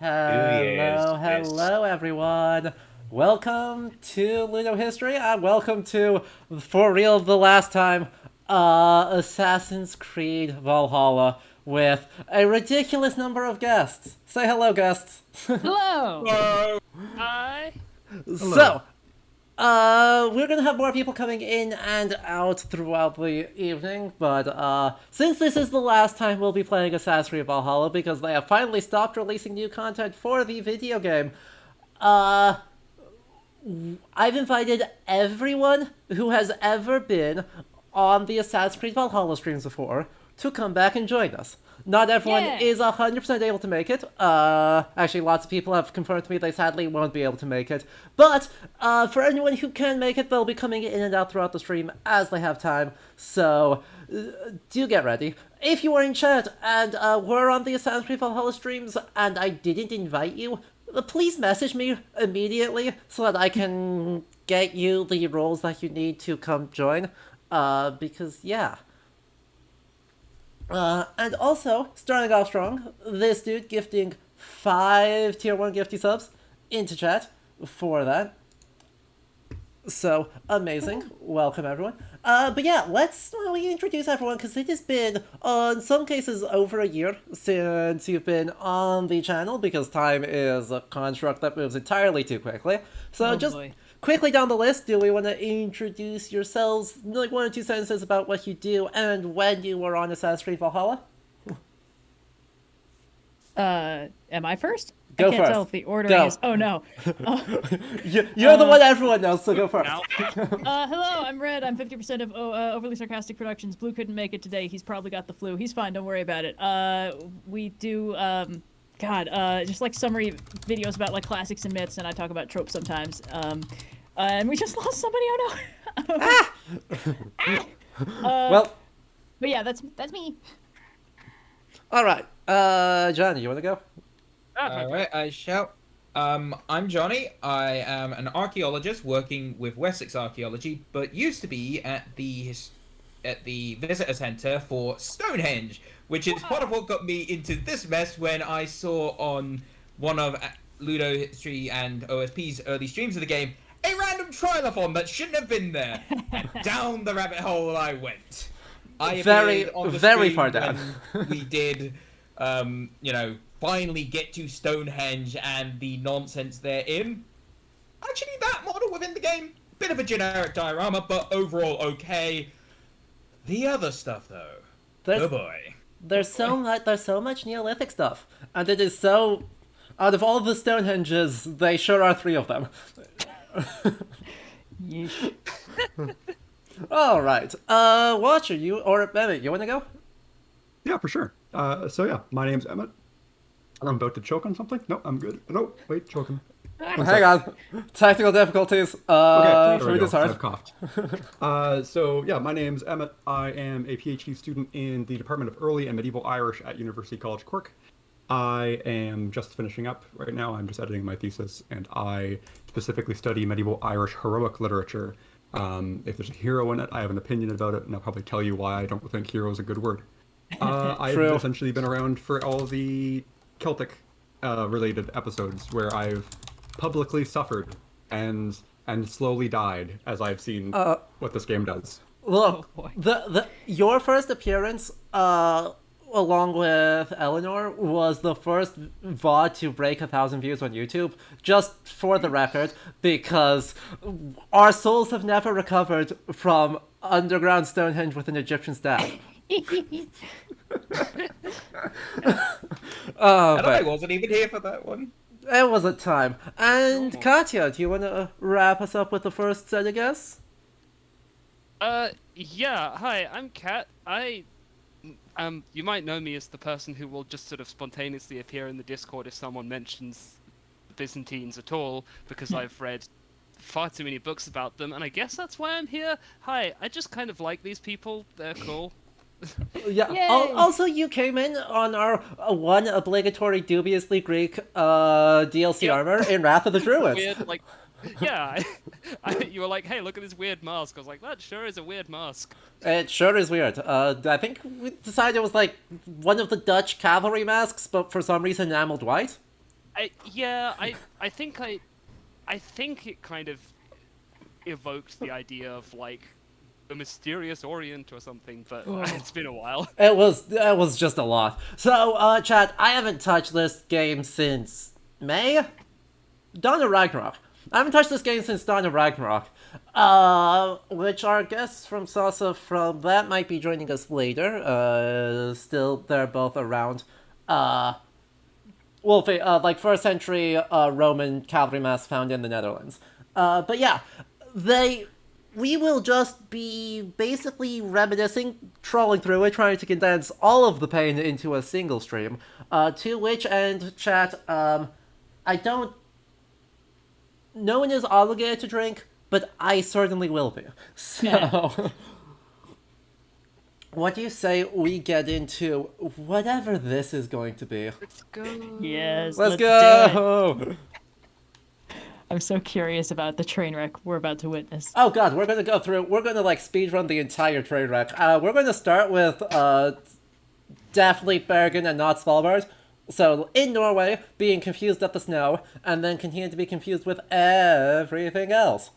Yes, Hello, everyone. Welcome to Ludo History, and welcome to, for real, the last time, Assassin's Creed Valhalla with a ridiculous number of guests. Say hello, guests. Hello. Hello. Hi. So, we're gonna have more people coming in and out throughout the evening, but since this is the last time we'll be playing Assassin's Creed Valhalla because they have finally stopped releasing new content for the video game, uh, I've invited everyone who has ever been on the Assassin's Creed Valhalla streams before to come back and join us. Not everyone Yeah. is 100% able to make it. Actually, lots of people have confirmed to me they sadly won't be able to make it. But for anyone who can make it, they'll be coming in and out throughout the stream as they have time. So do get ready. If you are in chat and were on the Assassin's Creed Valhalla streams and I didn't invite you, please message me immediately so that I can get you the roles that you need to come join. Because, yeah. And also, starting off strong, this dude gifting 5 tier 1 gifty subs into chat for that. So, amazing. Welcome, everyone. But yeah, let's really introduce everyone, because it has been, in some cases, over a year since you've been on the channel, because time is a construct that moves entirely too quickly. So just boy. quickly down the list, do we want to introduce yourselves, like 1 or 2 sentences about what you do and when you were on Assassin's Creed Valhalla? Am I first? Go I can't first. tell if the ordering Go. is. Oh no. You're the one everyone knows, so go first. Now, Hello, I'm Red. I'm 50% of Overly Sarcastic Productions. Blue couldn't make it today. He's probably got the flu. He's fine. Don't worry about it. We do just like summary videos about like classics and myths, and I talk about tropes sometimes. And we just lost somebody. Oh no. Well, But yeah, that's me. all right. Johnny, you want to go? Alright, I shall. I'm Johnny. I am an archaeologist working with Wessex Archaeology, but used to be at the visitor centre for Stonehenge, which is part of what got me into this mess when I saw on one of Ludo History and OSP's early streams of the game a random triathlon that shouldn't have been there, and down the rabbit hole I went. I Very, appeared on the very stream far down. when we did, finally get to Stonehenge and the nonsense therein. Actually, that model within the game, bit of a generic diorama, but overall okay. The other stuff, though, There's, oh boy. there's so much Neolithic stuff, and it is so. Out of all the Stonehenges, they sure are 3 of them. Yeesh. All right. Watcher, you or Emmett, you want to go? Yeah, for sure. My name's Emmett. I'm about to choke on something. No, I'm good. No, wait, choking. Hang on. Technical difficulties. Okay, Food is hard. I've coughed. My name's Emmett. I am a PhD student in the Department of Early and Medieval Irish at University College Cork. I am just finishing up right now. I'm just editing my thesis, and I specifically study medieval Irish heroic literature. If there's a hero in it, I have an opinion about it, and I'll probably tell you why I don't think hero is a good word. I've True. essentially been around for all the Celtic related episodes where I've publicly suffered and slowly died as I've seen what this game does. Look, Oh, boy. your first appearance, along with Eleanor, was the first VOD to break 1,000 views on YouTube. Just for the record, because our souls have never recovered from underground Stonehenge with an Egyptian staff. And I wasn't even here for that one. It was a time. And Katya, do you want to wrap us up with the first set of guests? yeah. Hi, I'm Kat. You might know me as the person who will just sort of spontaneously appear in the Discord if someone mentions the Byzantines at all, because I've read far too many books about them, and I guess that's why I'm here. Hi, I just kind of like these people. They're cool. Yeah. Yay! Also, you came in on our one obligatory dubiously Greek DLC Yep. armor in Wrath of the Druids. Weird, like, yeah. You were like, hey, look at this weird mask. I was like, that sure is a weird mask. It sure is weird. I think we decided it was like one of the Dutch cavalry masks, but for some reason enameled white. I think it kind of evoked the idea of like a mysterious Orient or something, but it's been a while. It was just a lot. So, chat, I haven't touched this game since May? Dawn of Ragnarok. I haven't touched this game since Dawn of Ragnarok. Which our guests from Salsa from that might be joining us later. Still, they're both around. Wolfie, like first century Roman cavalry mass found in the Netherlands. But yeah, we will just be basically reminiscing, trolling through it, trying to condense all of the pain into a single stream. To which end, chat, I don't. No one is obligated to drink, but I certainly will be. So, what do you say we get into whatever this is going to be? Let's go. Yes, Let's do it. go! I'm so curious about the train wreck we're about to witness. Oh god, we're gonna like speedrun the entire train wreck. We're gonna start with definitely Bergen and not Svalbard. So in Norway, being confused at the snow, and then continue to be confused with everything else.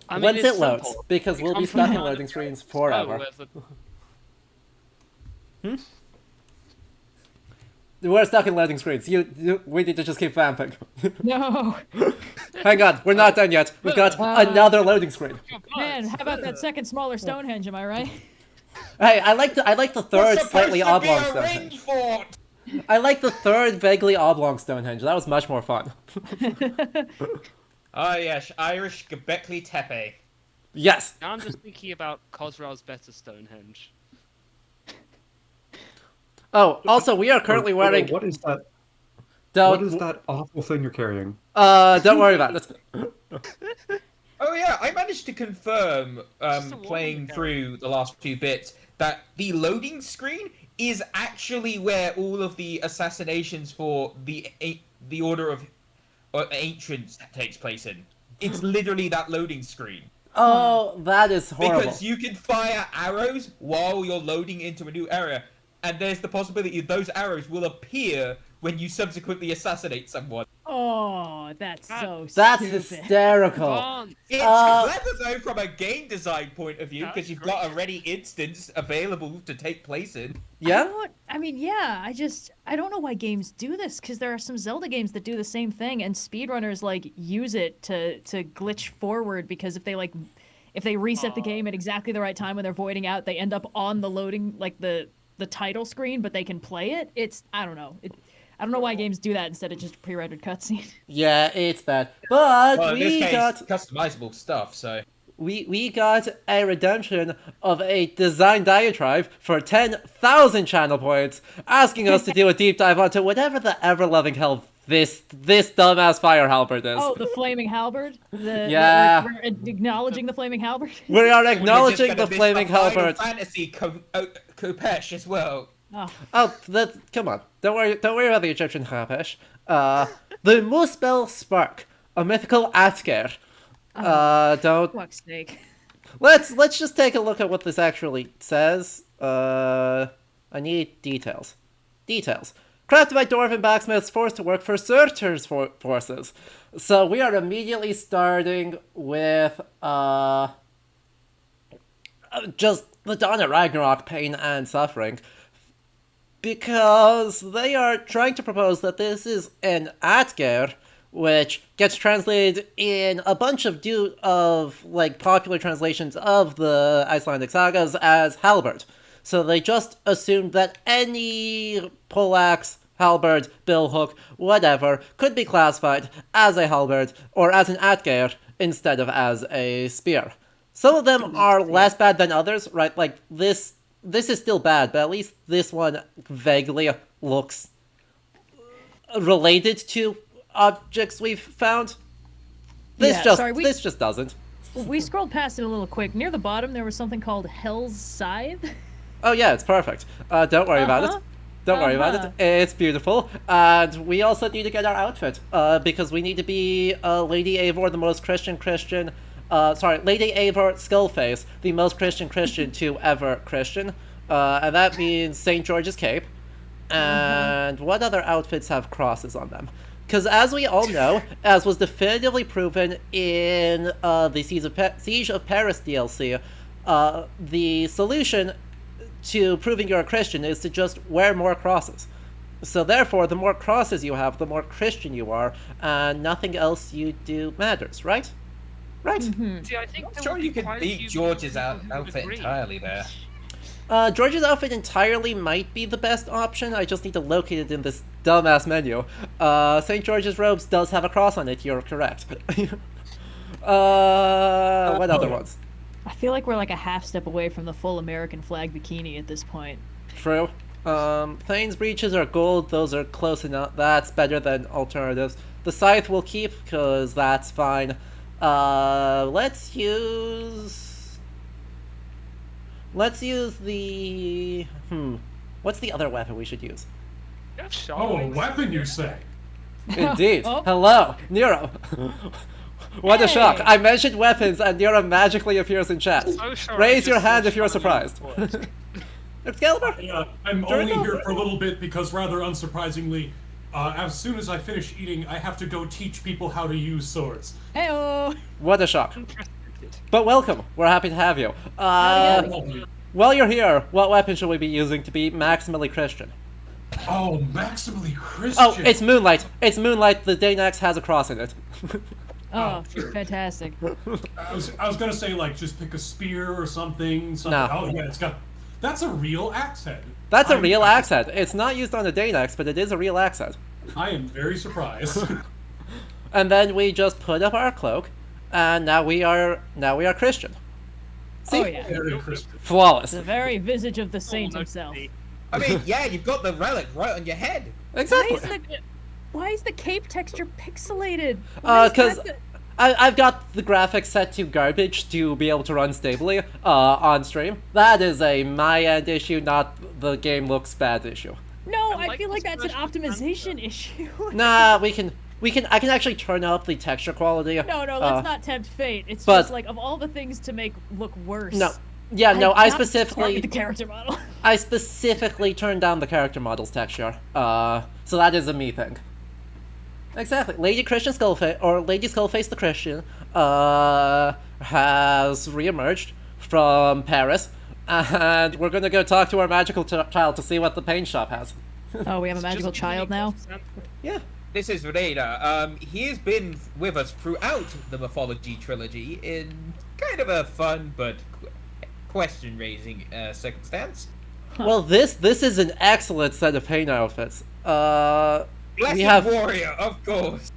I mean, Once it's it loads, simple. because we'll be come stuck from in a- loading screens Oh, forever. where the- We're stuck in loading screens. We need to just keep vamping. No, Hang on, we're not done yet. We've got another loading screen. man, how about that second smaller Stonehenge? Am I right? Hey, I like the third What's slightly supposed to be oblong a Stonehenge. ring fort? I like the third vaguely oblong Stonehenge. That was much more fun. Oh yes, Irish Göbekli Tepe. Yes. Now I'm just thinking about Cosral's better Stonehenge. Oh, also, we are currently wearing. What is that? Don't, What is that awful thing you're carrying? Don't worry about it. Oh yeah, I managed to confirm, Just a playing wall through the last few bits, that the loading screen is actually where all of the assassinations for the Order of Ancients takes place in. It's literally that loading screen. Oh, that is horrible. Because you can fire arrows while you're loading into a new area, and there's the possibility those arrows will appear when you subsequently assassinate someone. Oh, that's so That's stupid. hysterical. On. It's Uh, clever though from a game design point of view, because That's you've great. got a ready instance available to take place in. Yeah? I mean, yeah, I don't know why games do this, because there are some Zelda games that do the same thing, and speedrunners, like, use it to glitch forward, because if they reset the game at exactly the right time when they're voiding out, they end up on the loading, like, the title screen, but they can play it. I don't know. I don't know why games do that instead of just pre-rendered cutscene. Yeah, it's bad. But Well, in this we case, got customizable stuff, so... we got a redemption of a design diatribe for 10,000 channel points, asking us to do a deep dive onto whatever the ever-loving hell this dumbass fire halberd is. Oh, the flaming halberd. Yeah. We're acknowledging the flaming halberd. We are We're acknowledging just the gonna miss flaming Final halberd. Fantasy Kopesh as well. Oh, Oh, come on. Don't worry about the Egyptian Hapesh. The Muspel Spark, a mythical Atker. Don't. fuck's sake. Let's just take a look at what this actually says. I need details. Details. Crafted by dwarven blacksmiths forced to work for Surtur's forces. So we are immediately starting with just the dawn of Ragnarok pain and suffering. Because they are trying to propose that this is an Atger, which gets translated in a bunch of popular translations of the Icelandic sagas as halberd. So they just assumed that any poleaxe, halberd, billhook, whatever, could be classified as a halberd or as an Atger instead of as a spear. Some of them are less bad than others, right? Like this is still bad, but at least this one vaguely looks related to objects we've found. This just doesn't. We scrolled past it a little quick. Near the bottom, there was something called Hell's Scythe. Oh yeah, it's perfect. Don't worry about it. Don't worry about it. It's beautiful. And we also need to get our outfit, because we need to be Lady Eivor, the most Christian. Lady Eivor Skullface, the most Christian to ever Christian. And that means St. George's Cape. And what other outfits have crosses on them? Because as we all know, as was definitively proven in the Siege of Paris DLC, the solution to proving you're a Christian is to just wear more crosses. So therefore, the more crosses you have, the more Christian you are, and nothing else you do matters, right? Right? See, I think I'm sure you could beat George's outfit entirely there. George's outfit entirely might be the best option. I just need to locate it in this dumbass menu. St. George's robes does have a cross on it. You're correct. What other ones? I feel like we're like a half step away from the full American flag bikini at this point. True. Thane's breeches are gold. Those are close enough. That's better than alternatives. The scythe we'll keep because that's fine. Let's use the... What's the other weapon we should use? Oh, a weapon, you say? Indeed. Oh. Hello, Nero. What a shock. Hey. I mentioned weapons and Nero magically appears in chat. So sure Raise I your just hand saw if you're Charlie surprised. before. Excalibur? Yeah, I'm only here for a little bit because, rather unsurprisingly, as soon as I finish eating, I have to go teach people how to use swords. Heyo. What a shock. But welcome. We're happy to have you. Howdy. While you're here, what weapon should we be using to be maximally Christian? Oh, maximally Christian. Oh, it's Moonlight. It's Moonlight. The Danax has a cross in it. Oh, sure. fantastic. I was gonna say like just pick a spear or something. No. Oh yeah, it's got. That's a real axe head. That's a real axe head. It's not used on the Danax, but it is a real axe head. I am very surprised. And then we just put up our cloak, and now we are Christian. See? Oh yeah. Very Christian. Flawless. The very visage of the saint Oh, no, himself. see. I mean, yeah, you've got the relic right on your head. Exactly. Why is the cape texture pixelated? Why is Because that the- I've got the graphics set to garbage to be able to run stably on stream. That is a my end issue, not the game looks bad issue. No, I I like feel like this that's an version of optimization issue. Nah, I can actually turn up the texture quality. No, let's not tempt fate. It's but- just like of all the things to make look worse. No. Yeah, no, I'd I not start specifically with the character model. I specifically turned down the character model's texture. So that is a me thing. Exactly. Lady Christian Skullface, or Lady Skullface the Christian, has reemerged from Paris, and we're gonna go talk to our magical child to see what the paint shop has. Oh, we have a It's magical just child really now. constant. Yeah. This is Rada. He has been with us throughout the Mythology trilogy in kind of a fun but question-raising circumstance. Well, this is an excellent set of paint outfits. Blessed We have Warrior, of course.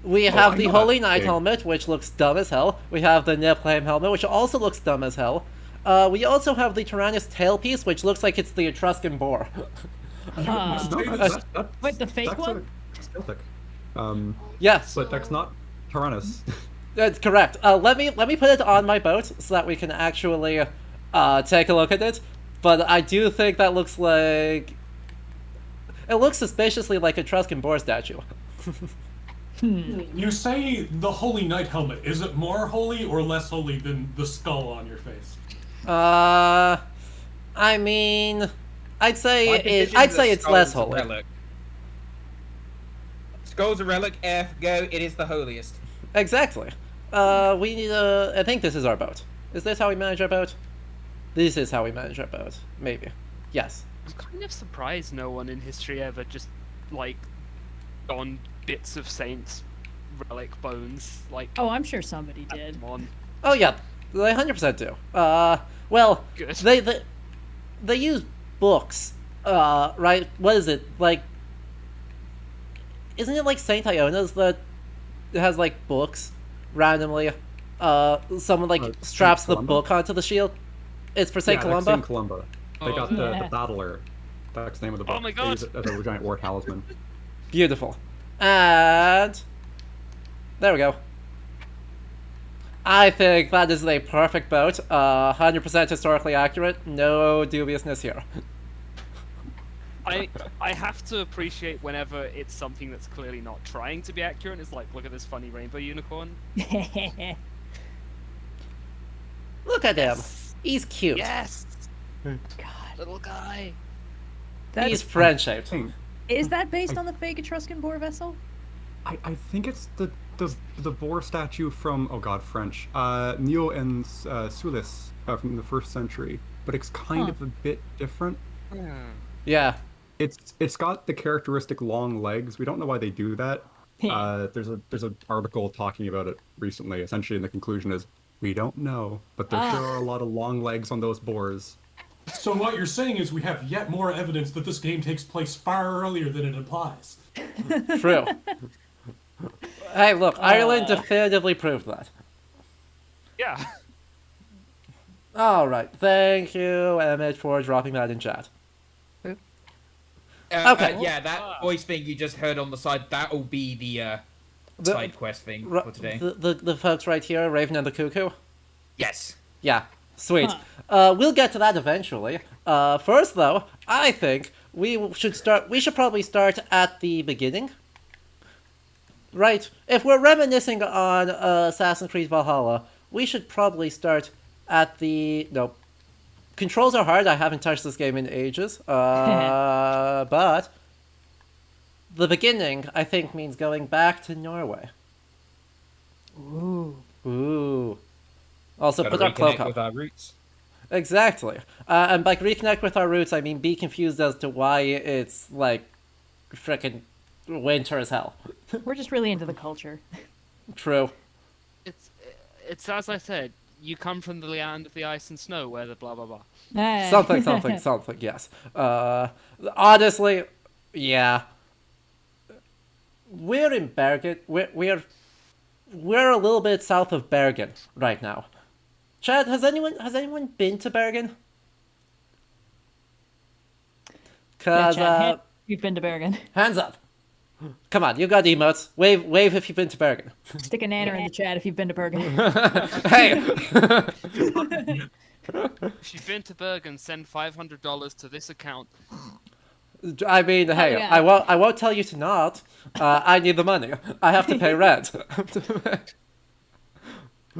we have I the know Holy that Knight thing. helmet, which looks dumb as hell. We have the Niflheim helmet, which also looks dumb as hell. We also have the Tyrannus tailpiece, which looks like it's the Etruscan boar. Wait, the fake That's one? Celtic. Yes, But that's not Tyrannus. that's correct. Let me put it on my boat so that we can actually take a look at it. But I do think that looks like it looks suspiciously like a Etruscan boar statue. You say the Holy Knight helmet. Is it more holy or less holy than the skull on your face? I mean, I'd say My division I'd is say a it's less skull's a holy. relic. Skull's a relic. Go. It is the holiest. Exactly. We need I think this is our boat. Is this how we manage our boat? This is how we manage our boat. Maybe. Yes. I'm kind of surprised no one in history ever just like on bits of saints relic bones like Oh, I'm sure somebody did. come on. Oh yeah, they 100% do. Well, Good. they use books. Right? What is it like? Isn't it like Saint Iona's that has like books randomly? Someone like Saint straps the Columba? book onto the shield. It's for Saint Yeah, Columba. that's Saint Columba. They Oh, got yeah. the Battler. That's the name of the book. Oh my They use God. it as a giant war talisman. Beautiful. And there we go. I think that is a perfect boat. 100% historically accurate. No dubiousness here. I have to appreciate whenever it's something that's clearly not trying to be accurate. It's like, look at this funny rainbow unicorn. Look at him. Yes. He's cute. Yes, God. little guy. He's friend-shaped. Is that based on the fake Etruscan boar vessel? I think it's the boar statue from, oh god, French, Neo and Sulis from the 1st century, but it's kind of a bit different. Yeah. It's got the characteristic long legs. We don't know why they do that. There's an article talking about it recently. Essentially, and the conclusion is we don't know, but there sure are a lot of long legs on those boars. So what you're saying is we have yet more evidence that this game takes place far earlier than it implies. True. Hey, look, Ireland definitively proved that. Yeah. Alright, thank you, Emmett, for dropping that in chat. Okay. Yeah, that voice thing you just heard on the side, that'll be the side quest thing for today. The folks right here, Raven and the Cuckoo? Yes. Yeah, sweet. We'll get to that eventually. First, though, I think we should probably start at the beginning. Right? If we're reminiscing on Assassin's Creed Valhalla, we should probably start at the... Nope. Controls are hard. I haven't touched this game in ages. But the beginning, I think, means going back to Norway. Ooh. Also, Gotta put our cloak reconnect up. with our roots. Exactly. And by reconnect with our roots, I mean be confused as to why it's, like, frickin' winter as hell. We're just really into the culture. True. It's as I said. You come from the land of the ice and snow, where the blah blah blah. Something, yes. Honestly, yeah. We're in Bergen. We're a little bit south of Bergen right now. Chad, has anyone been to Bergen? Cause Chad, you've been to Bergen. hands up. Come on, you got emotes. Wave if you've been to Bergen. Stick a nanner in the chat if you've been to Bergen. Hey. If you've been to Bergen, send $500 to this account. I mean, hey, yeah. I won't tell you to not. I need the money. I have to pay rent.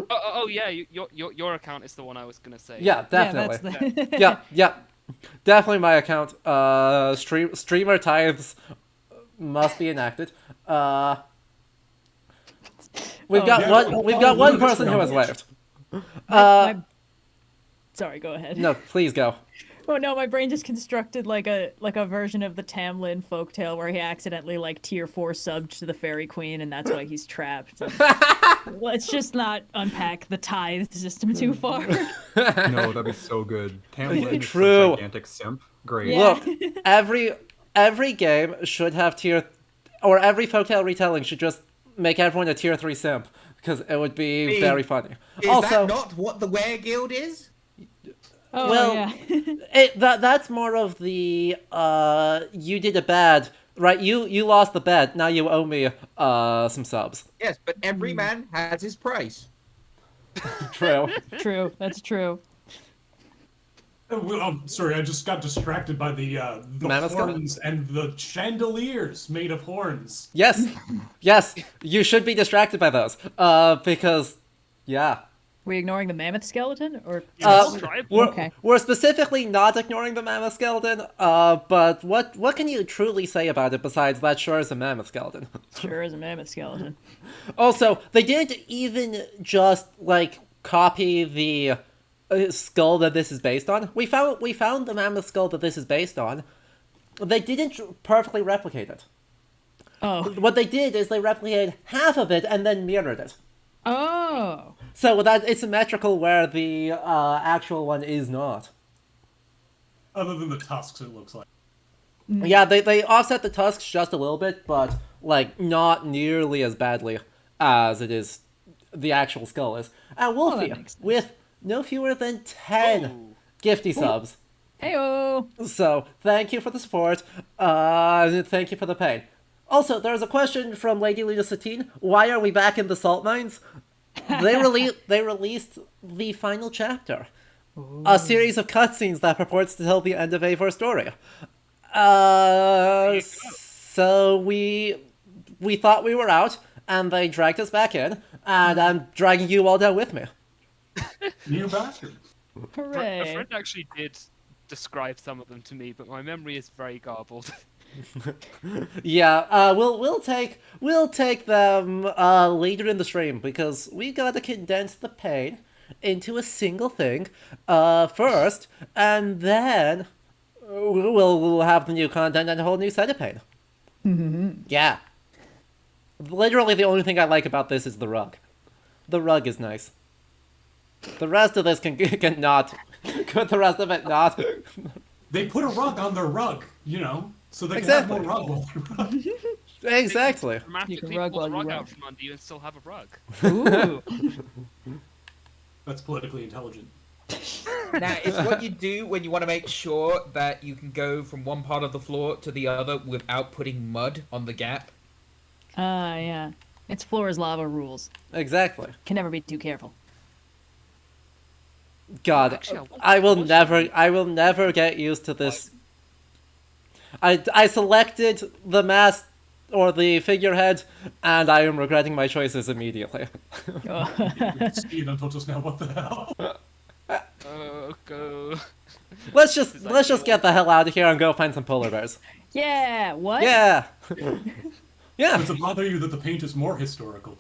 Oh yeah, your account is the one I was gonna say. Yeah, definitely. Yeah, that's Yeah, definitely my account. Streamer tithes must be enacted. We've got one person who has left. Sorry, go ahead. No, please go. Oh no, my brain just constructed like a version of the Tamlin folktale where he accidentally like tier 4 subbed to the fairy queen and that's why he's trapped. Let's just not unpack the tithe system too far. No, that'd be so good. Tamlin is True. a gigantic simp. Great. Yeah. Look, every game should have or every folktale retelling should just make everyone a tier 3 simp because it would be very funny. Is Also, that not what the Were Guild is? Oh well, yeah. that's more of the you did a bad, right? You lost the bet. Now you owe me some subs. Yes, but every man has his price. True. True. That's true. Well, I'm sorry, I just got distracted by the Mammoth skull? horns and the chandeliers made of horns. Yes, you should be distracted by those. Because, yeah. We ignoring the mammoth skeleton or? We're specifically not ignoring the mammoth skeleton. But what can you truly say about it besides that sure is a mammoth skeleton? Sure is a mammoth skeleton. Also, they didn't even just like copy the skull that this is based on. We found the mammoth skull that this is based on. They didn't perfectly replicate it. Oh. What they did is they replicated half of it and then mirrored it. Oh. So that it's symmetrical where the actual one is not. Other than the tusks, it looks like. Yeah, they offset the tusks just a little bit, but like not nearly as badly as it is the actual skull is. And Wolfie, with no fewer than 10 gifty subs. Heyo. So thank you for the support. Thank you for the pain. Also, there's a question from Lady Luna Satine. Why are we back in the salt mines? They released the final chapter. Ooh. A series of cutscenes that purports to tell the end of Eivor's story. So we thought we were out, and they dragged us back in, and I'm dragging you all down with me. You bastard. Hooray. A friend actually did describe some of them to me, but my memory is very garbled. Yeah, we'll take them later in the stream because we gotta condense the pain into a single thing first, and then we'll have the new content and a whole new set of pain. Yeah. Literally, the only thing I like about this is the rug. The rug is nice. The rest of this can not. Could the rest of it not? They put a rug on their rug, you know, so they can Exactly. have more rug while they rug. Exactly. Dramatically rug pull the while you rug rug. out from under you and still have a rug. Ooh. That's politically intelligent. Now, it's what you do when you want to make sure that you can go from one part of the floor to the other without putting mud on the gap. Yeah. It's floor is lava rules. Exactly. Can never be too careful. God, Actually, I will never get used to this. I selected the mask or the figurehead, and I am regretting my choices immediately. Steve until just now, what the hell? Oh, go. let's just get the hell out of here and go find some polar bears. Yeah. What? Yeah. Yeah. Does it bother you that the paint is more historical?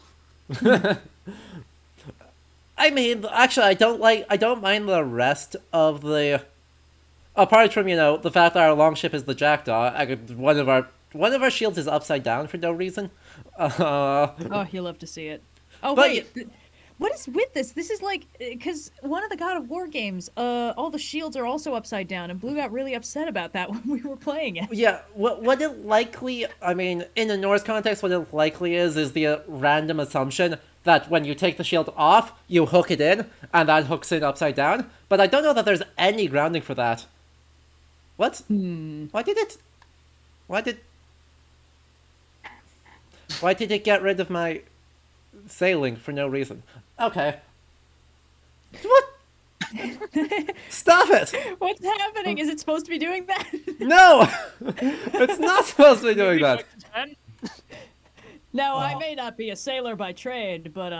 I mean, actually, I don't mind the rest of the. Apart from, the fact that our longship is the jackdaw, one of our shields is upside down for no reason. Oh, you love to see it. Oh, But wait. What is with this? This is like, because one of the God of War games, all the shields are also upside down, and Blue got really upset about that when we were playing it. Yeah, what it likely, I mean, in the Norse context, what it likely is the random assumption that when you take the shield off, you hook it in, and that hooks it upside down. But I don't know that there's any grounding for that. What? Why did it get rid of my sailing for no reason? Okay. What? Stop it! What's happening? Is it supposed to be doing that? No! It's not supposed to be doing that. No, I may not be a sailor by trade, but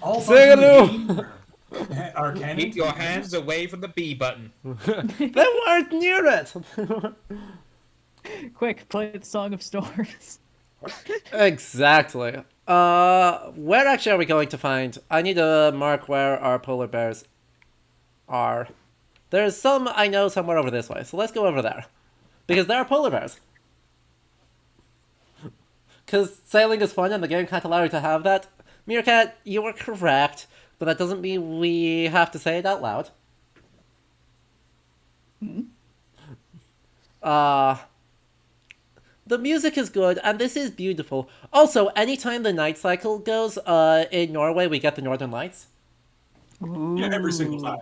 All Say buttons in the hello. game are canon. Keep your hands away from the B button. They weren't near it! quick, play the Song of Storms. Exactly. Where actually are we going to find? I need to mark where our polar bears are. There's some I know somewhere over this way, so let's go over there. Because there are polar bears. Because sailing is fun and the game can't allow you to have that. Meerkat, you were correct, but that doesn't mean we have to say it out loud. The music is good, and this is beautiful. Also, anytime the night cycle goes, in Norway, we get the Northern Lights. Yeah, every single time.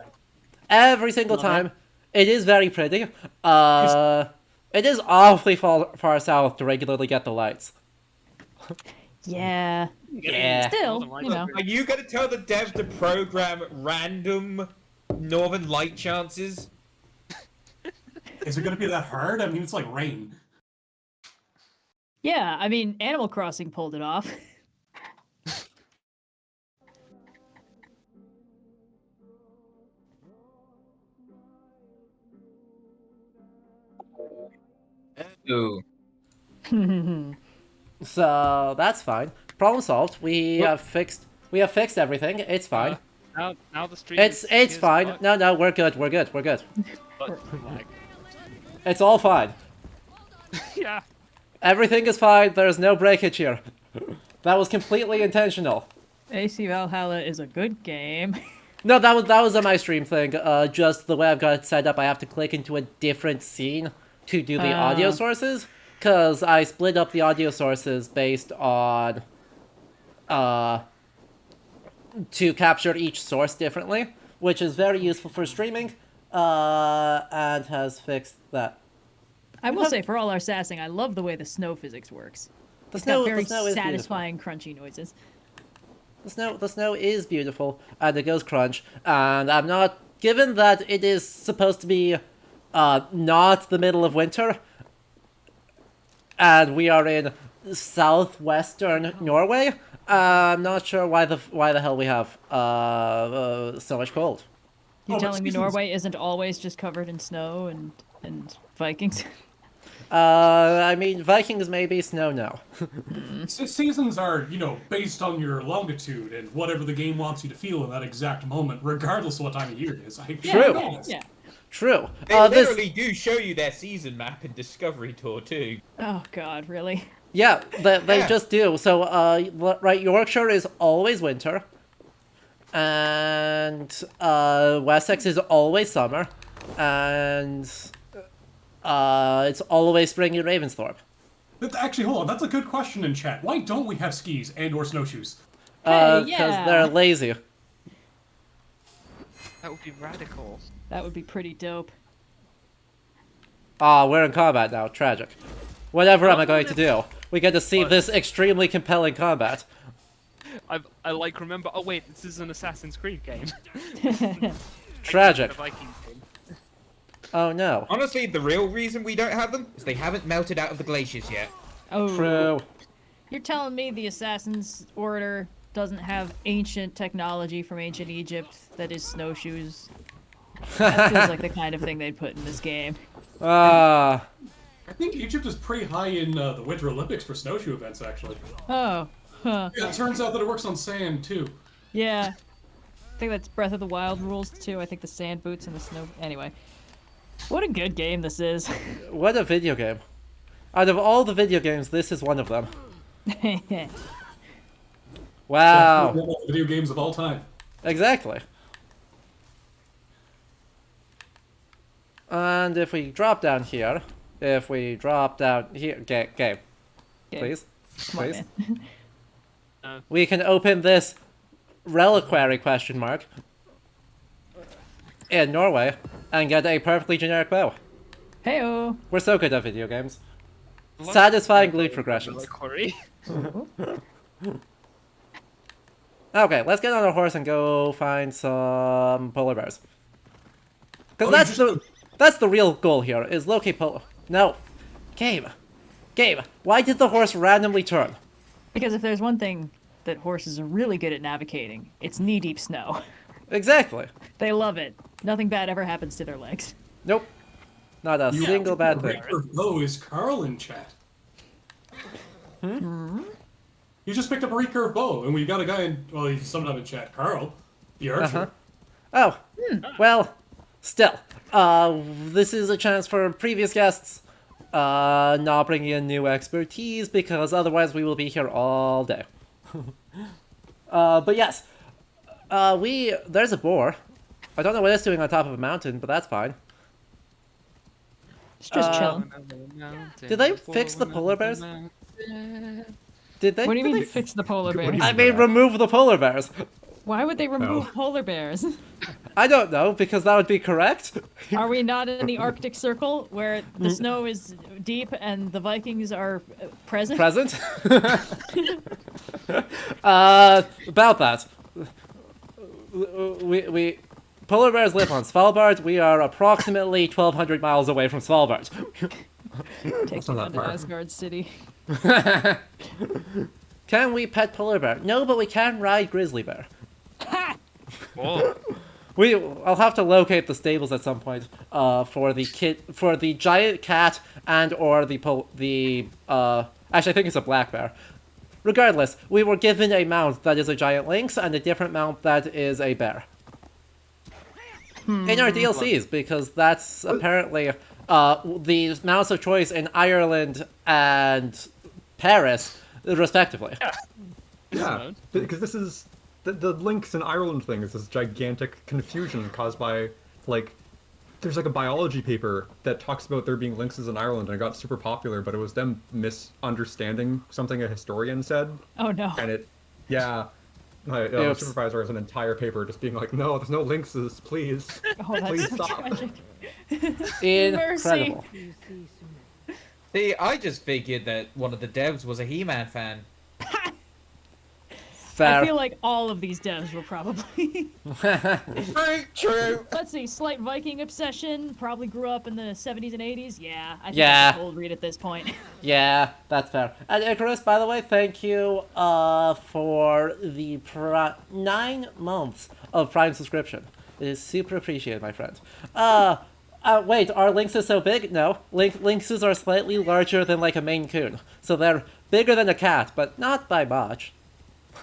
Every single time. It is very pretty. It is awfully far south to regularly get the lights. Yeah. Yeah. Still, you know. Are you going to tell the dev to program random northern light chances? Is it going to be that hard? I mean, it's like rain. Yeah, I mean, Animal Crossing pulled it off. Ooh. So that's fine. Problem solved. We have fixed everything. It's fine. Now the stream. It's is fine. dark. No, we're good. We're good. But, like, It's all fine. yeah. Everything is fine. There's no breakage here. That was completely intentional. AC Valhalla is a good game. No, that was a my stream thing. Just the way I've got it set up, I have to click into a different scene to do the audio sources, because I split up the audio sources based on to capture each source differently, which is very useful for streaming, and has fixed that. I will say, for all our sassing, I love the way the snow physics works. The It's got very is beautiful. satisfying, crunchy noises. The snow is beautiful, and it goes crunch, and I'm not... Given that it is supposed to be not the middle of winter, and we are in southwestern Norway, I'm not sure why the hell we have so much cold. You but telling me seasons- Norway isn't always just covered in snow and Vikings? I mean, Vikings maybe, snow no. Seasons are, based on your longitude and whatever the game wants you to feel in that exact moment, regardless of what time of year it is. True. Yeah. True. They This, literally do show you their season map in Discovery Tour too. Oh God, really? yeah, they Yeah. just do. So, right, Yorkshire is always winter, and Wessex is always summer, and it's always spring in Ravensthorpe. Actually, hold on. That's a good question in chat. Why don't we have skis and/or snowshoes? Hey, Because yeah. they're lazy. That would be radical. That would be pretty dope. We're in combat now. Tragic. Whatever am I going to do? We get to see this extremely compelling combat. I like remember. Oh wait, this is an Assassin's Creed game. Tragic. A Viking game. Oh no. Honestly, the real reason we don't have them is they haven't melted out of the glaciers yet. Oh, True. you're telling me the Assassin's Order doesn't have ancient technology from ancient Egypt that is snowshoes? That feels like the kind of thing they'd put in this game. I think Egypt is pretty high in the Winter Olympics for snowshoe events, actually. Oh, huh. Yeah, it turns out that it works on sand, too. Yeah. I think that's Breath of the Wild rules too. I think the sand boots and the snow. Anyway. What a good game this is. What a video game. Out of all the video games, this is one of them. Wow. One of the video games of all time. Exactly. And if we drop down here, game, Okay, please, come on, please, man. we can open this reliquary question mark in Norway and get a perfectly generic bow. Heyo. We're so good at video games. Satisfying loot progressions. Quarry. Okay, let's get on our horse and go find some polar bears. Because that's the real goal here, is locate polar... No. Game, why did the horse randomly turn? Because if there's one thing that horses are really good at navigating, it's knee-deep snow. Exactly. They love it. Nothing bad ever happens to their legs. Nope. Not a single bad thing. Oh, is Carl in chat? You just picked up a recurve bow, and we've got a guy in, well, he's sometime in chat. Carl, the archer. Oh, well, still. This is a chance for previous guests not bringing in new expertise, because otherwise we will be here all day. But yes, there's a boar. I don't know what it's doing on top of a mountain, but that's fine. It's just chilling. Did they fix the polar bears? Did they? What do you did mean they- fix the polar do you bears? I mean, remove the polar bears. Why would they remove Oh. polar bears? I don't know, because that would be correct. Are we not in the Arctic Circle where the snow is deep and the Vikings are present? Present? About that. We polar bears live on Svalbard. We are approximately 1,200 miles away from Svalbard. Take not them that onto far. Asgard City. Can we pet polar bear? No, but we can ride grizzly bear. Oh, I'll have to locate the stables at some point. For the giant cat and or actually I think it's a black bear. Regardless, we were given a mount that is a giant lynx and a different mount that is a bear. In our DLCs, because that's apparently the mounts of choice in Ireland and Paris, respectively. Yeah, because this is the links in Ireland thing is this gigantic confusion caused by there's a biology paper that talks about there being lynxes in Ireland and it got super popular, but it was them misunderstanding something a historian said, Oh no. and the Oops. supervisor has an entire paper just being like, no, there's no lynxes, please, Oh, that's please so stop. tragic. Incredible. See, I just figured that one of the devs was a He-Man fan. Fair. I feel like all of these devs were probably. True. Let's see, slight Viking obsession. Probably grew up in the 70s and 80s. Yeah, I think Yeah. that's a cold read at this point. Yeah, that's fair. And Icarus, by the way, thank you for the 9 months of Prime subscription. It is super appreciated, my friend. Wait, are lynxes so big? No. Lynxes are slightly larger than like a Maine Coon. So they're bigger than a cat, but not by much.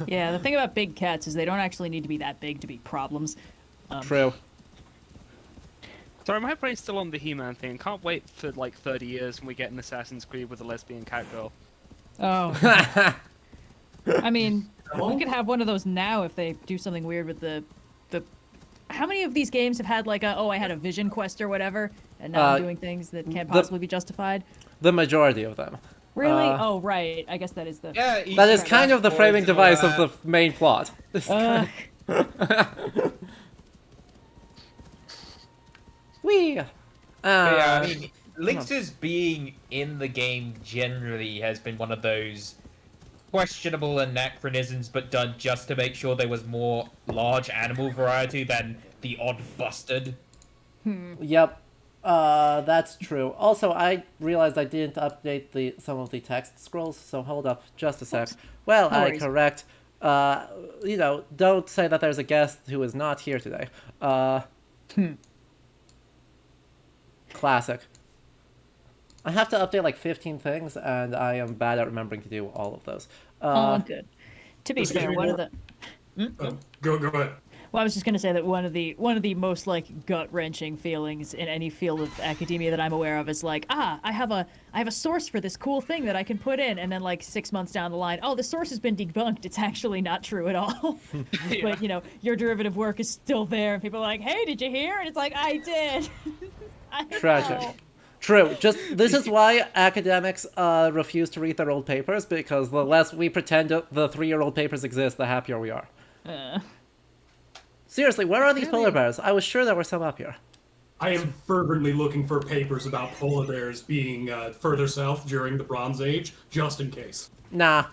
Yeah, the thing about big cats is they don't actually need to be that big to be problems. True. Sorry, my brain's still on the He-Man thing. Can't wait for like 30 years when we get an Assassin's Creed with a lesbian cat girl. Oh. I mean, we could have one of those now if they do something weird with the. How many of these games have had like I had a vision quest or whatever, and now I'm doing things that can't possibly be justified? The majority of them. Really? Oh, right. I guess that is the. Yeah, That is kind of the framing device of the. the main plot. Whee! Yeah, I mean, Lynxes being in the game generally has been one of those questionable anachronisms, but done just to make sure there was more large animal variety than the odd bustard. Yep. That's true. Also, I realized I didn't update some of the text scrolls, so hold up just a sec. Well, No I worries. correct. Don't say that there's a guest who is not here today. Classic. I have to update like 15 things, and I am bad at remembering to do all of those. Oh, good. To be Excuse fair, me, one of more? the. Go ahead. Well, I was just gonna say that one of the most like gut wrenching feelings in any field of academia that I'm aware of is like, I have a source for this cool thing that I can put in, and then like 6 months down the line, oh, the source has been debunked. It's actually not true at all. But your derivative work is still there, and people are like, hey, did you hear? And it's like, I did. I Tragic. know. True. This is why academics refuse to read their old papers, because the less we pretend the 3-year-old papers exist, the happier we are. Seriously, where are these polar bears? I was sure there were some up here. I am fervently looking for papers about polar bears being further south during the Bronze Age, just in case. Nah.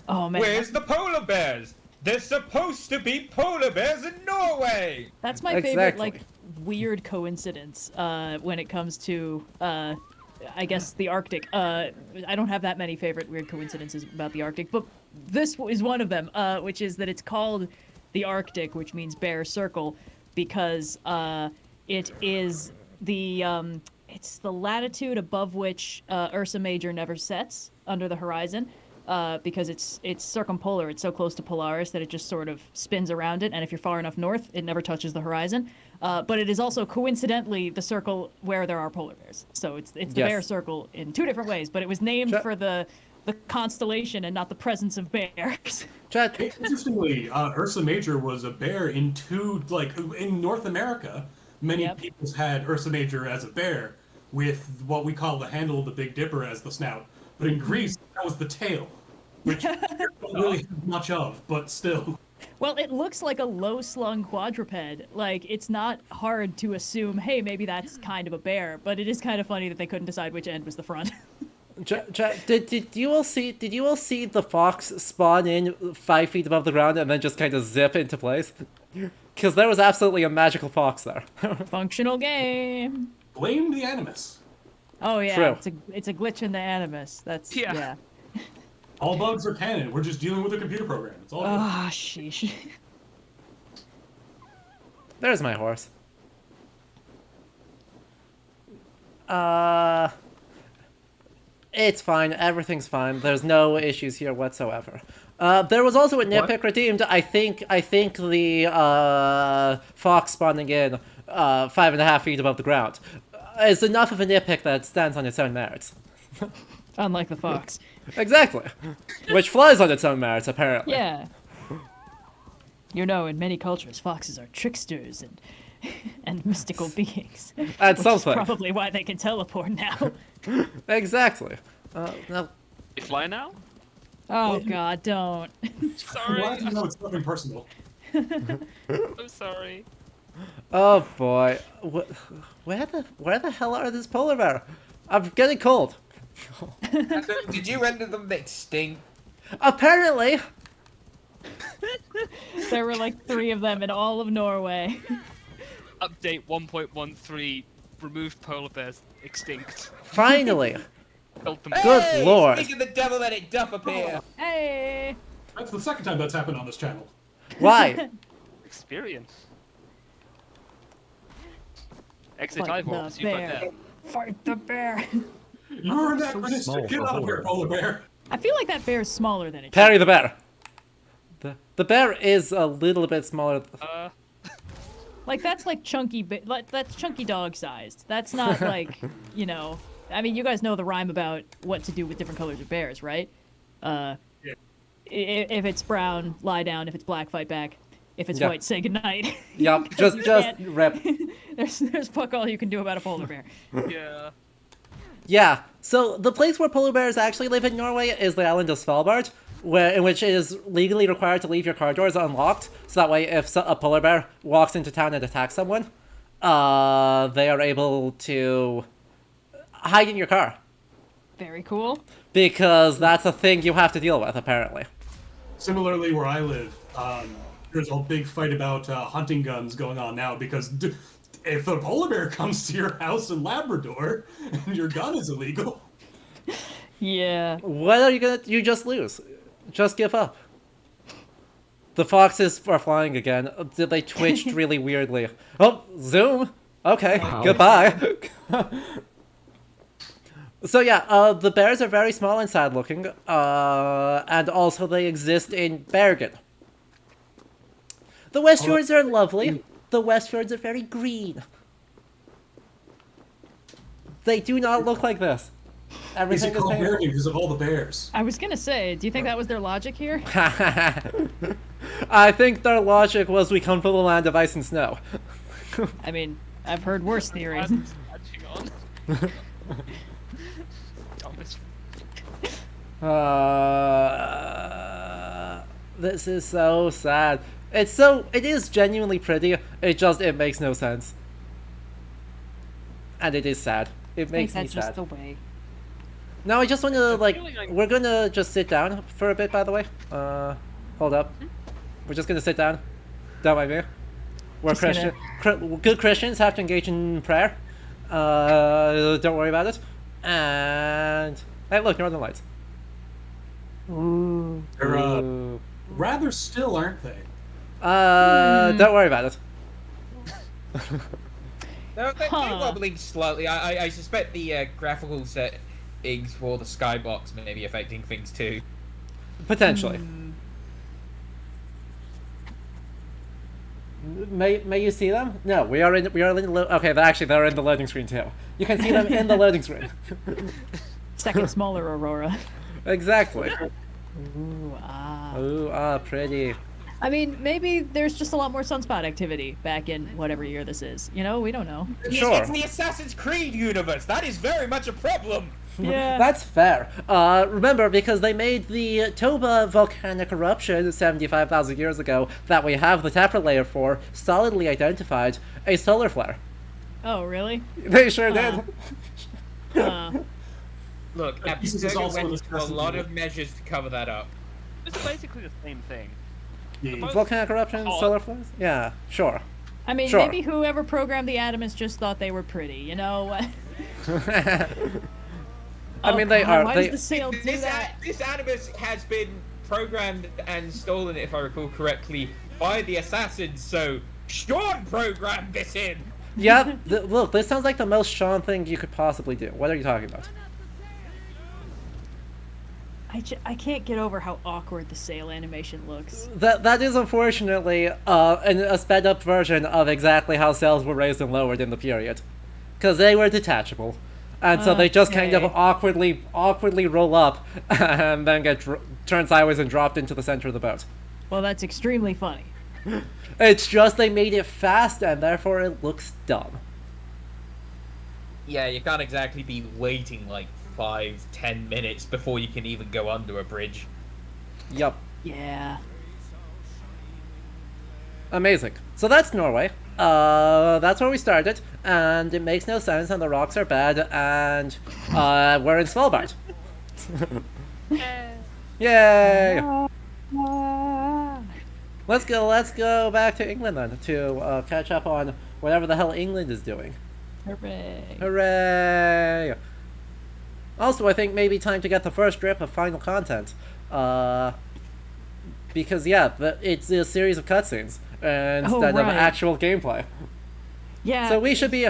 Oh man, Where's the polar bears? There's supposed to be polar bears in Norway! that's my favorite Exactly. like weird coincidence when it comes to I guess the Arctic. I don't have that many favorite weird coincidences about the Arctic, but this is one of them, which is that it's called the Arctic, which means bear circle, because it is it's the latitude above which Ursa Major never sets under the horizon. Because it's circumpolar, it's so close to Polaris that it just sort of spins around it, and if you're far enough north, it never touches the horizon. But it is also coincidentally the circle where there are polar bears. So it's the Yes. bear circle in 2 different ways, but it was named for the constellation and not the presence of bears. Chad, Interestingly, Ursa Major was a bear in in North America. Many Yep. peoples had Ursa Major as a bear, with what we call the handle of the Big Dipper as the snout. But in Greece, that was the tail, which we don't really have much of, but still. Well, it looks like a low-slung quadruped. Like, it's not hard to assume, hey, maybe that's kind of a bear, but it is kind of funny that they couldn't decide which end was the front. did you all see the fox spawn in 5 feet above the ground and then just kind of zip into place? Because there was absolutely a magical fox there. Functional game. Blame the Animus. Oh yeah, True. it's a glitch in the Animus. That's Yeah. All bugs are canon. We're just dealing with a computer program. It's all good. Ah, sheesh. There's my horse. It's fine. Everything's fine. There's no issues here whatsoever. There was also a nitpick redeemed. I think the fox spawning in 5.5 feet above the ground is enough of a nitpick that it stands on its own merits. Unlike the fox. Exactly. Which flies on its own merits, apparently. Yeah. You know, in many cultures, foxes are tricksters and mystical beings. And Which is something. probably why they can teleport now. Exactly. Now, You fly now? Oh god, don't. Sorry. Glad to know it's nothing personal. I'm sorry. oh boy. Where the hell are this polar bear? I'm getting cold. Did you render them extinct? Apparently. There were like 3 of them in all of Norway. Update 1.13. Removed polar bears extinct. Finally. Killed them. Good Hey, lord. Speak of the devil, let it doth appear. Hey! That's the second time that's happened on this channel. Why? Experience. Exit Fight the eyeballs, you got bear. that. Fight the bear. You're So anachronistic. small Get for a out of polar here, bear. polar bear. I feel like that bear is smaller than it. Parry the bear. The bear is a little bit smaller. Like that's like chunky, like that's chunky dog sized. That's not like, you know. I mean, you guys know the rhyme about what to do with different colors of bears, right? Yeah. If it's brown, lie down. If it's black, fight back. If it's Yeah. white, say goodnight. Yup, 'Cause just you just can't- rip. There's fuck all you can do about a polar bear. Yeah. Yeah, so the place where polar bears actually live in Norway is the island of Svalbard, in which it is legally required to leave your car doors unlocked, so that way if a polar bear walks into town and attacks someone, they are able to hide in your car. Very cool. Because that's a thing you have to deal with, apparently. Similarly, where I live, there's a big fight about hunting guns going on now because if a polar bear comes to your house in Labrador and your gun is illegal, Yeah. What are you gonna... You just lose. Just give up. The foxes are flying again. They twitched really weirdly. Oh, zoom! Okay, Wow. goodbye. So yeah, the bears are very small and sad looking, and also they exist in Bergen. The Westfjords are lovely. The Westfjords are very green. They do not look like this. is Everything it is called painful. Bergen because of all the bears? I was gonna say, do you think that was their logic here? I think their logic was we come from the land of ice and snow. I mean, I've heard worse theories. Hang on. Oh, this- This is so sad. It is genuinely pretty. It makes no sense. And it is sad. It makes me that's just sad. the way. Now I just want to feeling like- we're gonna just sit down for a bit. By the way, hold up. We're just gonna sit down. Don't mind me. We're Just gonna- Christian. Good Christians have to engage in prayer. Don't worry about it. And hey, look, Northern Lights. Ooh. They're Ooh. rather still, aren't they? Don't worry about it. They're Huh. wobbling slightly. I suspect the graphical settings for the skybox may be affecting things too. Potentially. May you see them? No, we are in the okay. Actually, they're in the loading screen too. You can see them in the loading screen. Second smaller Aurora. Exactly. Ooh, ah. Ooh, pretty. I mean, maybe there's just a lot more sunspot activity back in whatever year this is. You know, we don't know. Sure. It's the Assassin's Creed universe. That is very much a problem. Yeah. That's fair. Remember, because they made the Toba volcanic eruption 75,000 years ago that we have the taproot layer for solidly identified a solar flare. Oh, really? They sure Huh. did. Look, This is Abstergo also went an into a Assassin's lot Creed. of measures to cover that up. It's basically the same thing. Yeah. Volcanic eruption, Oh. solar flares? Yeah, sure. I mean, Sure. maybe whoever programmed the Atomists just thought they were pretty, you know? I mean, they God, are. Why They, does the sail do that? This animus has been programmed and stolen, if I recall correctly, by the assassins. So Sean programmed this in. yeah, look, this sounds like the most Sean thing you could possibly do. What are you talking about? I can't get over how awkward the sail animation looks. That is unfortunately a sped up version of exactly how sails were raised and lowered in the period, because they were detachable, and so they just kind of Okay. awkwardly roll up and then get turned sideways and dropped into the center of the boat. Well, that's extremely funny. It's just they made it fast and therefore it looks dumb. Yeah, you can't exactly be waiting like 5-10 minutes before you can even go under a bridge. Yup. Yeah. Amazing. So that's Norway. That's where we started, and it makes no sense, and the rocks are bad, and we're in Svalbard. Yay! Let's go back to England then to catch up on whatever the hell England is doing. Hooray. Hooray! Also, I think maybe time to get the first drip of final content. Because, yeah, it's a series of cutscenes. instead of right. actual gameplay. Yeah. So we should be.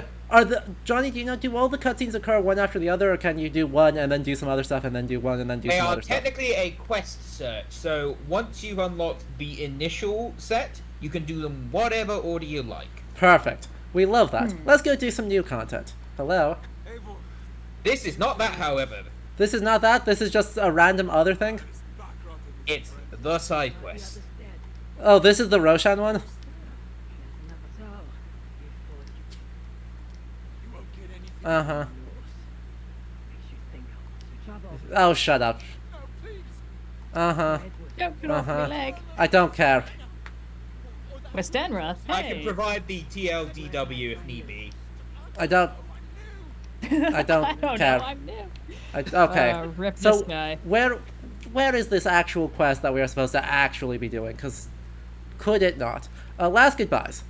Johnny? Do you know? Do all the cutscenes occur one after the other, or can you do one and then do some other stuff, and then do one and then do They some are other stuff? technically a quest search, so once you've unlocked the initial set, you can do them whatever order you like. Perfect. We love that. Let's go do some new content. Hello. This is not that, however. This is not that. This is just a random other thing. It's the side quest. Oh, this is the Roshan one. Uh-huh. Oh, shut up. Uh-huh. Don't get off my leg. I don't care. Westenra, hey. I can provide the TLDW if need be. I don't I don't care. know. I'm new. Okay. Rip So this guy. where is this actual quest that we are supposed to actually be doing? Because could it not? Last goodbyes.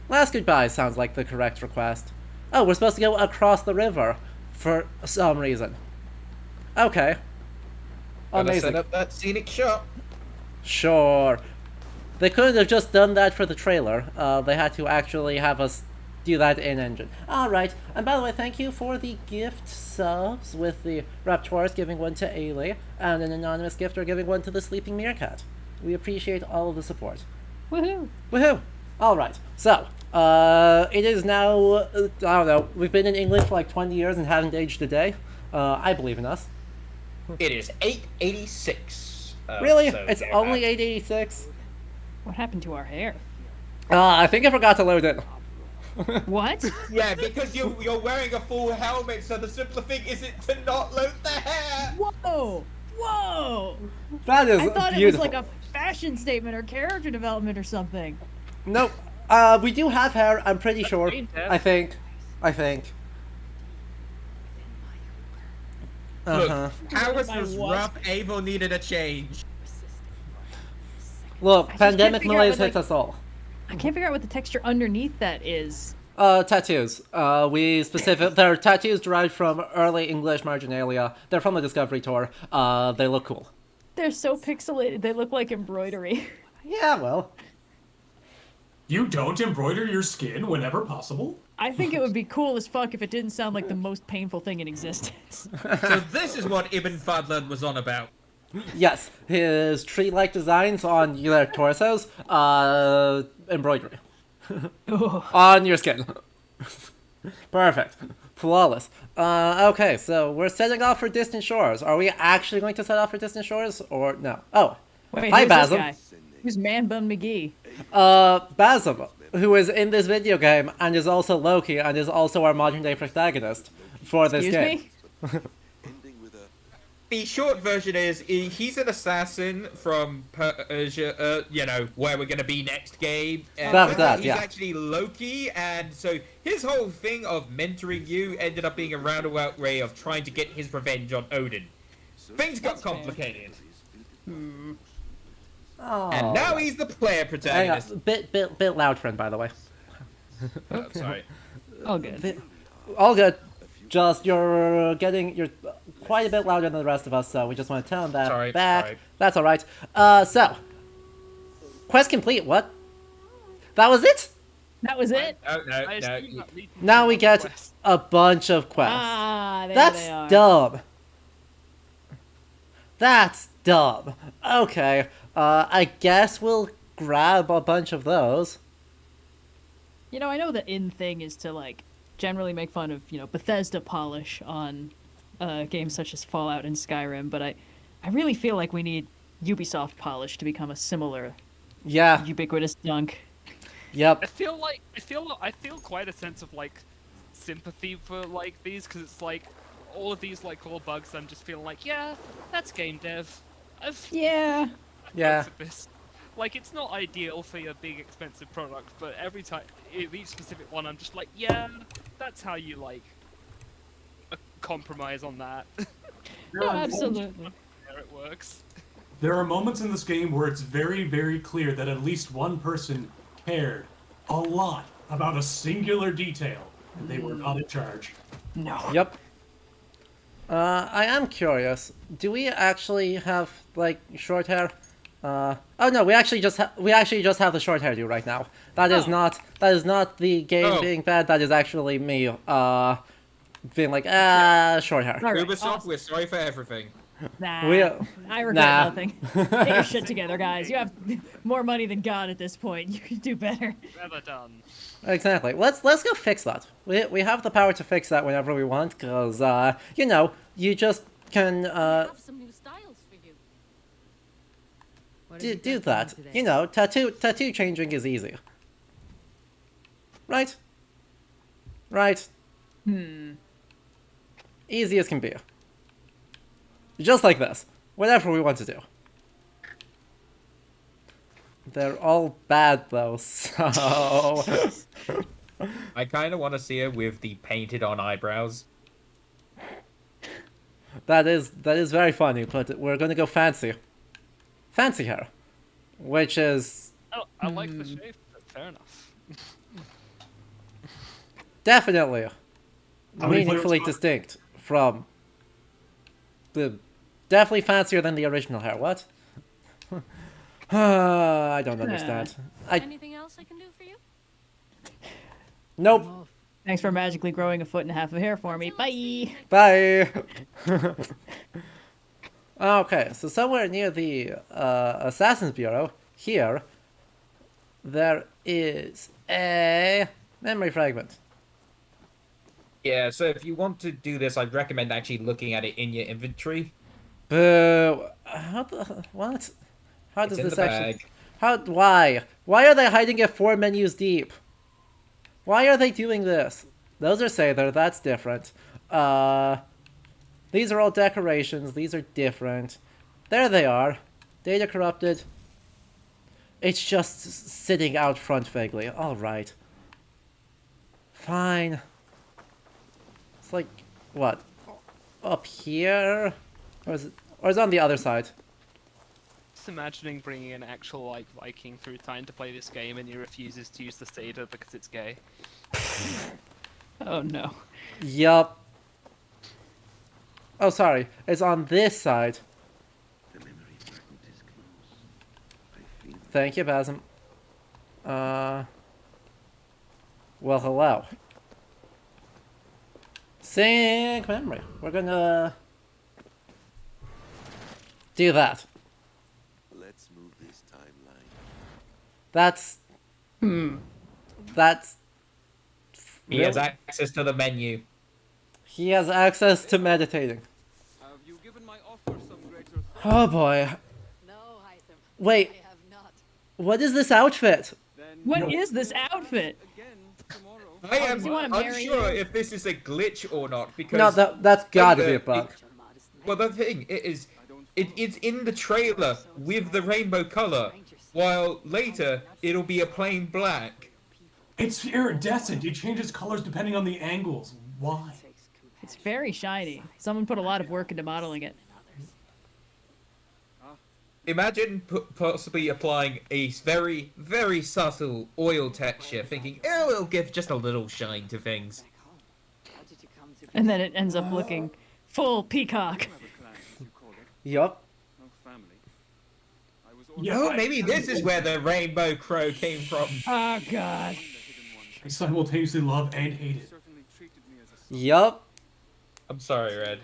Last goodbyes sounds like the correct request. Oh, we're supposed to go across the river for some reason. Okay. Gotta Amazing. set up that scenic shot. Sure. They couldn't have just done that for the trailer. They had to actually have us do that in engine. Alright, and by the way, thank you for the gift subs, with the Raptors giving one to Ailey, and an anonymous gifter giving one to the Sleeping Meerkat. We appreciate all of the support. Woohoo. Woohoo! Alright, so, it is now, I don't know, we've been in England for like 20 years and haven't aged a day. I believe in us. It is 8:86. Really? So It's yeah, only 8:86? What happened to our hair? I think I forgot to load it. What? Yeah, because you're wearing a full helmet, so the simpler thing isn't to not load the hair. Whoa! Whoa! That is I thought beautiful. it was like a fashion statement or character development or something. Nope. We do have hair, I'm pretty sure. green hair. I think. Uh-huh. Look, Harris My was what? rough. Avo needed a change. Look, can't pandemic figure out malaise what, hits us all. I can't figure out what the texture underneath that is. Tattoos. They're tattoos derived from early English marginalia. They're from the Discovery Tour. They look cool. They're so pixelated, they look like embroidery. Yeah, well. You don't embroider your skin whenever possible? I think it would be cool as fuck if it didn't sound like the most painful thing in existence. So this is what Ibn Fadlan was on about. Yes, his tree-like designs on their torsos, embroidery. On your skin. Perfect. Flawless. Okay, so we're setting off for Distant Shores. Are we actually going to set off for Distant Shores, or no? Oh, Wait, hi, who's this Basim. guy? Who's Man Bun McGee? Basim, who is in this video game and is also Loki and is also our modern-day protagonist for this Excuse game. me? The short version is he's an assassin from Persia, where we're gonna be next game. And Baghdad, he's yeah. actually Loki, and so his whole thing of mentoring you ended up being a roundabout way of trying to get his revenge on Odin. Things got fair. complicated, Oh. and now he's the player Hang protagonist. on, bit loud, friend, by the way. Oh, sorry. Oh, good. All good. Just you're quite a bit louder than the rest of us, so we just want to tell that Sorry, back. sorry. That's all right. So quest complete. What? That was it? That was it? Oh, no, I no. assume that leads to Now we another get quest. a bunch of quests. Ah, there That's they are. dumb. That's dumb. Okay. I guess we'll grab a bunch of those. You know, I know the in thing is to, like, generally make fun of, Bethesda polish on games such as Fallout and Skyrim, but I really feel like we need Ubisoft polish to become a similar Yeah. ubiquitous dunk. Yep. I feel quite a sense of like sympathy for like these because it's like all of these like core bugs. I'm just feeling like, yeah, that's game dev. Yeah. Yeah. This. Like it's not ideal for your big expensive product, but every time each specific one, I'm just like, yeah, that's how you like compromise on that. No, absolutely. There it works. There are moments in this game where it's very, very clear that at least one person cared a lot about a singular detail, and they were not in charge. No. Yep. I am curious. Do we actually have like short hair? Oh no, we actually just have the short hairdo right now. That is not the game Oh. being bad. That is actually me being like short hair. All right, Ubisoft, awesome. we're sorry for everything. Nah, We- I regret nah. nothing. Get your shit together, guys. You have more money than God at this point. You can do better. Never done. Exactly. Let's go fix that. We have the power to fix that whenever we want, cause you know, you just can I have some new styles for you. do that. You know, tattoo changing is easy. Right? Right? Easy as can be. Just like this. Whatever we want to do. They're all bad though, so I kind of want to see her with the painted on eyebrows. that is very funny, but we're gonna go fancy. Fancy hair. Which is Oh, I like the shape, but fair enough. definitely How many meaningfully flavors? distinct from the definitely fancier than the original hair. What? I don't understand. Anything else I can do for you? Nope. Thanks for magically growing a foot and a half of hair for me. Bye. Bye. Okay, so somewhere near the Assassin's Bureau here, there is a memory fragment. Yeah, so if you want to do this, I'd recommend actually looking at it in your inventory. Boo! How the what? How does It's in this the actually? bag. How? Why? Why are they hiding it 4 menus deep? Why are they doing this? Those are Sather. That's different. These are all decorations. These are different. There they are. Data corrupted. It's just sitting out front vaguely. All right. Fine. It's like what? Up here? Or is it on the other side? Just imagining bringing an actual like Viking through time to play this game and he refuses to use the Seder because it's gay. Oh no. Yup. Oh, sorry. It's on this side. Thank you, Basim. Well, hello. Sync memory. We're gonna do that. Let's move this timeline. That's that's He has really- access to the menu. he has access to meditating. Have you given my offer some greater Oh boy. No, Hytham. Wait, I have not. what is this outfit? then What is this outfit? again tomorrow? I am does he wanna marry unsure you? if this is a glitch or not because No, that's gotta be a it- bug. well, the thing it's in the trailer with the rainbow color, while later it'll be a plain black. It's iridescent. It changes colors depending on the angles. Why? It's very shiny. Someone put a lot of work into modeling it. Imagine possibly applying a very, very subtle oil texture, thinking, oh, it'll give just a little shine to things. How did you come to be And then it ends up looking full peacock. Yup. No family. I was Yeah, Oh, I- maybe this is where the rainbow crow came from. Oh god. I simultaneously love and hate it. certainly treated me as a son. Yup. I'm sorry, Red.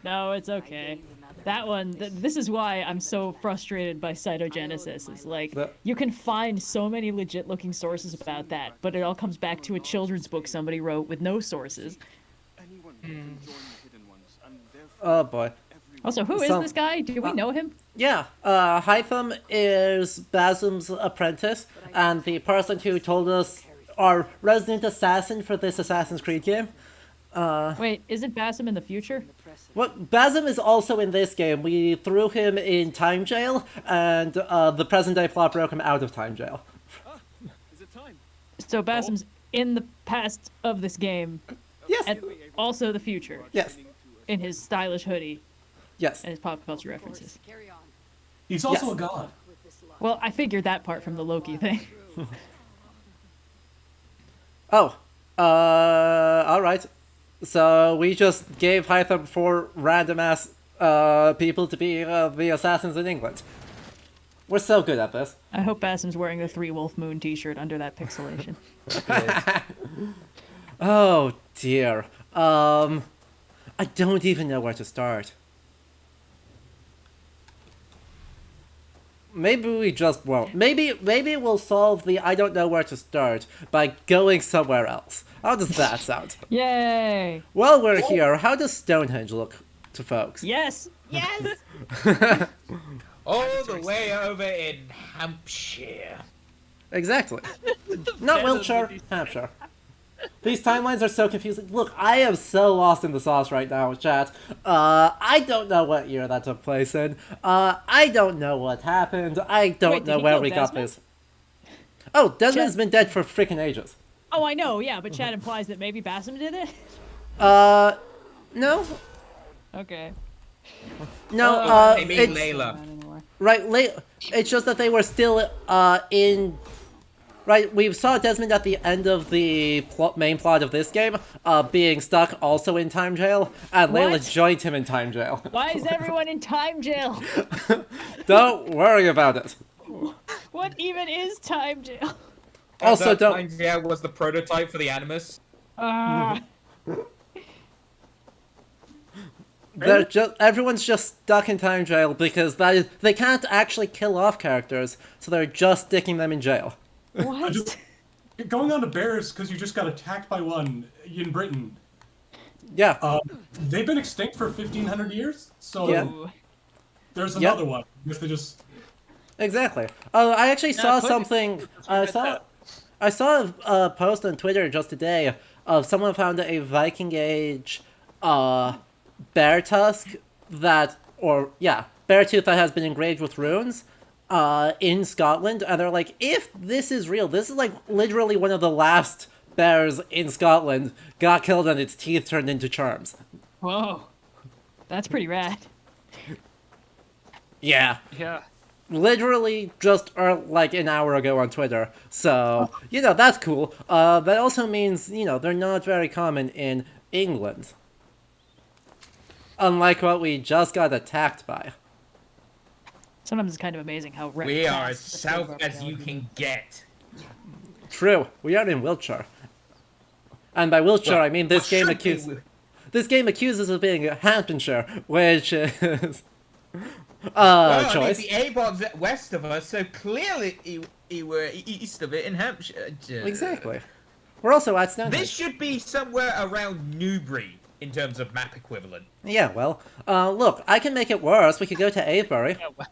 No, it's okay. That one, this is why I'm so frustrated by cytogenesis. Is like, The- you can find so many legit looking sources about that, but it all comes back to a children's book somebody wrote with no sources. Anyone can join the hidden ones, and therefore Oh boy. Also, who is Some- this guy? Do we know him? Yeah, Hytham is Basim's apprentice, and the person who told us our resident assassin for this Assassin's Creed game. Wait, isn't Basim in the future? What Basim is also in this game. We threw him in time jail, and the present day plot broke him out of time jail. is it time? So Basim's in the past of this game, Yes, and also the future, yes, in his stylish hoodie yes. and his pop culture references. carry on He's also Yes. a god. with this life? Well, I figured that part from the Loki thing. Oh, all right. So we just gave Hytham 4 random ass people to be the assassins in England. We're so good at this. I hope Basim's wearing the Three Wolf Moon t-shirt under that pixelation. Oh dear. I don't even know where to start. Maybe we just won't. Maybe we'll solve the I don't know where to start by going somewhere else. How does that sound? Yay! While we're here, how does Stonehenge look to folks? Yes! Yes! All the way over in Hampshire. Exactly. Not Wiltshire, Hampshire. These timelines are so confusing. Look, I am so lost in the sauce right now, chat. I don't know what year that took place in. I don't know what happened. I don't Wait, did know he where kill we got Desmond? this. Oh, Desmond's Chat- been dead for freaking ages. Oh, I know, yeah, but Chad implies that maybe Basim did it? No. Okay. No, I mean it's... Layla. Not anymore. Right, it's just that they were still, in... Right, we saw Desmond at the end of the main plot of this game, being stuck also in time jail, and Layla What? joined him in time jail. Why is everyone in time jail? Don't worry about it. What even is time jail? Also, that don't... time jail was the prototype for the Animus. Ah. Everyone's just stuck in time jail because they can't actually kill off characters, so they're just sticking them in jail. What? Going on to bears because you just got attacked by one in Britain. Yeah. They've been extinct for 1,500 years, so Yeah. there's Yep. another one. I guess they just... Exactly. I actually saw put it- something. I saw a post on Twitter just today of someone found a Viking Age bear tusk bear tooth that has been engraved with runes in Scotland, and they're like, if this is real, this is like literally one of the last bears in Scotland got killed and its teeth turned into charms. Whoa. That's pretty rad. Yeah. Yeah. Literally just like an hour ago on Twitter. So, that's cool. That also means, they're not very common in England. Unlike what we just got attacked by. Sometimes it's kind of amazing how rare. We are as south as you can get. True, we are in Wiltshire. And by Wiltshire, I mean this game should be accuses of being Hamptonshire, which is Well, choice. I mean, the A-Bob's west of us, so clearly you were east of it in Hampshire. Exactly. We're also at Stonehenge. This should be somewhere around Newbury in terms of map equivalent. Yeah, well, look, I can make it worse. We could go to Avebury. Yeah, well.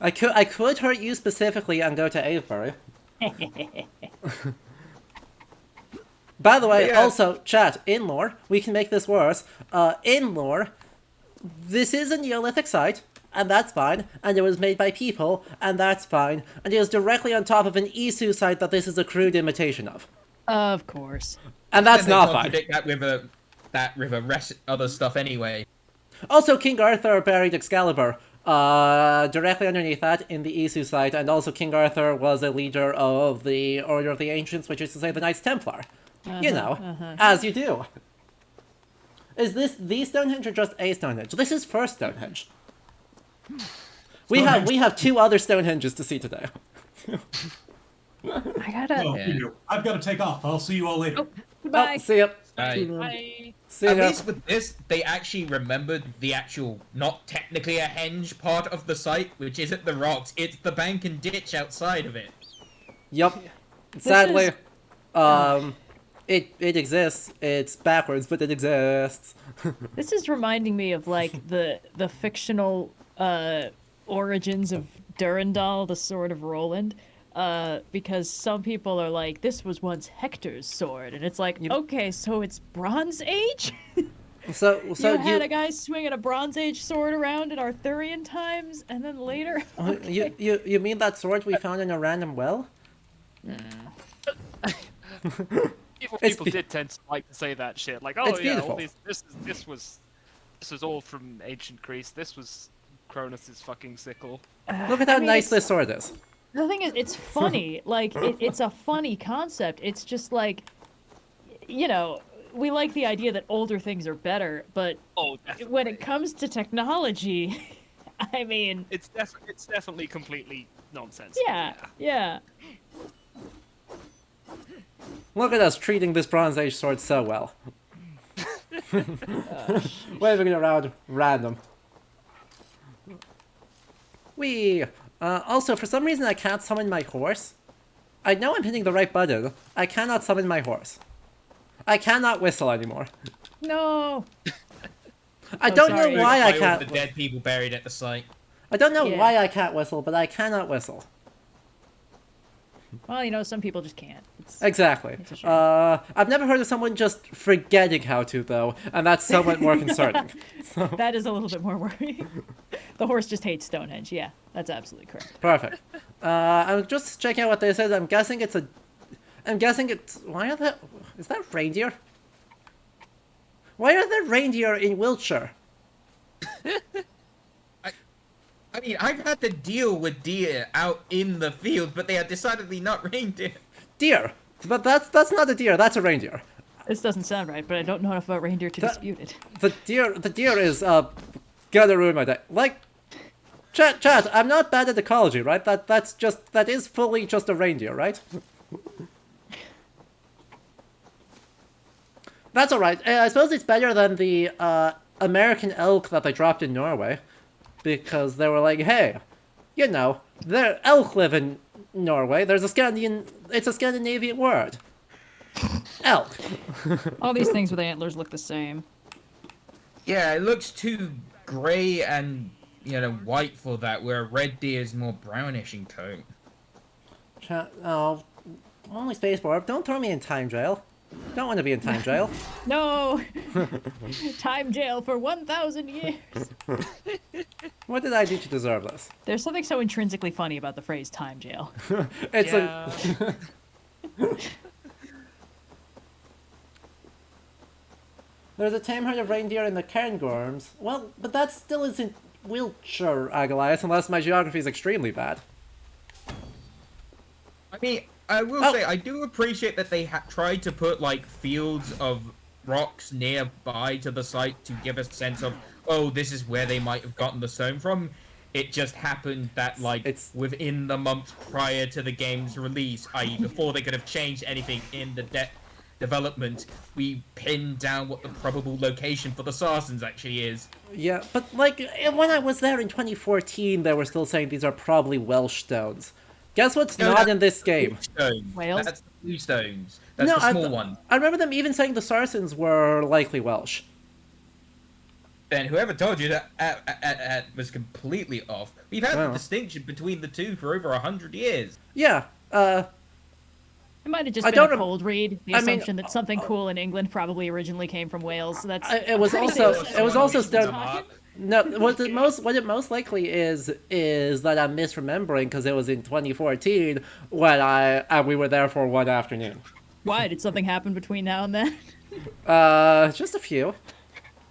I could hurt you specifically and go to Avebury. By the way, Yeah. also, chat, in lore, we can make this worse. In lore, this is a Neolithic site, and that's fine, and it was made by people, and that's fine, and it is directly on top of an Isu site that this is a crude imitation of. Of course. And that's And they not fine. contradict that with other stuff anyway. Also, King Arthur buried Excalibur directly underneath that in the Isu site, and also King Arthur was a leader of the Order of the Ancients, which is to say the Knights Templar. As you do. Is this the Stonehenge or just a Stonehenge? This is first Stonehenge. We have two other Stonehenges to see today. I gotta. Oh, Yeah. you do. I've got to take off. I'll see you all later. Goodbye. Oh, see ya. Bye. See At ya. least with this, they actually remembered the actual, not technically a henge part of the site, which isn't the rocks, it's the bank and ditch outside of it. Yup. Sadly, it exists. It's backwards, but it exists. This is reminding me of like the fictional origins of Durandal, the Sword of Roland. Because some people are like, this was once Hector's sword, and it's like, okay, so it's Bronze Age? So you had a guy swinging a Bronze Age sword around in Arthurian times, and then later. Okay. you mean that sword we found in a random well? People did tend to like to say that shit. Like, oh It's yeah, beautiful. this was all from ancient Greece. This was Cronus's fucking sickle. Look at how mean, nice it's- this sword is. The thing is, it's funny. Like, it's a funny concept. It's just like, we like the idea that older things are better, but Oh, definitely. when it comes to technology, I mean, It's definitely completely nonsense. yeah. Look at us treating this Bronze Age sword so well. Waving it around random. Whee! Also, for some reason I can't summon my horse. I know I'm hitting the right button. I cannot summon my horse. I cannot whistle anymore. No. I don't know sorry. why I By all can't. the dead people buried at the site. I don't know Yeah. why I can't whistle, but I cannot whistle. Well, you know, some people just can't. Exactly. It's a shame. I've never heard of someone just forgetting how to, though, and that's somewhat more concerning. That is a little bit more worrying. The horse just hates Stonehenge. Yeah, that's absolutely correct. Perfect. I'm just checking out what this is. I'm guessing it's. Why are that? Is that reindeer? Why are there reindeer in Wiltshire? I mean, I've had to deal with deer out in the field, but they are decidedly not reindeer. Deer. But that's not a deer. That's a reindeer. This doesn't sound right, but I don't know enough about reindeer to dispute it. The deer is gonna ruin my day. Like, chat. I'm not bad at ecology, right? That is fully just a reindeer, right? That's all right. I suppose it's better than the American elk that they dropped in Norway, because they were like, hey, you know, elk live in Norway. It's a Scandinavian word. Elk. All these things with antlers look the same. Yeah, it looks too grey and, white for that, where a red deer is more brownish in tone. Chat. Oh, only spacebar. Don't throw me in time jail. Don't want to be in time jail. No! Time jail for 1,000 years. What did I do to deserve this? There's something so intrinsically funny about the phrase time jail. It's Yeah. There's a tame herd of reindeer in the Cairngorms. Well, but that still isn't Wiltshire, Agalias, unless my geography is extremely bad. I mean, I will say, I do appreciate that they tried to put, fields of rocks nearby to the site to give a sense of, oh, this is where they might have gotten the stone from. It just happened that, within the months prior to the game's release, i.e. before they could have changed anything in the development, we pinned down what the probable location for the Saracens actually is. Yeah, but, when I was there in 2014, they were still saying these are probably Welsh stones. Guess what's not in this game? Stones. Wales? That's the blue stones. That's the small one. I remember them even saying the Saracens were likely Welsh. Then whoever told you that was completely off. We've had the distinction between the two for over 100 years. Yeah, It might have just I been don't a cold read. The I mean, assumption that something cool in England probably originally came from Wales. That's it was pretty also safe. it was also Someone stone. up. No, what it most likely is that I'm misremembering because it was in 2014 when we were there for one afternoon. Why? Did something happen between now and then? Just a few.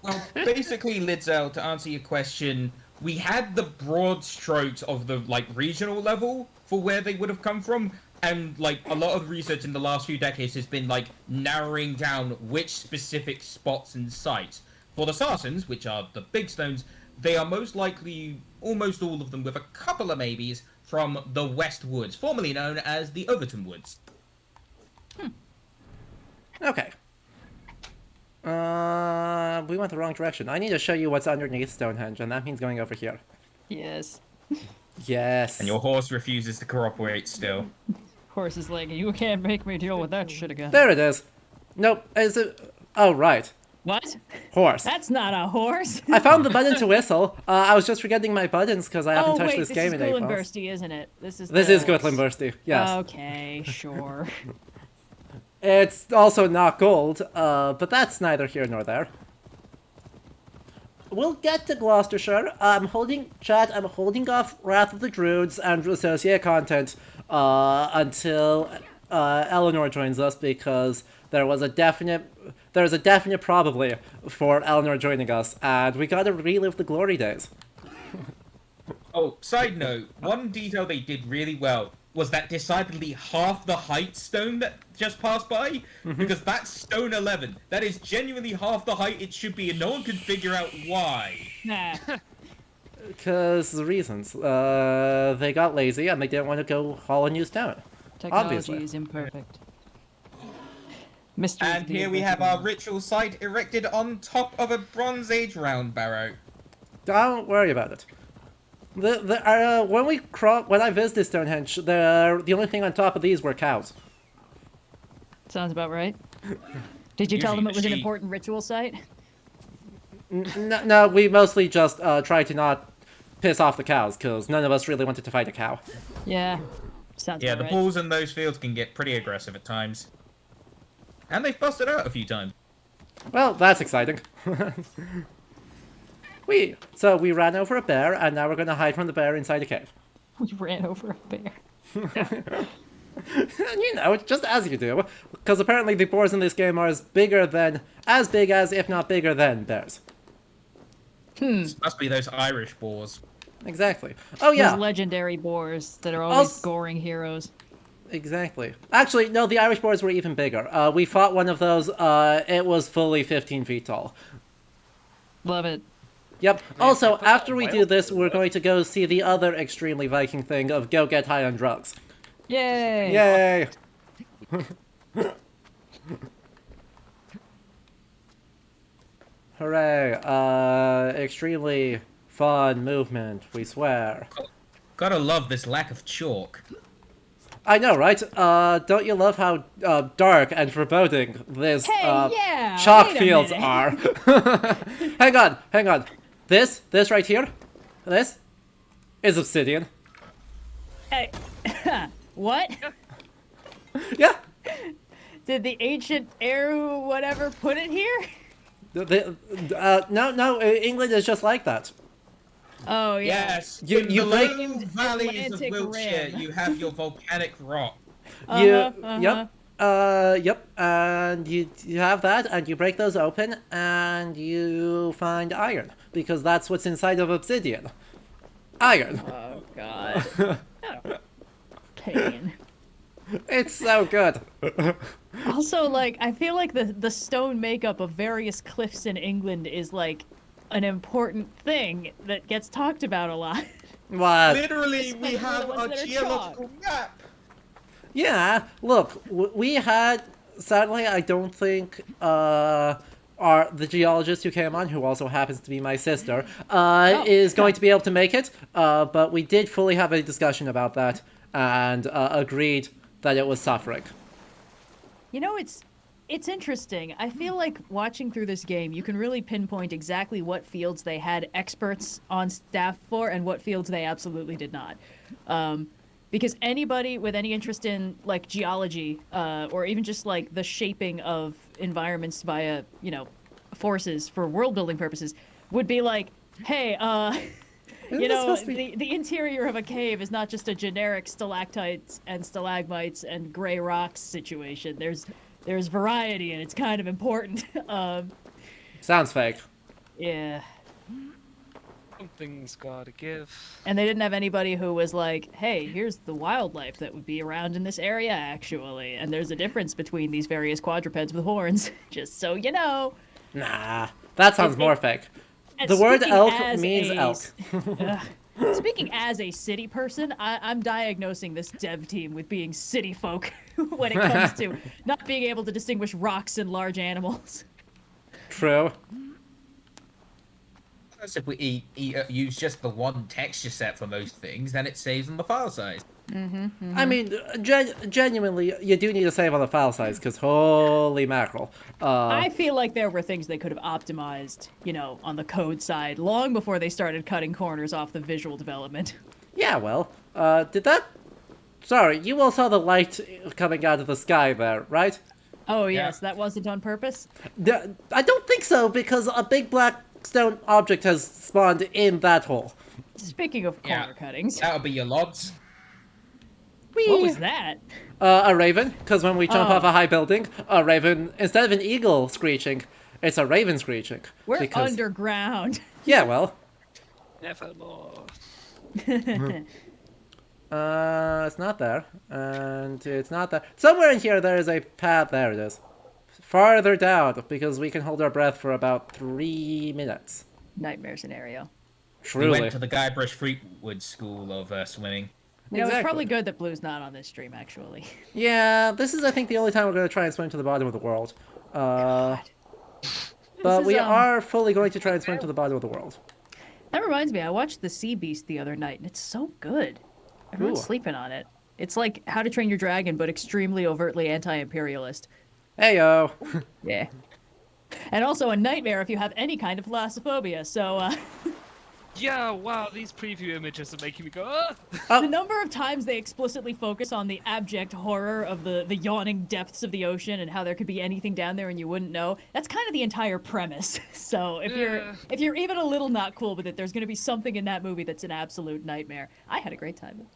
Well, basically, Lidsell, to answer your question, we had the broad strokes of the regional level for where they would have come from, and a lot of research in the last few decades has been narrowing down which specific spots and sites. For the Saracens, which are the big stones, they are most likely, almost all of them with a couple of maybes, from the West Woods, formerly known as the Overton Woods. Okay. We went the wrong direction. I need to show you what's underneath Stonehenge, and that means going over here. Yes. Yes. And your horse refuses to cooperate still. Horse is like, you can't make me deal with that shit again. There it is. Nope. Is it? Oh, right. What? Horse. That's not a horse. I found the button to whistle. I was just forgetting my buttons because I haven't Oh touched wait, this this game is in 8 Gulin months. Bursty, isn't it? This is Gutland Bursty, yes. Okay, sure. It's also not gold, but that's neither here nor there. We'll get to Gloucestershire. I'm holding off Wrath of the Druids and associate content until Eleanor joins us because there's a definite probably for Eleanor joining us, and we gotta relive the glory days. Oh, side note, one detail they did really well. was that decidedly half the height stone that just passed by, because that's stone 11. That is genuinely half the height it should be, and no one can figure out why. Nah. Because the reasons. They got lazy and they didn't want to go haul a new stone. Technology Obviously. is imperfect. Mysteries And of the here we have invisible. our ritual site erected on top of a Bronze Age round barrow. Don't worry about it. When I visited Stonehenge, the only thing on top of these were cows. Sounds about right. Did you tell them it was an Usually- important ritual site? No, we mostly just tried to not piss off the cows, because none of us really wanted to fight a cow. Yeah. Sounds Yeah, about the right. bulls in those fields can get pretty aggressive at times. And they've busted out a few times. Well, that's exciting. So we ran over a bear, and now we're going to hide from the bear inside a cave. We ran over a bear. You know, just as you do, because apparently the boars in this game are as big as, if not bigger than, bears. Must be those Irish boars. Exactly. Oh yeah, Those legendary boars that are always Also- goring heroes. exactly. Actually, no, the Irish boars were even bigger. We fought one of those, it was fully 15 feet tall. Love it. Yep. Also, put after that we wild do this, we're going to go see the other extremely Viking thing of go get high on drugs. Yay! Yay! Hooray. Extremely fun movement, we swear. Gotta love this lack of chalk. I know, right? Don't you love how dark and foreboding this Hey, yeah, chalk wait a fields minute. are? Hang on. This right here, this is obsidian. Hey, what? Yeah. Did the ancient Eru whatever put it here? No, England is just like that. Oh yeah. Yes, You- in you the break- low valleys of Atlantic Wiltshire, Rim. you have your volcanic rock. Yep. Uh-huh. Yep. And you have that, and you break those open, and you find iron, because that's what's inside of obsidian. Iron. Oh god. Pain. It's so good. Also, like, I feel like the stone makeup of various cliffs in England is like an important thing that gets talked about a lot. What? Literally, Especially we the have ones a that are geological map. Yeah. Look, we had. Sadly, I don't think the geologist who came on, who also happens to be my sister, is going to be able to make it. But we did fully have a discussion about that and agreed that it was suffering. You know, it's interesting. I feel like watching through this game, you can really pinpoint exactly what fields they had experts on staff for and what fields they absolutely did not. Because anybody with any interest in like geology, or even just like the shaping of environments via, forces for world building purposes, would be like, hey, Isn't this supposed to be- the interior of a cave is not just a generic stalactites and stalagmites and gray rocks situation. There's variety, and it's kind of important. Sounds fake. Yeah. Something's gotta give. And they didn't have anybody who was like, hey, here's the wildlife that would be around in this area, actually. And there's a difference between these various quadrupeds with horns, just so you know. Nah, that sounds It- more it- fake. And The word speaking elk as means a- elk. Ugh. Speaking as a city person, I'm diagnosing this dev team with being city folk when it comes to not being able to distinguish rocks and large animals. True. Plus, if we use just the one texture set for most things, then it saves on the file size. I mean, genuinely, you do need to save on the file size, because holy mackerel. I feel like there were things they could have optimized, on the code side long before they started cutting corners off the visual development. Yeah, well, did that... Sorry, you all saw the light coming out of the sky there, right? Oh, yes, that wasn't on purpose? I don't think so, because a big black stone object has spawned in that hole. Speaking of corner Yeah. cuttings, That'll be your logs. what was that? A raven, because when we jump Oh. off a high building, a raven, instead of an eagle screeching, it's a raven screeching. We're because, underground. Yeah, well, Nevermore. It's not there. And it's not there. Somewhere in here there is a path. There it is. Farther down, because we can hold our breath for about 3 minutes. Nightmare scenario. We Truly. went to the Guybrush Threepwood School of swimming. You know, it's Exactly. probably good that Blue's not on this stream, actually. Yeah, this is, I think, the only time we're going to try and swim to the bottom of the world. But This we is, are fully going to try and swim to the bottom of the world. That reminds me, I watched The Sea Beast the other night, and it's so good. Everyone's Ooh. sleeping on it. It's like How to Train Your Dragon, but extremely overtly anti-imperialist. Heyo. Yeah. And also a nightmare if you have any kind of thalassophobia, so, Yeah, wow, these preview images are making me go, ah! the number of times they explicitly focus on the abject horror of the yawning depths of the ocean and how there could be anything down there and you wouldn't know, that's kind of the entire premise. So Yeah. if you're even a little not cool with it, there's going to be something in that movie that's an absolute nightmare. I had a great time.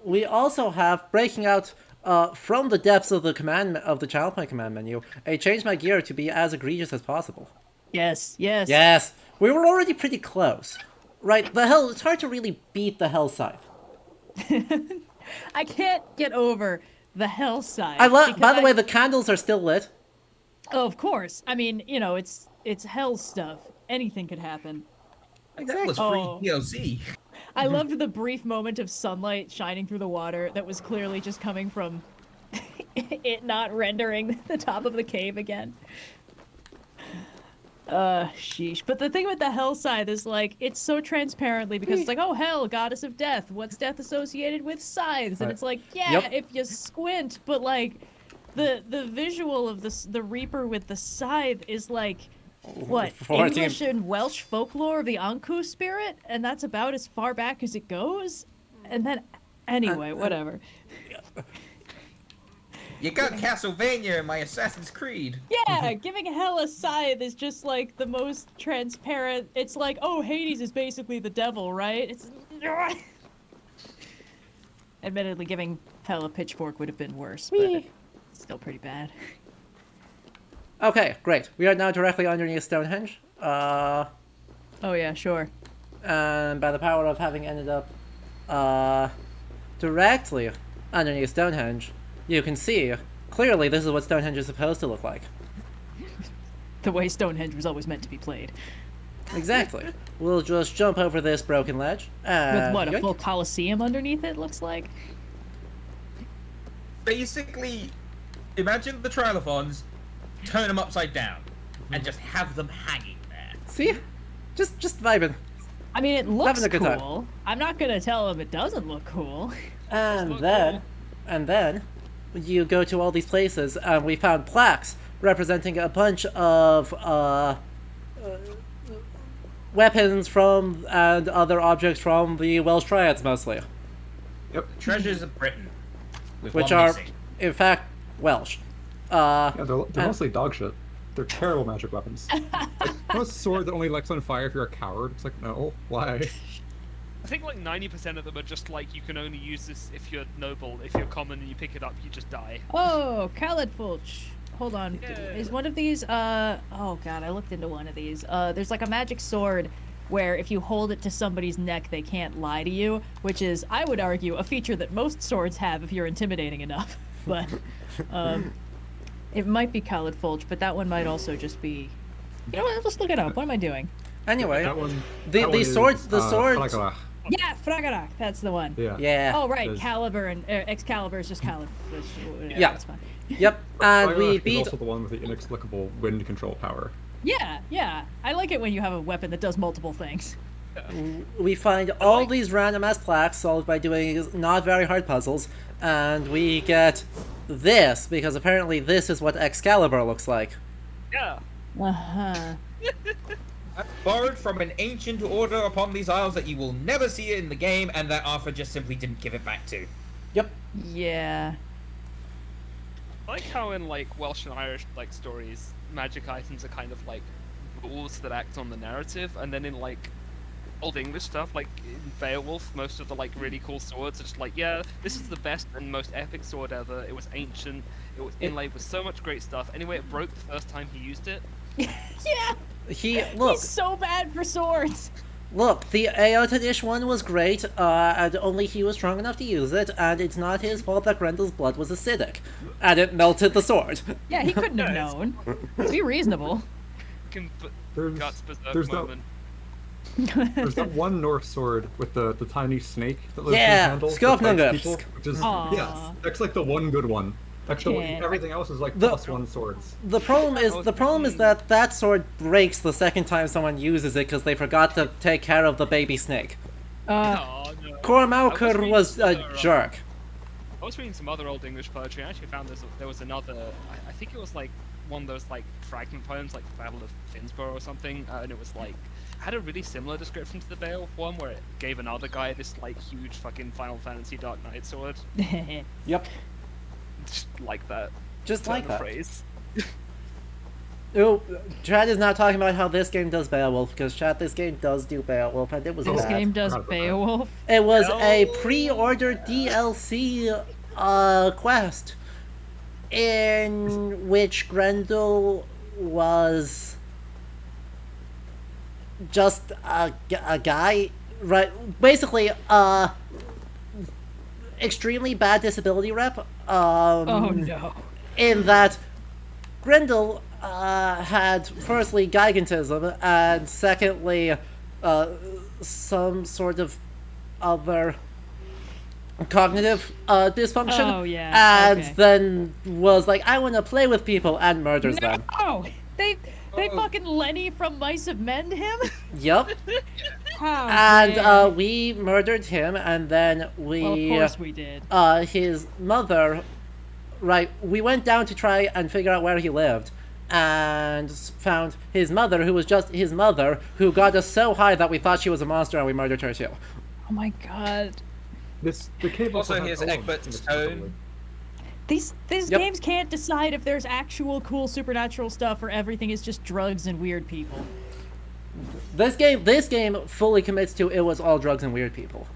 We also have, breaking out from the depths of the child play command menu, a change my gear to be as egregious as possible. Yes, yes. Yes, we were already pretty close. Right, it's hard to really beat the Hell Scythe. I can't get over the hell side. By the way, the candles are still lit. Oh, of course. I mean, you know, it's hell stuff. Anything could happen. That was free Oh. POC. I loved the brief moment of sunlight shining through the water that was clearly just coming from it not rendering the top of the cave again. Sheesh. But the thing with the hell scythe is, like, it's so transparently, because it's like, oh, hell, goddess of death. What's death associated with scythes? And it's like, yeah, Yep. if you squint, but, like, the visual of the Reaper with the scythe is, like, what, 14. English and Welsh folklore of the Anku spirit? And that's about as far back as it goes? And then, anyway, whatever. You got Castlevania in my Assassin's Creed. Yeah, giving hell a scythe is just like the most transparent. It's like, oh, Hades is basically the devil, right? It's. Admittedly, giving hell a pitchfork would have been worse, but Whee! still pretty bad. Okay, great. We are now directly underneath Stonehenge. Oh yeah, sure. And by the power of having ended up directly underneath Stonehenge, you can see clearly this is what Stonehenge is supposed to look like. The way Stonehenge was always meant to be played. Exactly. We'll just jump over this broken ledge. With what, a yoink. full coliseum underneath it, looks like? Basically, imagine the trilithons, turn them upside down, and just have them hanging there. See? Just vibing. I mean, it looks Having a good time. cool. I'm not gonna tell him it doesn't look cool. And then, you go to all these places, and we found plaques representing a bunch of weapons from and other objects from the Welsh Triads, mostly, Yep. Treasures of Britain. With which one are, missing. in fact, Welsh. Yeah, they're and- mostly dog shit. They're terrible magic weapons. Like, a sword that only lights on fire if you're a coward. It's like, no, why? I think like 90% of them are just like, you can only use this if you're noble. If you're common and you pick it up, you just die. Oh, Khaled Fulch. Hold on. Yeah. Is one of these, oh god, I looked into one of these. There's like a magic sword where if you hold it to somebody's neck, they can't lie to you, which is, I would argue, a feature that most swords have if you're intimidating enough. But, it might be Khaled Fulch, but that one might also just be... You know what, let's look it up. What am I doing? Anyway, That one. the that one swords, is, the swords. Fragala. Yeah, Fragarak, that's the one. Yeah. Yeah. Oh, right, There's- Caliber and Excalibur is just Khaled. Yeah. That's fine. Yep. And Fragala we is beat. also the one with the inexplicable wind control power. Yeah, yeah. I like it when you have a weapon that does multiple things. We find all these random ass plaques solved by doing not very hard puzzles, and we get this because apparently this is what Excalibur looks like. Yeah. Uh-huh. That's borrowed from an ancient order upon these isles that you will never see in the game, and that Arthur just simply didn't give it back to. Yep. Yeah. I like how in like Welsh and Irish like stories, magic items are kind of like rules that act on the narrative, and then in like Old English stuff, like in Beowulf, most of the like really cool swords are just like, yeah, this is the best and most epic sword ever. It was ancient. It was inlaid with so much great stuff. Anyway, it broke the first time he used it. Yeah. He look. He's so bad for swords. Look, the Aeota Dish one was great, and only he was strong enough to use it, and it's not his fault that Grendel's blood was acidic, and it melted the sword. Yeah, he couldn't have known. Be reasonable. There's, Guts berserk there's that, moment. there's that one Norse sword with the tiny snake that lives in the Yeah, handle. that fights Skofnunga. people, which is, Aw. yes, that's like the one good one. Actually, Yeah. everything else is like The- +1 swords. The problem is that that sword breaks the second time someone uses it because they forgot to take care of the baby snake. Oh, no. Cormauker was a jerk. I was reading some other old English poetry and I actually found there was another, I think it was like one of those like fragment poems like the Battle of Finsborough or something, and it was like, had a really similar description to the Beowulf one where it gave another guy this like huge fucking Final Fantasy Dark Knight sword. Yep, Just like that. just turn like of that. phrase. Oh, Chad is not talking about how this game does Beowulf, because Chad, this game does do Beowulf, and it was This bad. game does Forgot about that. Beowulf. It was a No. pre-ordered DLC quest in which Grendel was just a guy, right? Basically, extremely bad disability rep. Oh no. In that Grendel had firstly gigantism and secondly some sort of other cognitive dysfunction. Oh, yeah, And okay. then was like, I want to play with people and murders them. No! They Oh. fucking Lenny from Mice of Men him? Yep. How And dare. we murdered him, and then we Well, of course we did. his mother, right, we went down to try and figure out where he lived, and found his mother, who was just his mother, who got us so high that we thought she was a monster and we murdered her too. Oh my god. The cave Also, has here's all of Egbert them, Stone. These Yep. games can't decide if there's actual cool supernatural stuff or everything is just drugs and weird people. This game fully commits to it was all drugs and weird people,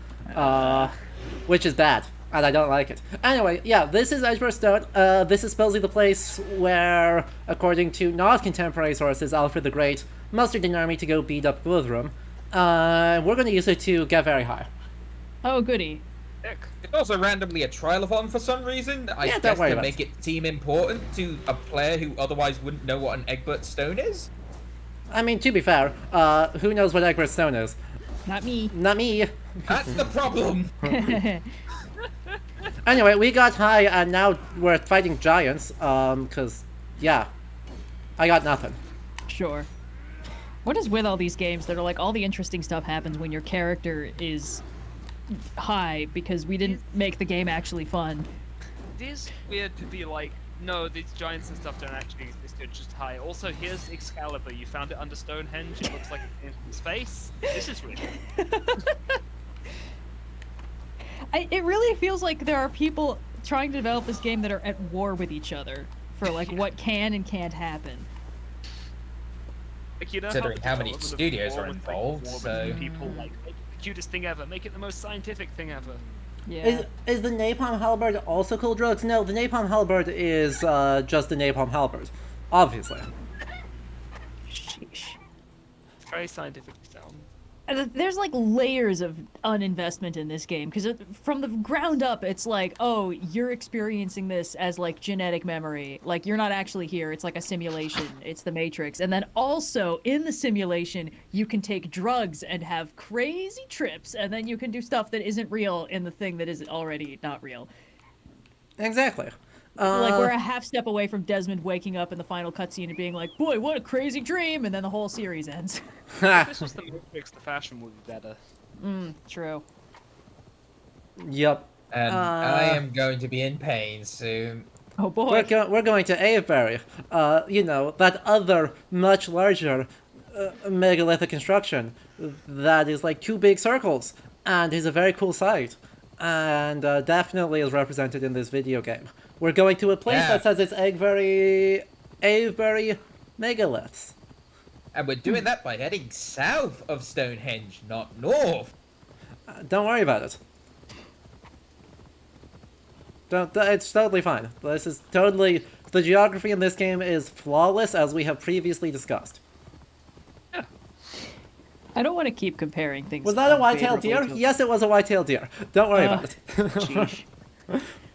which is bad, and I don't like it. Anyway, yeah, this is Edgeworth Stone. This is supposedly the place where, according to not contemporary sources, Alfred the Great mustered an army to go beat up Guthrum. We're going to use it to get very high. Oh goody. Heck. It's also randomly a trial-a-thon for some reason. I Yeah, don't guess worry to about make it seem important to a player who otherwise wouldn't know what an Egbert Stone is. I mean, to be fair, who knows what Edgeworth Stone is? Not me. Not me. That's the problem. Anyway, we got high, and now we're fighting giants, cause, yeah, I got nothing. Sure. What is with all these games that are like all the interesting stuff happens when your character is high because we didn't make the game actually fun. It is weird to be like, no, these giants and stuff don't actually exist, they're just high. Also, here's Excalibur, you found it under Stonehenge, it looks like it's in space. This is weird. It really feels like there are people trying to develop this game that are at war with each other for like what can and can't happen. Like, you know Considering the how many development of studios war are was, like, involved, war so- between people like make it the cutest thing ever, make it the most scientific thing ever. Yeah. Is the napalm halberd also cool drugs? No, the napalm halberd is just the napalm halberd, obviously. Sheesh. Very scientifically sound. There's like layers of uninvestment in this game because from the ground up it's like, oh, you're experiencing this as like genetic memory, like you're not actually here, it's like a simulation, it's the Matrix. And then also in the simulation you can take drugs and have crazy trips, and then you can do stuff that isn't real in the thing that is already not real. Exactly. Like we're a half step away from Desmond waking up in the final cutscene and being like, boy, what a crazy dream, and then the whole series ends. If this was the Matrix, the fashion would be better. True. Yep. And I am going to be in pain soon. Oh boy. We're going to Avebury. You know, that other, much larger megalithic construction that is like 2 big circles and is a very cool site. And definitely is represented in this video game. We're going to a place Yeah. that says it's Avebury megaliths. And we're doing that by heading south of Stonehenge, not north. Don't worry about it. It's totally fine. This is totally... The geography in this game is flawless, as we have previously discussed. I don't want to keep comparing things. Was that a white-tailed deer? unfavorably to- Yes, it was a white-tailed deer. Don't worry about it. Sheesh.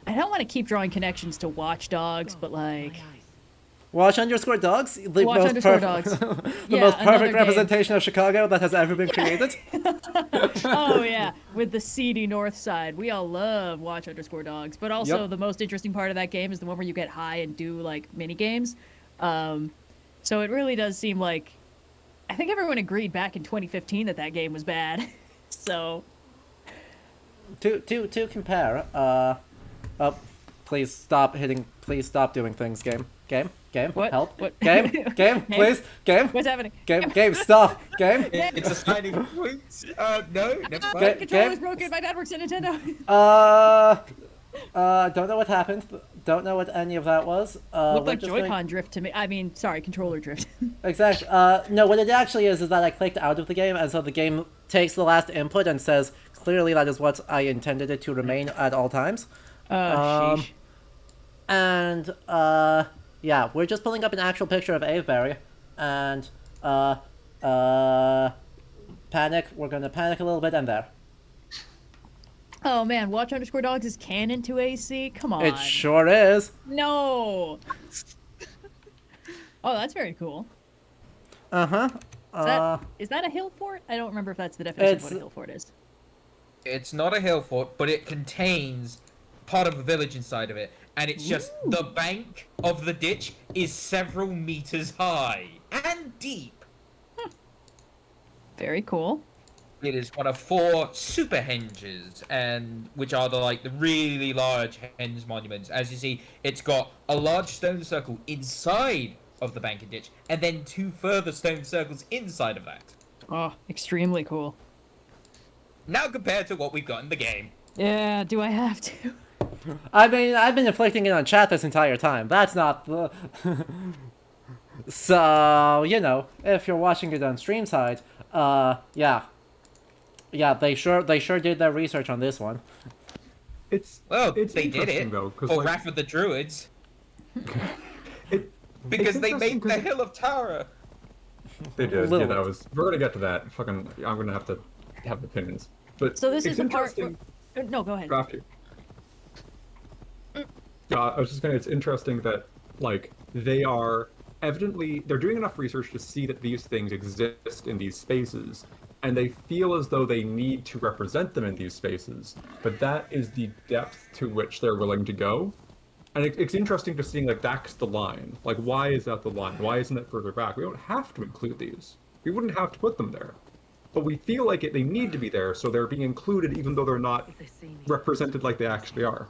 I don't want to keep drawing connections to Watch Dogs, but like Watch_dogs? The Watch most underscore perf- dogs. the Yeah, most another perfect game. representation of Chicago that has ever been created. Oh yeah, with the seedy north side. We all love Watch_dogs, but also Yep. the most interesting part of that game is the one where you get high and do like mini games. So it really does seem like I think everyone agreed back in 2015 that that game was bad. So To compare, please stop hitting. Please stop doing things. Game. What? Help. What? Game. Please. Game. what's happening? Game. Stop. Game. It's assigning points. No, never Ga- mind. Controller's broken. My dad works at Nintendo. Don't know what happened. Don't know what any of that was. Looked we're like just Joy-Con going- drift to me. I mean, sorry, controller drift. Exactly. No, what it actually is that I clicked out of the game, and so the game takes the last input and says, clearly that is what I intended it to remain at all times. Sheesh. And, yeah, we're just pulling up an actual picture of Avebury, and, panic. We're gonna panic a little bit, and there. Oh man, Watch_dogs is canon to AC. Come on. It sure is. No. Oh, that's very cool. Uh-huh. Is that a hill fort? I don't remember if that's the definition of what a It's- hill fort is. It's not a hill fort, but it contains part of a village inside of it, and it's just the bank of the ditch is several meters high and deep. Very cool. It is one of 4 super henges, and which are the really large henge monuments. As you see, it's got a large stone circle inside of the bank and ditch, and then 2 further stone circles inside of that. Oh, extremely cool. Now compared to what we've got in the game. Yeah, do I have to? I mean, I've been inflicting it on chat this entire time. That's not the... So, you know, if you're watching it on stream side, yeah. Yeah, they sure did their research on this one. It's Well, it's they did interesting it though, because for like, Wrath of the Druids, it, because it's they made interesting 'cause the it- Hill of Tara. They did. Little Yeah, bit. that was. We're gonna get to that. Fucking, I'm gonna have to have opinions. But So this it's is the part. interesting. No, go ahead. After. Yeah, I was just gonna. It's interesting that like they are evidently they're doing enough research to see that these things exist in these spaces, and they feel as though they need to represent them in these spaces. But that is the depth to which they're willing to go. And it's interesting to see, like, that's the line. Like, why is that the line? Why isn't it further back? We don't have to include these. We wouldn't have to put them there. But we feel like they need to be there, so they're being included even though they're not represented like they actually are.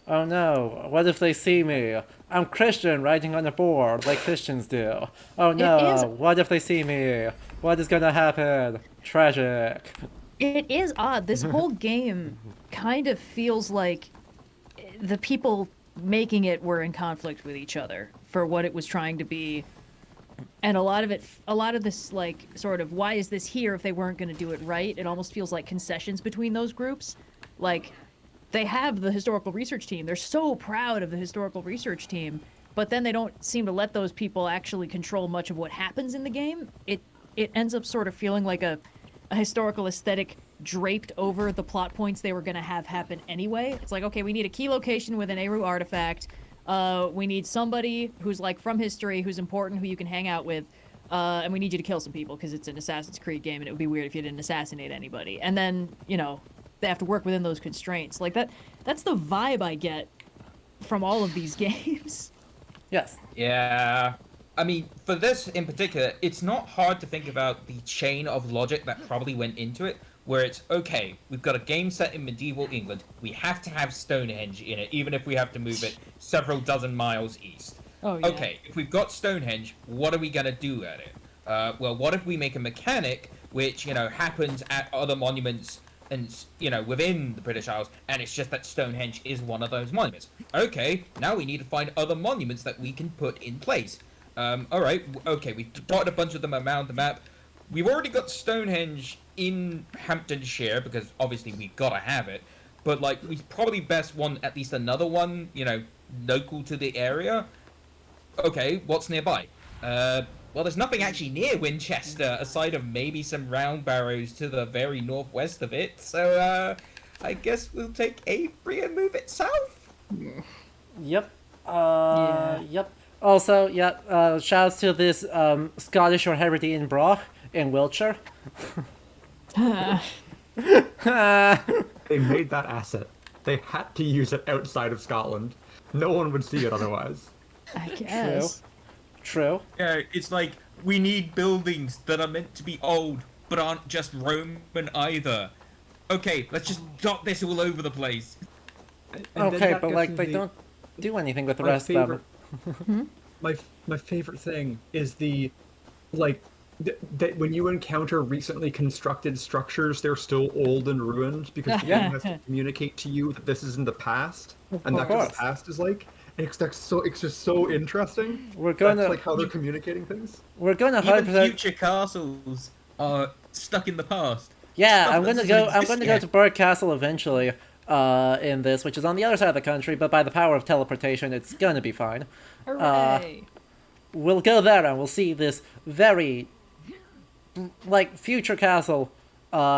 Oh no, what if they see me? I'm Christian writing on a board like Christians do. Oh no, is- what if they see me? What is gonna happen? Tragic. It is odd. This whole game kind of feels like the people making it were in conflict with each other for what it was trying to be. And a lot of this, like, sort of, why is this here if they weren't going to do it right? It almost feels like concessions between those groups. Like, they have the historical research team. They're so proud of the historical research team, but then they don't seem to let those people actually control much of what happens in the game. It ends up sort of feeling like a historical aesthetic draped over the plot points they were going to have happen anyway. It's like, okay, we need a key location with an Eru artifact. We need somebody who's like from history, who's important, who you can hang out with. And we need you to kill some people because it's an Assassin's Creed game and it would be weird if you didn't assassinate anybody. And then, you know, they have to work within those constraints. Like that's the vibe I get from all of these games. Yes. Yeah. I mean, for this in particular, it's not hard to think about the chain of logic that probably went into it, where it's, okay, we've got a game set in medieval England, we have to have Stonehenge in it, even if we have to move it several dozen miles east. Oh, yeah. Okay, if we've got Stonehenge, what are we going to do at it? Well, what if we make a mechanic which, you know, happens at other monuments and, you know, within the British Isles, and it's just that Stonehenge is one of those monuments. Okay, now we need to find other monuments that we can put in place. Alright, okay, we've dotted a bunch of them around the map. We've already got Stonehenge in Hamptonshire, because obviously we've got to have it. But, like, we probably best want at least another one, you know, local to the area. Okay, what's nearby? well, there's nothing actually near Winchester aside of maybe some round barrows to the very northwest of it. So I guess we'll take Avery and move it south. Yep. Yeah. Yep. Also, shouts to this Scottish or Hebridean broch in Wiltshire. They made that asset. They had to use it outside of Scotland. No one would see it otherwise. I guess. True. Yeah, it's like we need buildings that are meant to be old but aren't just Roman either. Okay, let's just dot this all over the place. And then Okay, that but gets like into they don't do anything with the my rest of favorite, them. my favorite thing is the like that when you encounter recently constructed structures, they're still old and ruined because the game has to communicate to you that this is in the past, and that's what the course. past is like. It's just so interesting. We're gonna That's like how they're communicating things. we're gonna Even 100%. future castles are stuck in the past. Yeah, Stuff I'm that gonna doesn't go. I'm exist gonna go yet. to Bird Castle eventually. In this, which is on the other side of the country, but by the power of teleportation, it's gonna be fine. Hooray! We'll go there and we'll see this very, like, future castle.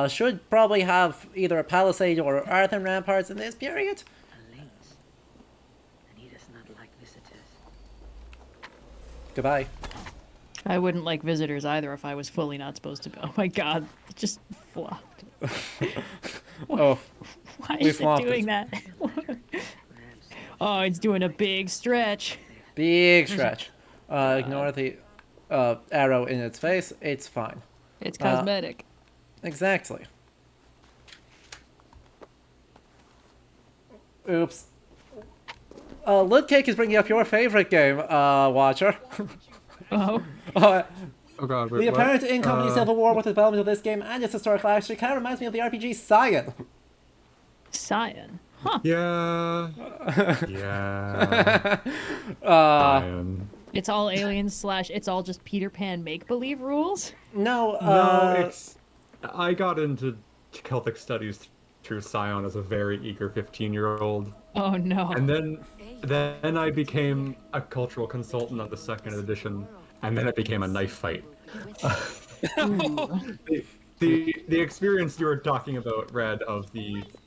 Should probably have either a palisade or earthen ramparts in this period. A lynx. And he does not like visitors. Goodbye. I wouldn't like visitors either if I was fully not supposed to be. Oh my god, it just flopped. Oh, Why We is it flopped doing it. that? Oh, it's doing a big stretch. big stretch. Ignore the arrow in its face. It's fine. It's cosmetic. Exactly. Oops. Lid Cake is bringing up your favorite game, Watcher. Oh, Uh, Oh god, the apparent in-company civil war with the development of this game and its historical actually kind of reminds me of the RPG Cyan. Cyan. Huh. Yeah. Yeah. Brian. It's all aliens / it's all just Peter Pan make-believe rules? No, No, it's. I got into Celtic studies through Scion as a very eager 15-year-old, Oh no. and then I became a cultural consultant on the second edition, and then it became a knife fight. The experience you were talking about, Red, of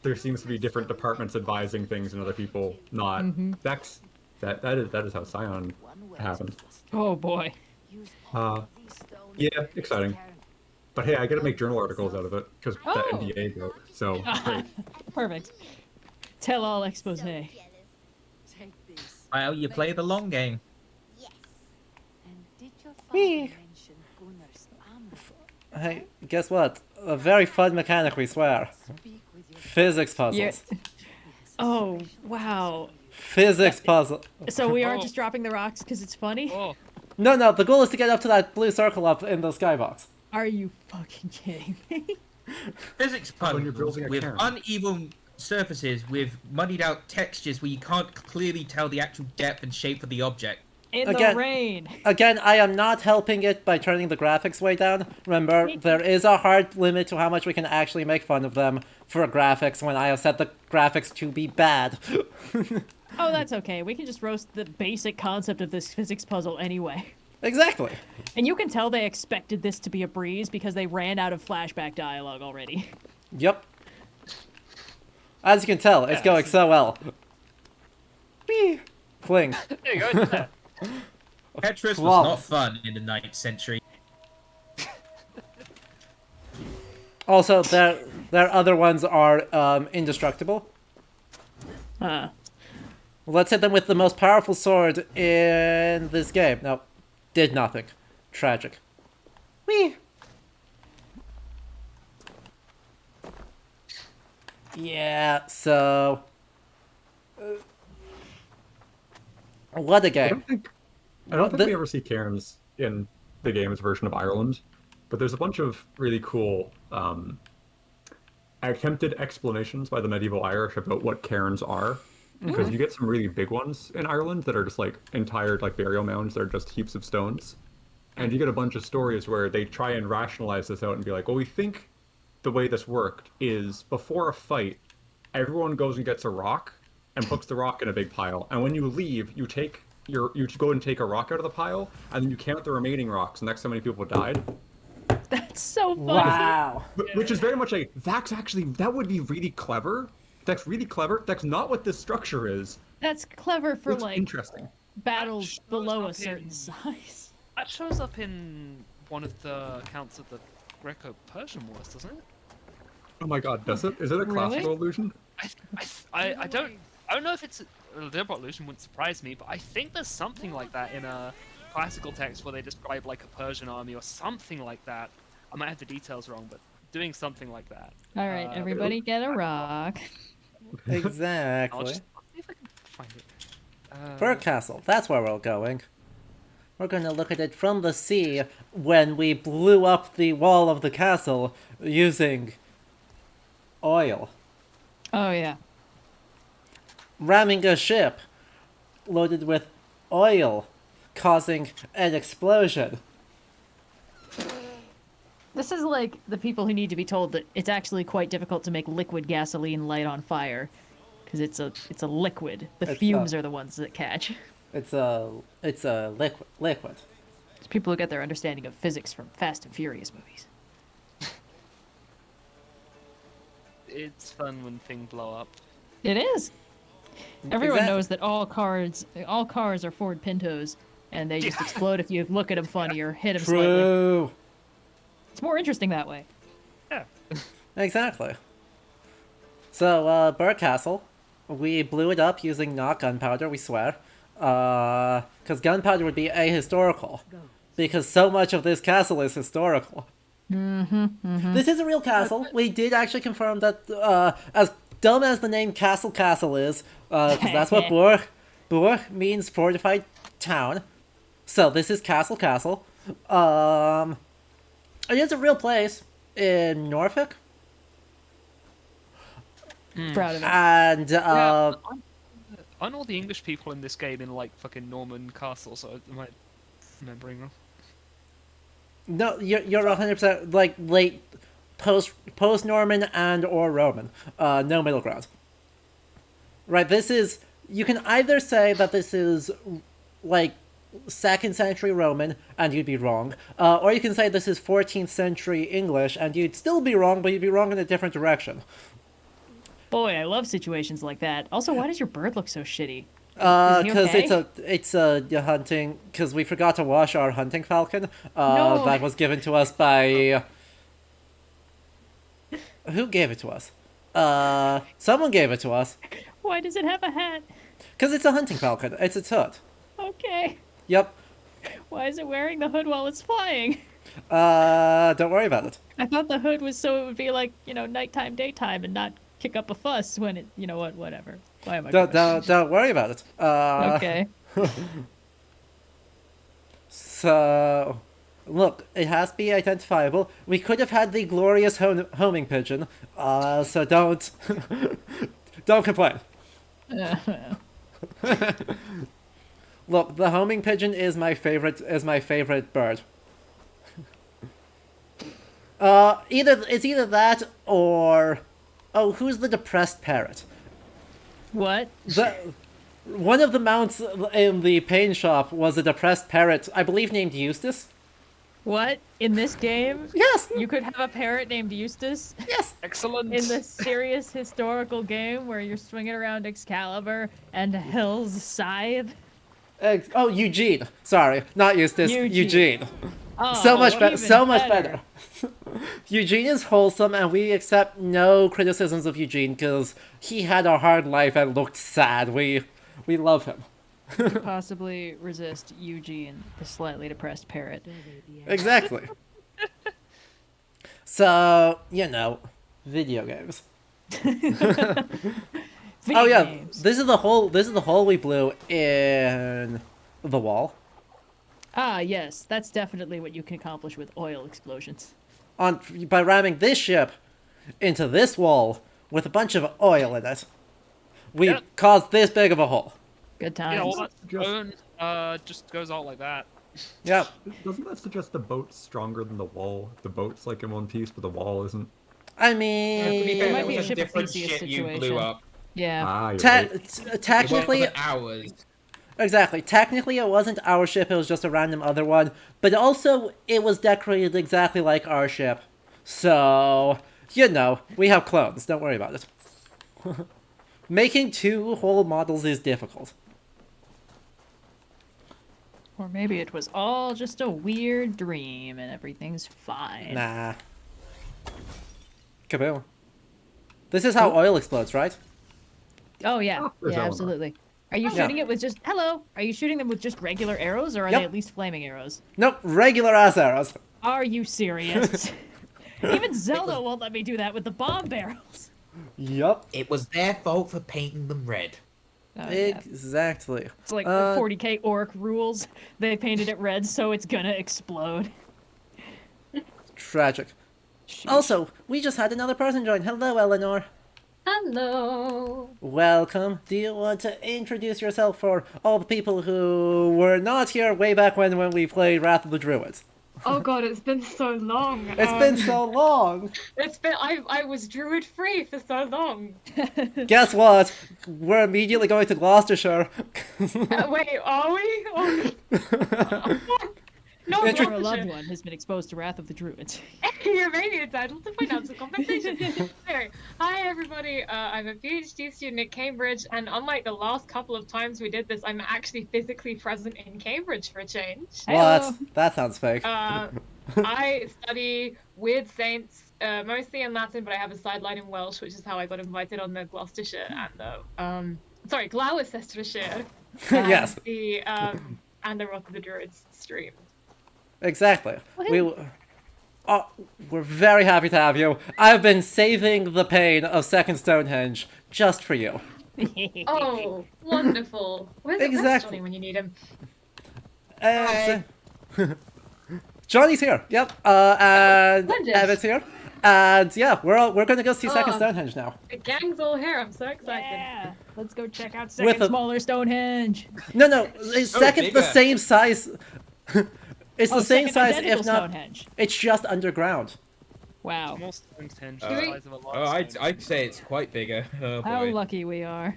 there seems to be different departments advising things and other people not. That is how Scion happened. Oh boy. Yeah, exciting. But hey, I get to make journal articles out of it because that Oh. NDA broke. So great. Perfect. Tell all expose. Take this. Well, you play the long game. And did your father Whee. mention Gunnar's armor? hey, guess what? A very fun mechanic, we swear. Speak with your Physics puzzles. Yeah. Oh, wow. Physics puzzle. So we aren't Oh. just dropping the rocks because it's funny? Oh, No, the goal is to get up to that blue circle up in the skybox. Are you fucking kidding me? Physics When you're puzzles building a with cairn. uneven surfaces with muddied out textures where you can't clearly tell the actual depth and shape of the object. In Again- the rain. Again, I am not helping it by turning the graphics way down. Remember, there is a hard limit to how much we can actually make fun of them for graphics when I have set the graphics to be bad. Oh, that's okay. We can just roast the basic concept of this physics puzzle anyway. Exactly. And you can tell they expected this to be a breeze because they ran out of flashback dialogue already. Yep. As you can tell, it's going so well. Whee! Fling. there you go. Yeah. Tetris was Flawless. not fun in the 9th century. Also, their other ones are indestructible. Let's hit them with the most powerful sword in this game. No, did nothing. Tragic. Whee! Yeah, so... what a I game. don't think I don't think The- we ever see cairns in the game's version of Ireland, but there's a bunch of really cool attempted explanations by the medieval Irish about what cairns are, because you get some really big ones in Ireland that are just like entire like burial mounds that are just heaps of stones, and you get a bunch of stories where they try and rationalize this out and be like, well, we think the way this worked is before a fight, everyone goes and gets a rock and puts the rock in a big pile, and when you leave, you take you go and take a rock out of the pile, and then you count the remaining rocks, and that's how many people died. That's so funny. Wow. Which is very much like, that would be really clever. That's really clever. That's not what this structure is. That's clever for It's like interesting. battles shows below up a certain in- size. That shows up in one of the accounts of the Greco-Persian Wars, doesn't it? Oh my god, does it? Is it a classical illusion? I don't know if it's a deliberate illusion. Wouldn't surprise me, but I think there's something like that in a classical text where they describe like a Persian army or something like that. I might have the details wrong, but doing something like that. All right, everybody get a rock. Exactly. I'll see if I can find it. Bird Castle, that's where we're going. We're going to look at it from the sea when we blew up the wall of the castle using oil. Oh yeah. Ramming a ship loaded with oil, causing an explosion. This is like the people who need to be told that it's actually quite difficult to make liquid gasoline light on fire, because it's a liquid. The It's, fumes are the ones that catch. It's a liquid. It's people who get their understanding of physics from Fast and Furious movies. It's fun when things blow up. It is. Everyone Exact- knows that all cars are Ford Pintos, and they just explode if you look at them funny or hit them slightly. True. It's more interesting that way. Yeah. Exactly. So, Bird Castle, we blew it up using not gunpowder, we swear. Because gunpowder would be ahistorical. Because so much of this castle is historical. This is a real castle. We did actually confirm that, as dumb as the name Castle is, because that's what Bur means fortified town. So this is Castle. It is a real place in Norfolk. Proud of it. And, Aren't all the English people in this game in like fucking Norman Castle? So am I remembering wrong? no, you're 100% like late post Norman and or Roman. No middle ground. Right, you can either say that this is like 2nd century Roman and you'd be wrong, or you can say this is 14th century English and you'd still be wrong, but you'd be wrong in a different direction. Boy, I love situations like that. Also, why does your bird look so shitty? Because okay? it's a hunting. Because we forgot to wash our hunting falcon. No. That was given to us by. Who gave it to us? Someone gave it to us. Why does it have a hat? Because it's a hunting falcon. It's its hood. Okay. Yep. Why is it wearing the hood while it's flying? Don't worry about it. I thought the hood was so it would be like, nighttime, daytime, and not kick up a fuss when it, whatever. Why am I Don't worry about it. Okay. So, look, it has to be identifiable. We could have had the glorious homing pigeon. So don't don't complain. Look, the homing pigeon is my favorite bird. Either that or who's the depressed parrot? What? One of the mounts in the pain shop was a depressed parrot, I believe named Eustace. What? In this game? Yes. You could have a parrot named Eustace? Yes. Excellent. In the serious historical game where you're swinging around Excalibur and Hill's scythe? Eugene. Sorry, not Eustace. Eugene. Oh, So much better. even So much better. Eugene is wholesome, and we accept no criticisms of Eugene because he had a hard life and looked sad. We love him. Possibly resist Eugene, the slightly depressed parrot. Exactly. So video games. Video yeah, games. this is the hole we blew in the wall. Ah, yes, that's definitely what you can accomplish with oil explosions. By ramming this ship into this wall with a bunch of oil in it, we caused this big of a hole. Good times. Yeah, all that stone just goes out like that. Yep. Doesn't that suggest the boat's stronger than the wall? If the boat's like in one piece, but the wall isn't. I To be fair, mean, might that be a was a ship of different Theseus shit you blew situation. up. Yeah. Ah, you're right. technically, It wasn't ours. Exactly. Technically, it wasn't our ship, it was just a random other one. But also, it was decorated exactly like our ship. So, you know, we have clones. Don't worry about it. Making 2 whole models is difficult. Or maybe it was all just a weird dream and everything's fine. Nah. Kaboom. This is how oil explodes, right? Oh yeah, there's yeah, Eleanor. absolutely. Are you Yeah. shooting it with just hello? Are you shooting them with just regular arrows, or are Yep. they at least flaming arrows? Nope, regular ass arrows. Are you serious? Even Zelda won't let me do that with the bomb barrels. Yup. It was their fault for painting them red. Oh, yeah. Exactly. It's like the 40k orc rules. They painted it red, so it's gonna explode. Tragic. Sheesh. Also, we just had another person join. Hello, Eleanor. Hello. Welcome. Do you want to introduce yourself for all the people who were not here way back when we played Wrath of the Druids? Oh god, it's been so long. It's been so long. It's been I was druid free for so long. Guess what? We're immediately going to Gloucestershire. Wait, are we? Oh, no, Intro- Or a loved Gloucestershire. one has been exposed to Wrath of the Druids. You may be entitled to financial compensation. Anyway, hi everybody. I'm a PhD student at Cambridge, and unlike the last couple of times we did this, I'm actually physically present in Cambridge for a change. What? Hello. That sounds fake. I study weird saints, mostly in Latin, but I have a sideline in Welsh, which is how I got invited on the Gloucestershire and the Gloucestershire. Yes. The and the Rock of the Druids stream. Exactly. We're very happy to have you. I've been saving the pain of Second Stonehenge just for you. Oh, wonderful! Where's Exactly. Johnny when you need him? And Johnny's here. Yep. And Splendid. Emmett's here. And yeah, we're gonna go see Second Oh. Stonehenge now. The gang's all here. I'm so excited. Yeah, let's go check out With second a- smaller Stonehenge. No, it's second the bigger. same size. It's Oh, the same second size, identical if not. Stonehenge. It's just underground. Wow, More Stonehenge, Uh, the size of a large Oh, I'd Stonehenge. say it's quite bigger. Oh boy. how lucky we are.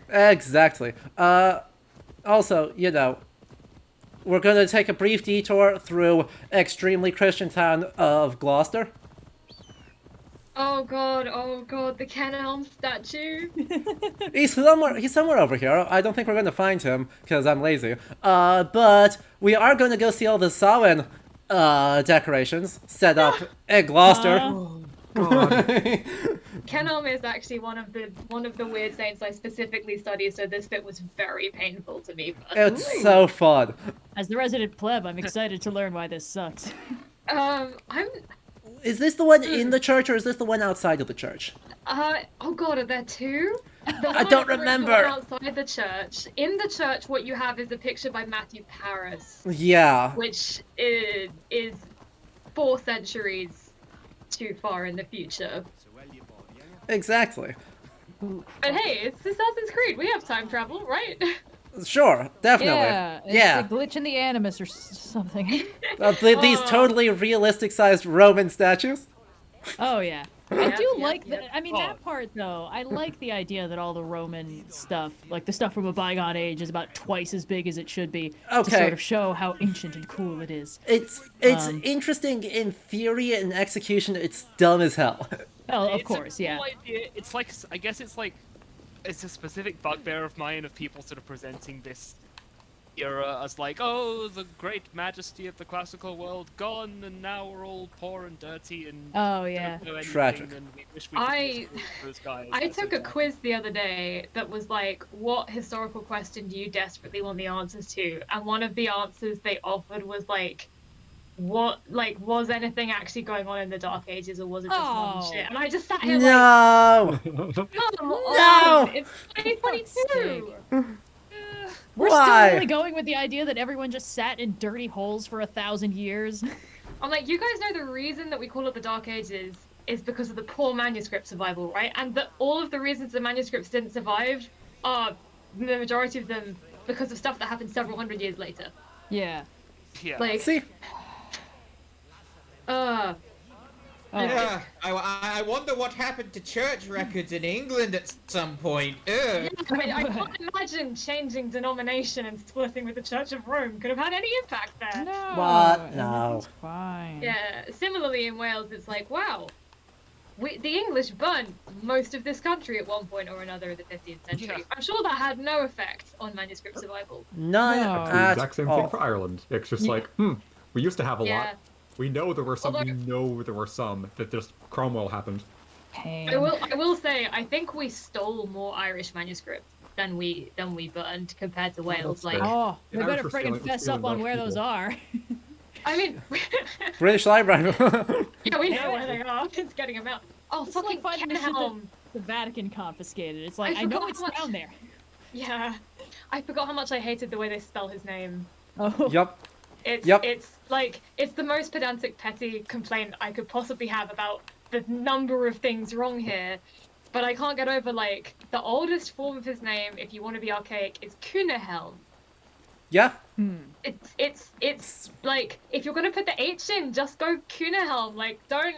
Exactly. Also, you know, we're gonna take a brief detour through extremely Christian town of Gloucester. Oh god, the Ken Elm statue. He's somewhere over here. I don't think we're gonna find him because I'm lazy. But we are gonna go see all the Samhain decorations set up in Gloucester. Ken Elm is actually one of the weird saints I specifically study, so this bit was very painful to me personally. It's so fun. As the resident pleb, I'm excited to learn why this sucks. I'm Is this the one in the church or is this the one outside of the church? oh god, are there two? The I don't one remember. outside the church. In the church, what you have is a picture by Matthew Paris, Yeah. which is 4 centuries too far in the future. Exactly. But hey, it's Assassin's Creed. We have time travel, right? Sure, definitely. Yeah, it's Yeah. a glitch in the Animus or something. These totally realistic sized Roman statues. Oh yeah. I Yep, do yep, like yep. that. I mean, that part though. I like the idea that all the Roman stuff, like the stuff from a bygone age, is about twice as big as it should be to Okay. sort of show how ancient and cool it is. It's interesting in theory, in execution, it's dumb as hell. Well, of It's course, a yeah. cool idea. It's like, I guess it's like, it's a specific bugbear of mine of people sort of presenting this era as like, oh, the great majesty of the classical world gone, and now we're all poor and dirty and Oh yeah. don't know anything, Tragic. and we wish we could be as cool as those guys. I That's took a it. quiz the other day that was like, what historical question do you desperately want the answers to? And one of the answers they offered was like, was anything actually going on in the Dark Ages, or was it just Oh. shit? And I just sat here like, No! come No! on, it's 2022. We're Why? still really going with the idea that everyone just sat in dirty holes for 1,000 years. I'm like, you guys know the reason that we call it the Dark Ages is because of the poor manuscript survival, right? And that all of the reasons the manuscripts didn't survive are, the majority of them, because of stuff that happened several hundred years later. Yeah. Yeah. Like, See? Oh. Yeah, I wonder what happened to church records in England at some point. Ugh. I mean, I can't imagine changing denomination and splitting with the Church of Rome could have had any impact there. No. What? No. Everything's fine. Yeah. Similarly, in Wales, it's like, wow, the English burnt most of this country at one point or another in the 15th century. Yeah. I'm sure that had no effect on manuscript survival. None No. The at exact same all. thing for Ireland. It's just Yeah. like, we used to have a Yeah. lot. We know there were some. Although- We know there were some that just Cromwell happened. Pain. I will say, I think we stole more Irish manuscripts than we burned compared to Wales. that's Like, fair. Oh, we Yeah, better we're friggin' stealing- fess stealing up on Welsh where those people. are. I mean, British Library. yeah, we know where they are. It's getting them out. Oh, It's fucking like finding the shit that Kenhelm. the Vatican confiscated. It's like, I I know forgot it's how much- down there. Yeah, I forgot how much I hated the way they spell his name. Oh. Yup. It's Yep. it's the most pedantic, petty complaint I could possibly have about the number of things wrong here. But I can't get over like the oldest form of his name, if you want to be archaic, is Kunehelm. Yeah. It's like if you're gonna put the H in, just go Kunehelm. Like don't.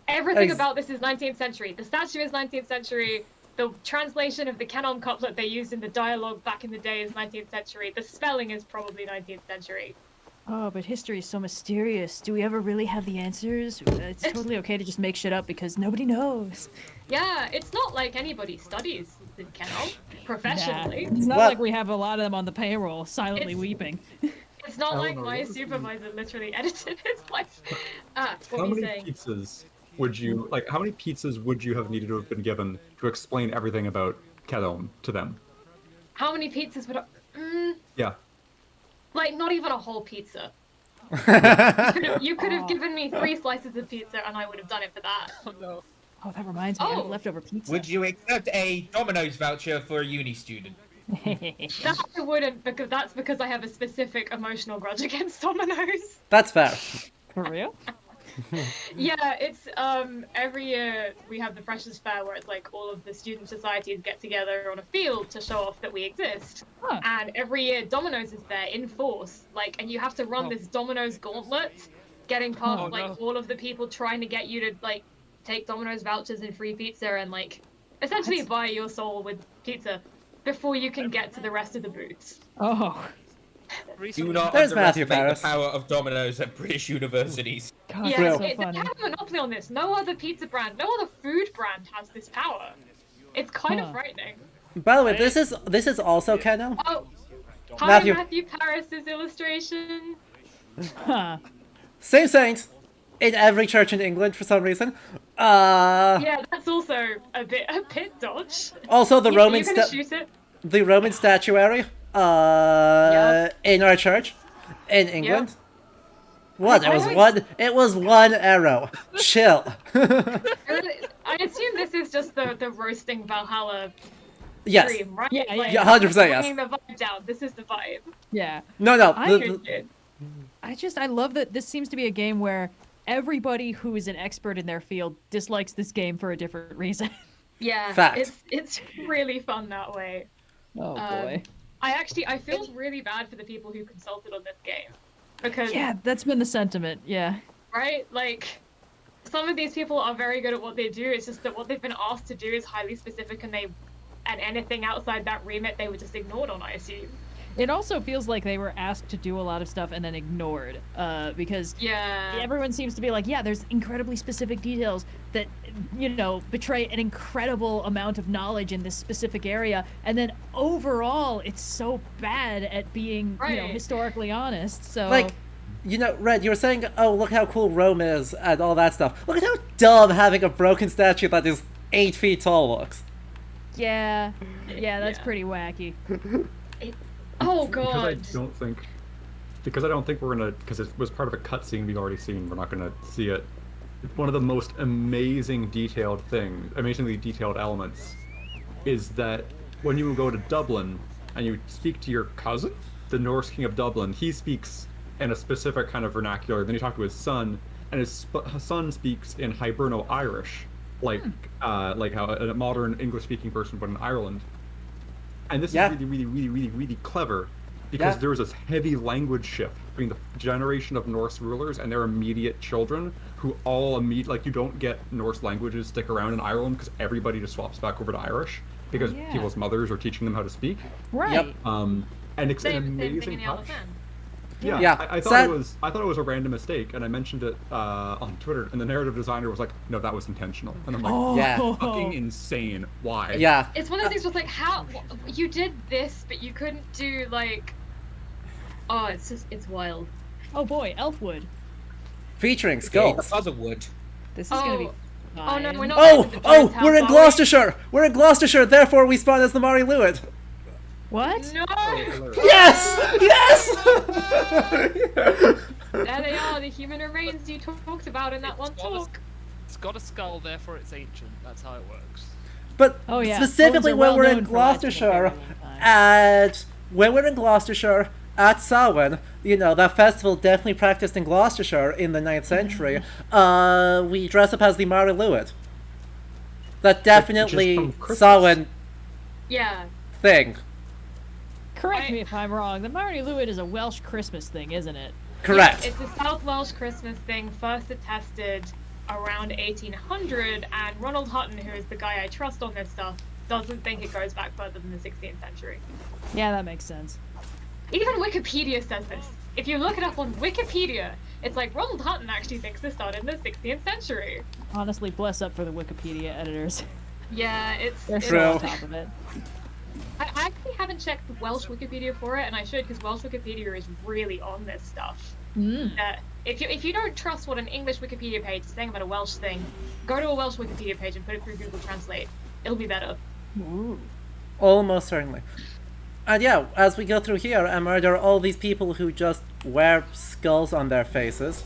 Everything Ex- about this is 19th century. The statue is 19th century. The translation of the canon couplet they used in the dialogue back in the day is 19th century. The spelling is probably 19th century. Oh, but history is so mysterious. Do we ever really have the answers? It's totally okay to just make shit up because nobody knows. Yeah, it's not like anybody studies the canon professionally. It's not Well- like we have a lot of them on the payroll silently It's- weeping. It's not like Eleanor, my what was the- supervisor literally edited his life. What How were you many saying? pizzas would you like? How many pizzas would you have needed to have been given to explain everything about Kelowna to them? How many pizzas would I... Yeah. like, not even a whole pizza. You could have given me 3 slices of pizza and I would have done it for that. Oh no. Oh, that reminds me. I have Oh. leftover pizza. Would you accept a Domino's voucher for a uni student? That I wouldn't, because that's because I have a specific emotional grudge against Domino's. That's fair. For real? Yeah, it's every year we have the Freshers Fair where it's like all of the student societies get together on a field to show off that we exist. Huh. And every year Domino's is there in force, like, and you have to run Oh. this Domino's gauntlet, getting past Oh, like no. all of the people trying to get you to like take Domino's vouchers and free pizza and like essentially That's- buy your soul with pizza before you can get to the rest of the booths. Oh. Do Recently, not There's Matthew underestimate Paris. the power of Domino's at British universities. God, Yeah, that's so they funny. have a monopoly on this. No other pizza brand, no other food brand has this power. It's kind Huh. of frightening. By the way, this is also canon. Oh, hi, Matthew. Matthew Paris's illustration. Huh. Same saint in every church in England for some reason. Yeah, that's also a bit dodge. Also the Roman You're gonna sta- shoot it? the Roman statuary in our church in England. What? It was one arrow. Chill. I assume this is just the roasting Valhalla Yes. dream, right? Yeah, yeah, Like, yeah, 100% yes. bringing the vibe down. This is the vibe. Yeah. No, no. I the- I love that this seems to be a game where everybody who is an expert in their field dislikes this game for a different reason. Yeah, Fact. it's really fun that way. Oh I feel really bad for the people who consulted on this game because Yeah, that's been the sentiment. Yeah. right, like some of these people are very good at what they do. It's just that what they've been asked to do is highly specific, and anything outside that remit they were just ignored on, I assume. It also feels like they were asked to do a lot of stuff and then ignored, because Yeah. everyone seems to be like, yeah, there's incredibly specific details that, betray an incredible amount of knowledge in this specific area, and then overall, it's so bad at being, Right. historically honest. So like, Red, you were saying, oh, look how cool Rome is and all that stuff. Look at how dumb having a broken statue that is 8 feet tall looks. yeah, that's Yeah. pretty wacky. Oh Because god. I don't think we're gonna, because it was part of a cutscene we've already seen. We're not gonna see it. It's one of the most amazingly detailed elements is that when you go to Dublin and you speak to your cousin, the Norse king of Dublin, he speaks in a specific kind of vernacular. Then you talk to his son, and his son speaks in Hiberno Irish, like how a modern English-speaking person would in Ireland. And this Yeah. is really, really, really, really, really clever because Yeah. there was this heavy language shift between the generation of Norse rulers and their immediate children, who all like, you don't get Norse languages stick around in Ireland because everybody just swaps back over to Irish because yeah. people's mothers are teaching them how to speak. Right. And it's an Same thing amazing in the Isle of touch. Man. Yeah, Yeah. I thought Sad- I thought it was a random mistake, and I mentioned it on Twitter, and the narrative designer was like, "No, that was intentional," and I'm like, Oh. Yeah. "Fucking insane! Why?" Yeah. It's one of those things where it's like, how you did this, but you couldn't do like. Oh, it's wild. Oh boy, Elfwood. Featuring Okay, skulls. the Puzzlewood. This is gonna be. Oh no, fine. we're not. Oh, going to the oh, Jones house, we're in are we? Gloucestershire. We're in Gloucestershire. Therefore, we spawn as the Mari Luid. What? No. Yes, yes. There they are, the human remains you talked about in that one talk. It's got a skull, therefore it's ancient. That's how it works. But Oh, yeah. specifically Bones are when we're in well known for lasting a Gloucestershire, very long time. and when we're in Gloucestershire at Samhain, you know, that festival definitely practiced in Gloucestershire in the 9th century, we dress up as the Mari Luid. That definitely from Christmas. Samhain Yeah. thing. Correct me if I'm wrong. The Marty Luid is a Welsh Christmas thing, isn't it? Correct. It's a South Welsh Christmas thing, first attested around 1800, and Ronald Hutton, who is the guy I trust on this stuff, doesn't think it goes back further than the 16th century. Yeah, that makes sense. Even Wikipedia says this. If you look it up on Wikipedia, it's like Ronald Hutton actually thinks this started in the 16th century. Honestly, bless up for the Wikipedia editors. Yeah, They're it's so on top of it. I actually haven't checked the Welsh Wikipedia for it, and I should, because Welsh Wikipedia is really on this stuff. If you don't trust what an English Wikipedia page is saying about a Welsh thing, go to a Welsh Wikipedia page and put it through Google Translate. It'll be better. Ooh. Almost certainly. And yeah, as we go through here, there are all these people who just wear skulls on their faces.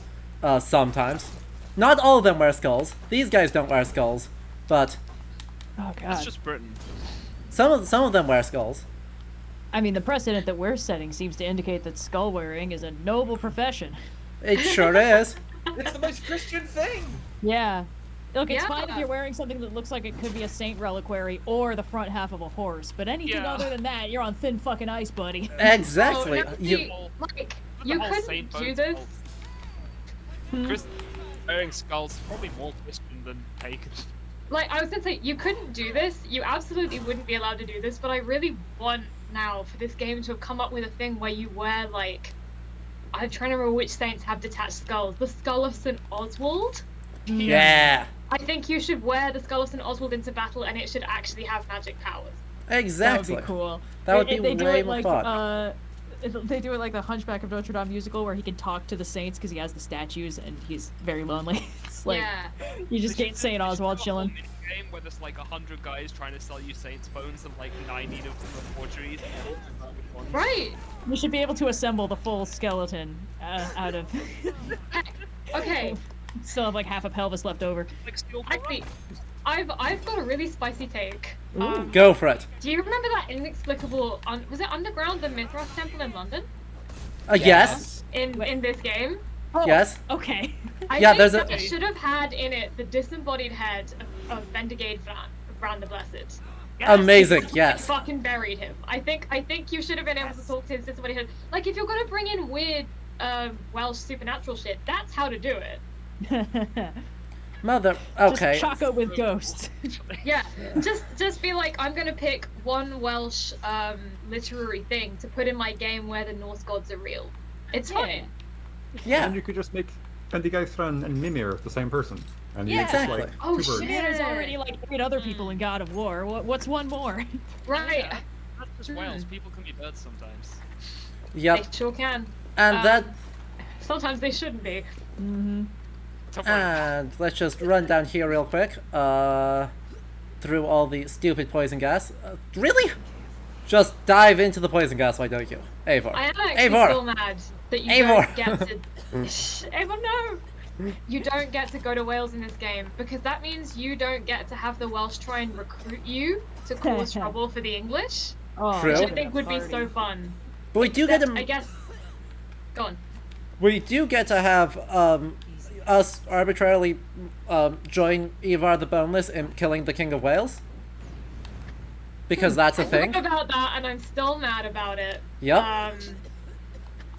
Sometimes. Not all of them wear skulls. These guys don't wear skulls. But Oh god. That's just Britain. some of them wear skulls. I mean, the precedent that we're setting seems to indicate that skull wearing is a noble profession. It sure is. It's the most Christian thing. Yeah. Look, it's fine if Yeah. you're wearing something that looks like it could be a saint reliquary or the front half of a horse, but anything Yeah. other than that, you're on thin fucking ice, buddy. Exactly. Oh, no, You- see, like, The you whole couldn't Saint do Bones this. cult. Wearing skulls is probably more Christian than pagan. Like, I was gonna say, you couldn't do this. You absolutely wouldn't be allowed to do this, but I really want now for this game to have come up with a thing where you wear, like, I'm trying to remember which saints have detached skulls. The skull of St. Oswald? Yeah. I think you should wear the skull of St. Oswald into battle, and it should actually have magic powers. Exactly. That would be cool. That would be They do way it more like, fun. they do it like the Hunchback of Notre Dame musical, where he can talk to the saints because he has the statues and he's very lonely. It's like Yeah. you just get Saint Oswald chilling. Game where there's like 100 guys trying to sell you Saints bones and like 90 of them are forgeries. Right. You should be able to assemble the full skeleton out of. Heck, okay. Still have like half a pelvis left over. Like steel Actually, I've got a really spicy take. Go for it. Do you remember that inexplicable? Was it underground the Mithras Temple in London? Yes. In this game? Oh, Yes. Okay. I Yeah, think there's that a- it should have had in it the disembodied head of Vendigade Bran the Blessed. Amazing. I Yes. fucking buried him. I think you should have been able to talk to his disembodied head. Like, if you're gonna bring in weird Welsh supernatural shit, that's how to do it. Mother. Okay. Just Choco with ghosts. Yeah, just be like, I'm gonna pick one Welsh literary thing to put in my game where the Norse gods are real. It's fine. Yeah. And you could just make Pendigeithran and Mimir the same person. And you Yeah. make just, Exactly. like, Oh, two birds. shit. There's already like 8 other people in God of War. What's one more? Right. Yeah, that's just Wales. People can be birds sometimes. Yep. They sure can. And that. Sometimes they shouldn't be. Don't worry. And let's just run down here real quick. Through all the stupid poison gas. Really? Just dive into the poison gas, why don't you? Eivor. I am actually Eivor. still mad that you Eivor. don't get to. Shh, Eivor, no. You don't get to go to Wales in this game because that means you don't get to have the Welsh try and recruit you to cause trouble for the English, Oh, True. which I True. think would be so fun. But we do get Except, to. I guess. Go on. We do get to have us arbitrarily join Ivar the Boneless in killing the King of Wales. Because that's a I thing. thought about that, and I'm still mad about it. Yep.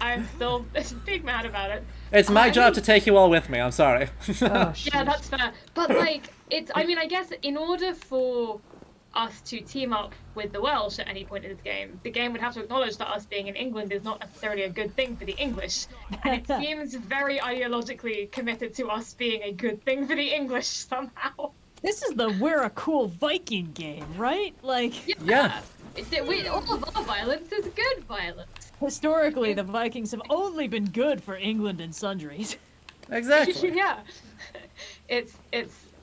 I'm still big mad about it. It's my I job mean- to take you all with me. I'm sorry. Oh, Yeah, that's fair. But like, it's. I mean, I guess in order for us to team up with the Welsh at any point in this game, the game would have to acknowledge that us being in England is not necessarily a good thing for the English, and it seems very ideologically committed to us being a good thing for the English somehow. This is the we're a cool Viking game, right? Like, Yeah. All of our violence is good violence. historically, the Vikings have only been good for England and sundries. Exactly. Yeah, it's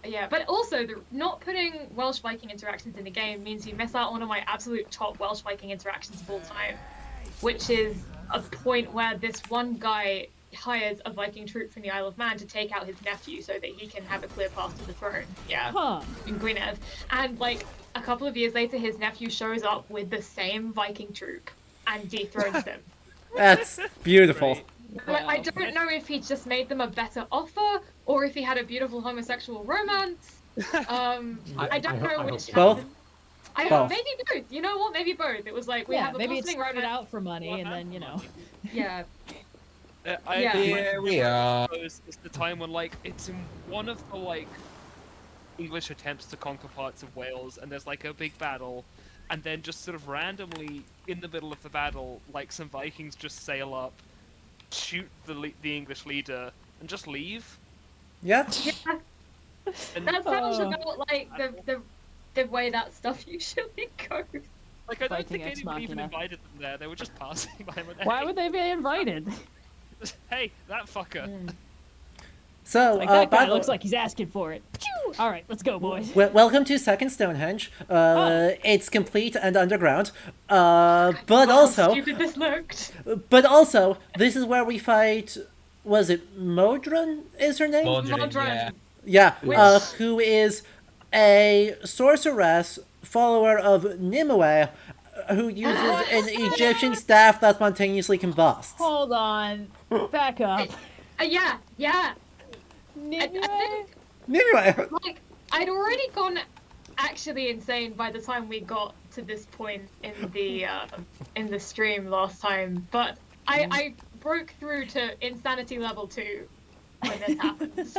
yeah, but also not putting Welsh Viking interactions in the game means you miss out on one of my absolute top Welsh Viking interactions of all time, which is a point where this one guy hires a Viking troop from the Isle of Man to take out his nephew so that he can have a clear path to the throne. Yeah, Huh. in Gwynedd. And like a couple of years later, his nephew shows up with the same Viking troop and dethrones them. That's beautiful. Like, I don't know if he just made them a better offer or if he had a beautiful homosexual romance. I don't know which. Both. Both. Maybe both. You know what? Maybe both. It was like we Yeah, have a maybe it blossoming started romance. out for money, and then, you know. Yeah. I Here we are. suppose it's the time when like it's in one of the like English attempts to conquer parts of Wales, and there's like a big battle, and then just sort of randomly in the middle of the battle, like some Vikings just sail up, shoot the English leader, and just leave. Yeah. And That sounds Oh. about like the way that stuff usually goes. like I don't Viking think ex anyone even machina. invited them there. They were just passing by. And went, Why "Hey, would they be invited? Hey, that fucker. So, Like, that by guy the- looks like he's asking for it. Choo! All right, let's go, boys. welcome to Second Stonehenge. Oh. It's complete and underground. But also, How stupid this looked. this is where we fight. Was it Modron? Is her name? Modron, Modron. yeah. Yeah. Who is a sorceress, follower of Nimue, who uses an Egyptian staff that spontaneously combusts. Hold on. Back up. Yeah. Nimue? Nimue. Like I'd already gone actually insane by the time we got to this point in the stream last time, but I broke through to insanity level 2 when this happened.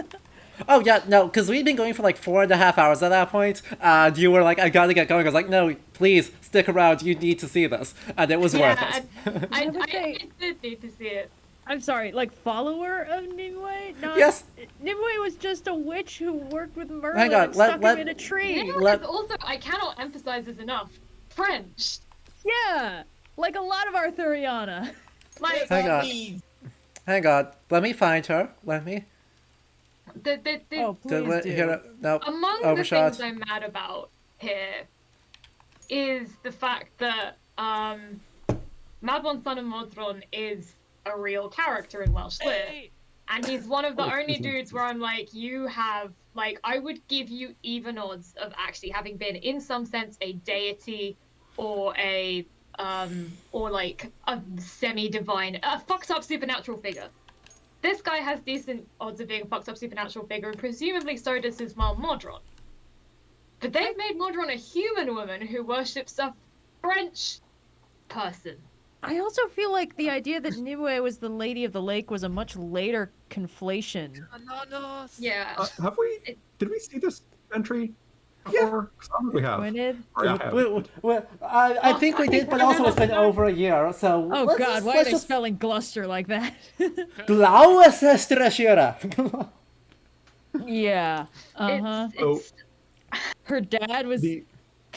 Oh yeah, no, because we'd been going for like 4.5 hours at that point, and you were like, I gotta get going. I was like, no, please, stick around, you need to see this. And it was worth Yeah, it. and I Okay. did need to see it. I'm sorry, like follower of Nimue? Not, Yes. Nimue was just a witch who worked with Merlin Hang on, and stuck let- him in a tree. You know, Let- it's also I cannot emphasize this enough. French. Yeah, like a lot of Arthuriana. Like Hang on, let me find her. Let me. the Oh, please do. Here, no, among overshot. the things I'm mad about here is the fact that Mabon son of Modron is a real character in Welsh lit. Hey, And he's one of the Oh, only excuse me. dudes where I'm like, you have, like, I would give you even odds of actually having been, in some sense, a deity or or like a semi-divine, a fucked up supernatural figure. This guy has decent odds of being a fucked up supernatural figure, and presumably so does his mom, Modron. But they've made Modron a human woman who worships a French person. I also feel like the idea that Nimue was the Lady of the Lake was a much later conflation. Ananas. Yeah. Have we? Did we see this entry before? 'Cause I don't think we have. Gwynedd? Or I have. I think we did, but also it's been over a year, so. Oh let's god, just- why are let's they just- spelling Gloucester like that? Blaue Sestrasjura. Yeah. Uh-huh. It's Her dad was The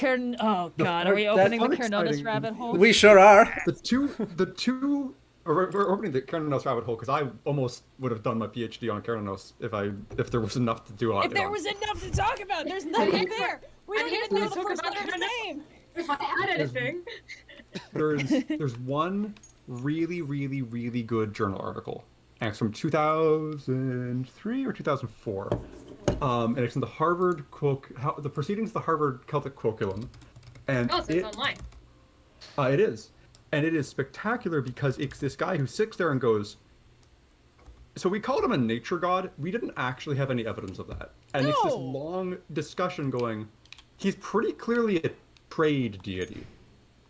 Oh god, are we that's opening the unexciting. Carnotus rabbit hole? We sure are. the two. We're opening the Kernos rabbit hole because I almost would have done my PhD on Kernos if there was enough to do on If it. there was enough to talk about, there's nothing there. We don't and even here's know what the we first talk letter of about the name. if I had anything. There's one really good journal article, and it's from 2003 or 2004, and it's in the the Proceedings of the Harvard Celtic Colloquium, and Oh, so it's online. it is, and it is spectacular because it's this guy who sits there and goes. So we called him a nature god. We didn't actually have any evidence of that, and it's this No. long discussion going. He's pretty clearly a trade deity,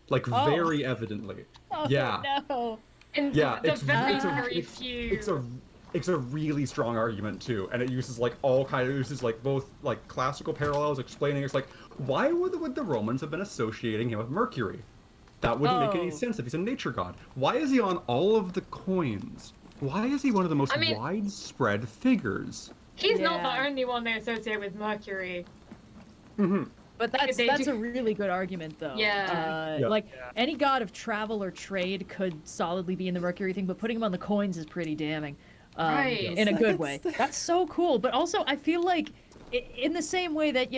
like very evidently. Oh Yeah. no. And Yeah, the it's very, it's a very it's, few. it's a really strong argument too, and it uses like all kind of uses like both like classical parallels explaining it's like why would the Romans have been associating him with Mercury? That wouldn't make any Oh. sense if he's a nature god. Why is he on all of the coins? Why is he one of the most I mean- widespread figures? He's not Yeah. the only one they associate with Mercury. But that's They that's do- a really good argument, though. Yeah. Yeah. Like any god of travel or trade could solidly be in the Mercury thing, but putting him on the coins is pretty damning, Right. in a good way. That's so cool. But also, I feel like in the same way that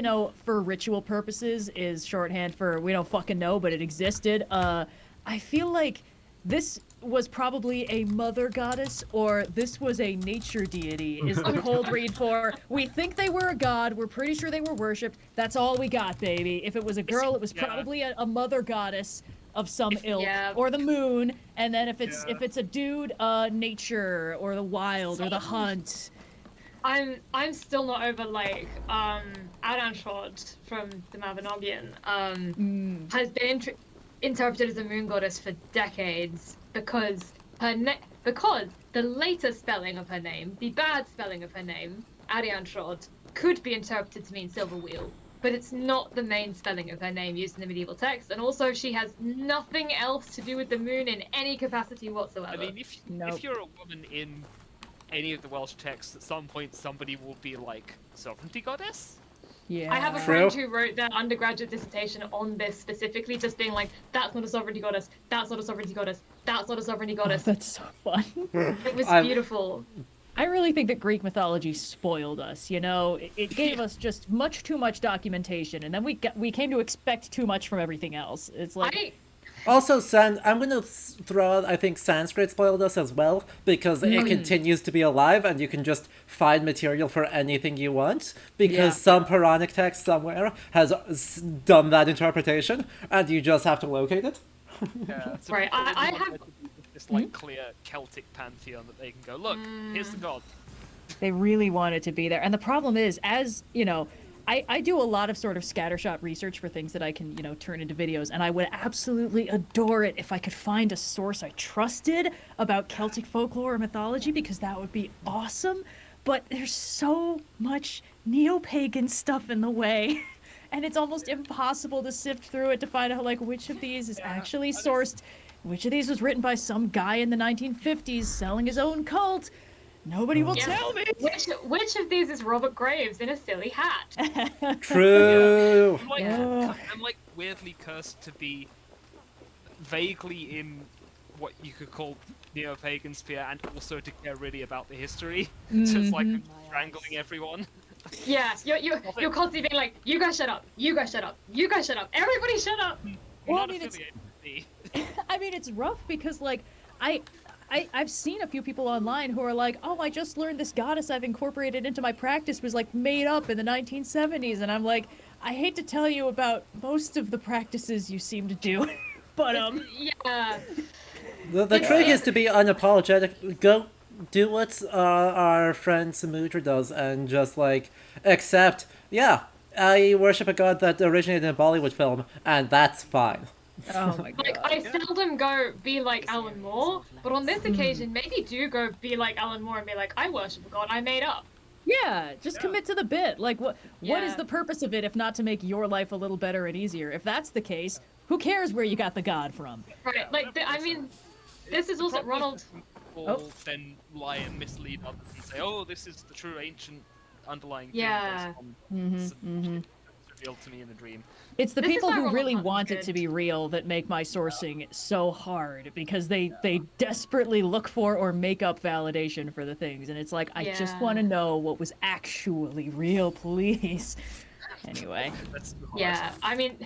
for ritual purposes is shorthand for we don't fucking know, but it existed. I feel like this was probably a mother goddess or this was a nature deity is the cold read for we think they were a god, we're pretty sure they were worshipped, that's all we got, baby. If it was a girl, it was probably a mother goddess of some ilk, yeah. or the moon, and then if it's a dude, nature or the wild or the hunt. I'm still not over like Aranshod from the Mabinogion has been interpreted as a moon goddess for decades because because the later spelling of her name, the bad spelling of her name, Arianshod, could be interpreted to mean silver wheel, but it's not the main spelling of her name used in the medieval text, and also she has nothing else to do with the moon in any capacity whatsoever. I mean, if you're a woman in any of the Welsh texts, at some point somebody will be like, sovereignty goddess? Yeah. I have a friend who wrote their undergraduate dissertation on this specifically, just being like, that's not a sovereignty goddess, that's not a sovereignty goddess, that's not a sovereignty goddess. That's so fun. It was beautiful. I really think that Greek mythology spoiled us, It gave us just much too much documentation, and then we came to expect too much from everything else. It's like... Also, I'm going to throw out, I think Sanskrit spoiled us as well, because it continues to be alive, and you can just find material for anything you want, because some Puranic text somewhere has done that interpretation, and you just have to locate it. Yeah, so Right, I have... this like clear Celtic pantheon that they can go, look, here's the god. They really want it to be there. And the problem is, as, I do a lot of sort of scattershot research for things that I can, turn into videos, and I would absolutely adore it if I could find a source I trusted about Celtic folklore or mythology, because that would be awesome. But there's so much neo-pagan stuff in the way, and it's almost impossible to sift through it to find out, like, which of these is actually sourced, which of these was written by some guy in the 1950s selling his own cult. Nobody will tell me. Which of these is Robert Graves in a silly hat? True. I'm like weirdly cursed to be vaguely in what you could call neo-pagan sphere, and also to care really about the history. Just like strangling everyone. Yeah, you're constantly being like, you guys shut up, you guys shut up, you guys shut up, everybody shut up. Well, Not I mean, affiliated with me. I mean, it's rough because, like, I've seen a few people online who are like, oh, I just learned this goddess I've incorporated into my practice was, like, made up in the 1970s. And I'm like, I hate to tell you about most of the practices you seem to do, but, Yeah. The trick is to be unapologetic. Go do what our friend Samudra does and just, like, accept, I worship a god that originated in a Bollywood film, and that's fine. oh my Like, god. I seldom go be like Alan Moore, but on this occasion, maybe do go be like Alan Moore and be like, I worship a god I made up. Yeah, just commit to the bit. Like, what is Yeah. the purpose of it if not to make your life a little better and easier? If that's the case, who cares where you got the god from? Right, like, I mean, this is also Ronald. Or then lie and mislead others and say, oh, this is the true ancient underlying thing Yeah. based on some shit that's revealed to me in a dream. It's the This is people why who Ronald really Hunt's want it good. to be real that make my sourcing so hard because they desperately look for or make up validation for the things, and it's like I just Yeah. want to know what was actually real, please. Anyway, That's too hard. Yeah, I mean,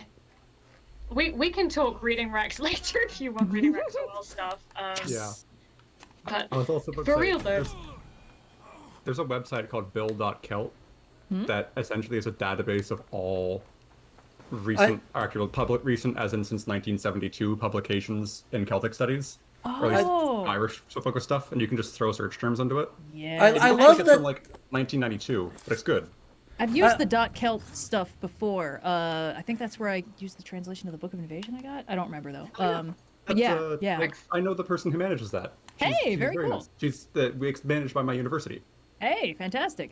we can talk reading Rex later if you want reading Rex or stuff. Yeah. But I was also about to for say, real though, there's a website called bill.celt that essentially is a database of all recent, recent as in since 1972 publications in Celtic studies. Or at Oh. least Irish focused stuff, and you can just throw search terms into it. yeah, I It looks love like it's that- from like 1992, but it's good. I've used the dot Celt stuff before. I think that's where I used the translation of the Book of Invasion I got. I don't remember though. But That's, yeah. I know the person who manages that. She's Very cool. nice. She's managed by my university. Hey, fantastic.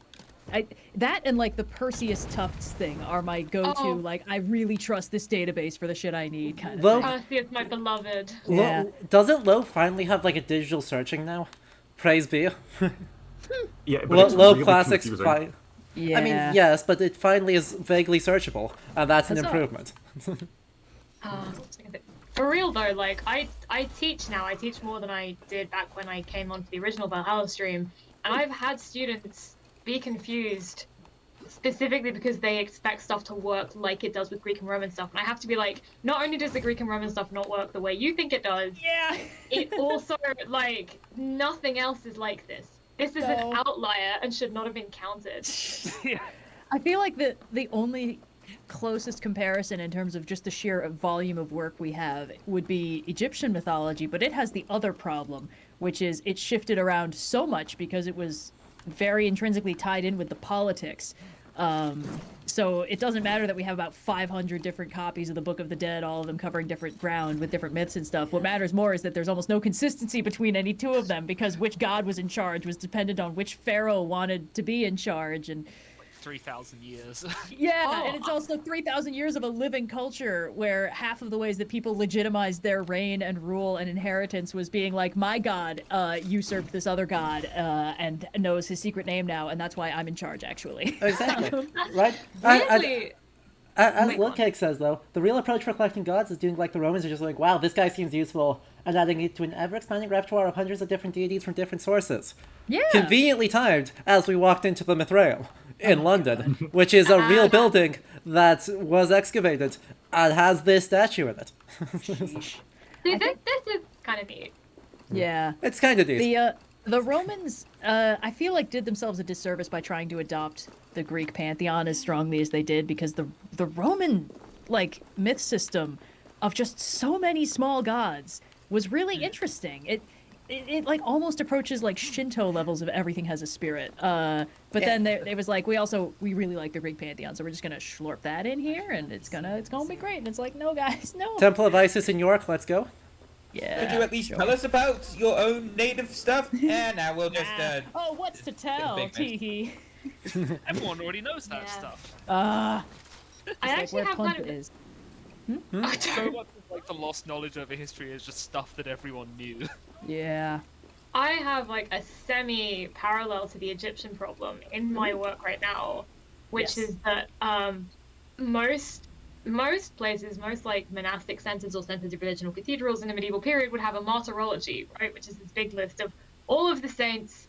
That and like the Perseus Tufts thing are my go-to. Oh. Like, I really trust this database for the shit I need kind of Well, thing. Perseus, my beloved. Yeah. Doesn't Low finally have like a digital searching now? Praise be. Yeah, but it's Low really Classics confusing. Yeah. I mean, yes, but it finally is vaguely searchable, and that's an That's all. improvement. For real though, like I teach now. I teach more than I did back when I came onto the original Valhalla stream, and I've had students be confused specifically because they expect stuff to work like it does with Greek and Roman stuff, and I have to be like, not only does the Greek and Roman stuff not work the way you think it does, Yeah. it also like nothing else is like this. This is an No. outlier and should not have been counted. I feel like the only closest comparison in terms of just the sheer volume of work we have would be Egyptian mythology, but it has the other problem, which is it shifted around so much because it was very intrinsically tied in with the politics. So it doesn't matter that we have about 500 different copies of the Book of the Dead, all of them covering different ground with different myths and stuff. What matters more is that there's almost no consistency between any two of them because which god was in charge was dependent on which pharaoh wanted to be in charge. And 3,000 years. yeah, and it's also 3,000 years of a living culture where half of the ways that people legitimized their reign and rule and inheritance was being like, my god usurped this other god and knows his secret name now, and that's why I'm in charge, actually. Exactly. Right? Really? As Wait, Lilcake says, though, the real approach for collecting gods is doing like the Romans are just like, wow, this guy seems useful, and adding it to an ever-expanding repertoire of hundreds of different deities from different sources. Yeah. Conveniently timed as we walked into the Mithraeum in London, which is a real building that was excavated and has this statue in it. See, this is kind of neat. Yeah. It's kind of neat. The Romans, I feel like, did themselves a disservice by trying to adopt the Greek pantheon as strongly as they did, because the Roman, like, myth system of just so many small gods was really interesting. It like almost approaches like Shinto levels of everything has a spirit. But then it was like we really like the Greek pantheon, so we're just gonna slurp that in here, and it's gonna be great. And it's like, no guys, no. Temple of Isis in York, let's go. Yeah. Could you at least tell us about your own native stuff? And now we'll just oh, what's to tell? big mess. Teehee. Everyone already knows that Yeah. stuff. I Like actually where have Clump kind of. is. So much of like the lost knowledge over history is just stuff that everyone knew. Yeah. I have like a semi-parallel to the Egyptian problem in my work right now, which Yes. is that most places, most like monastic centers or centers of religion or cathedrals in the medieval period would have a martyrology, right, which is this big list of all of the saints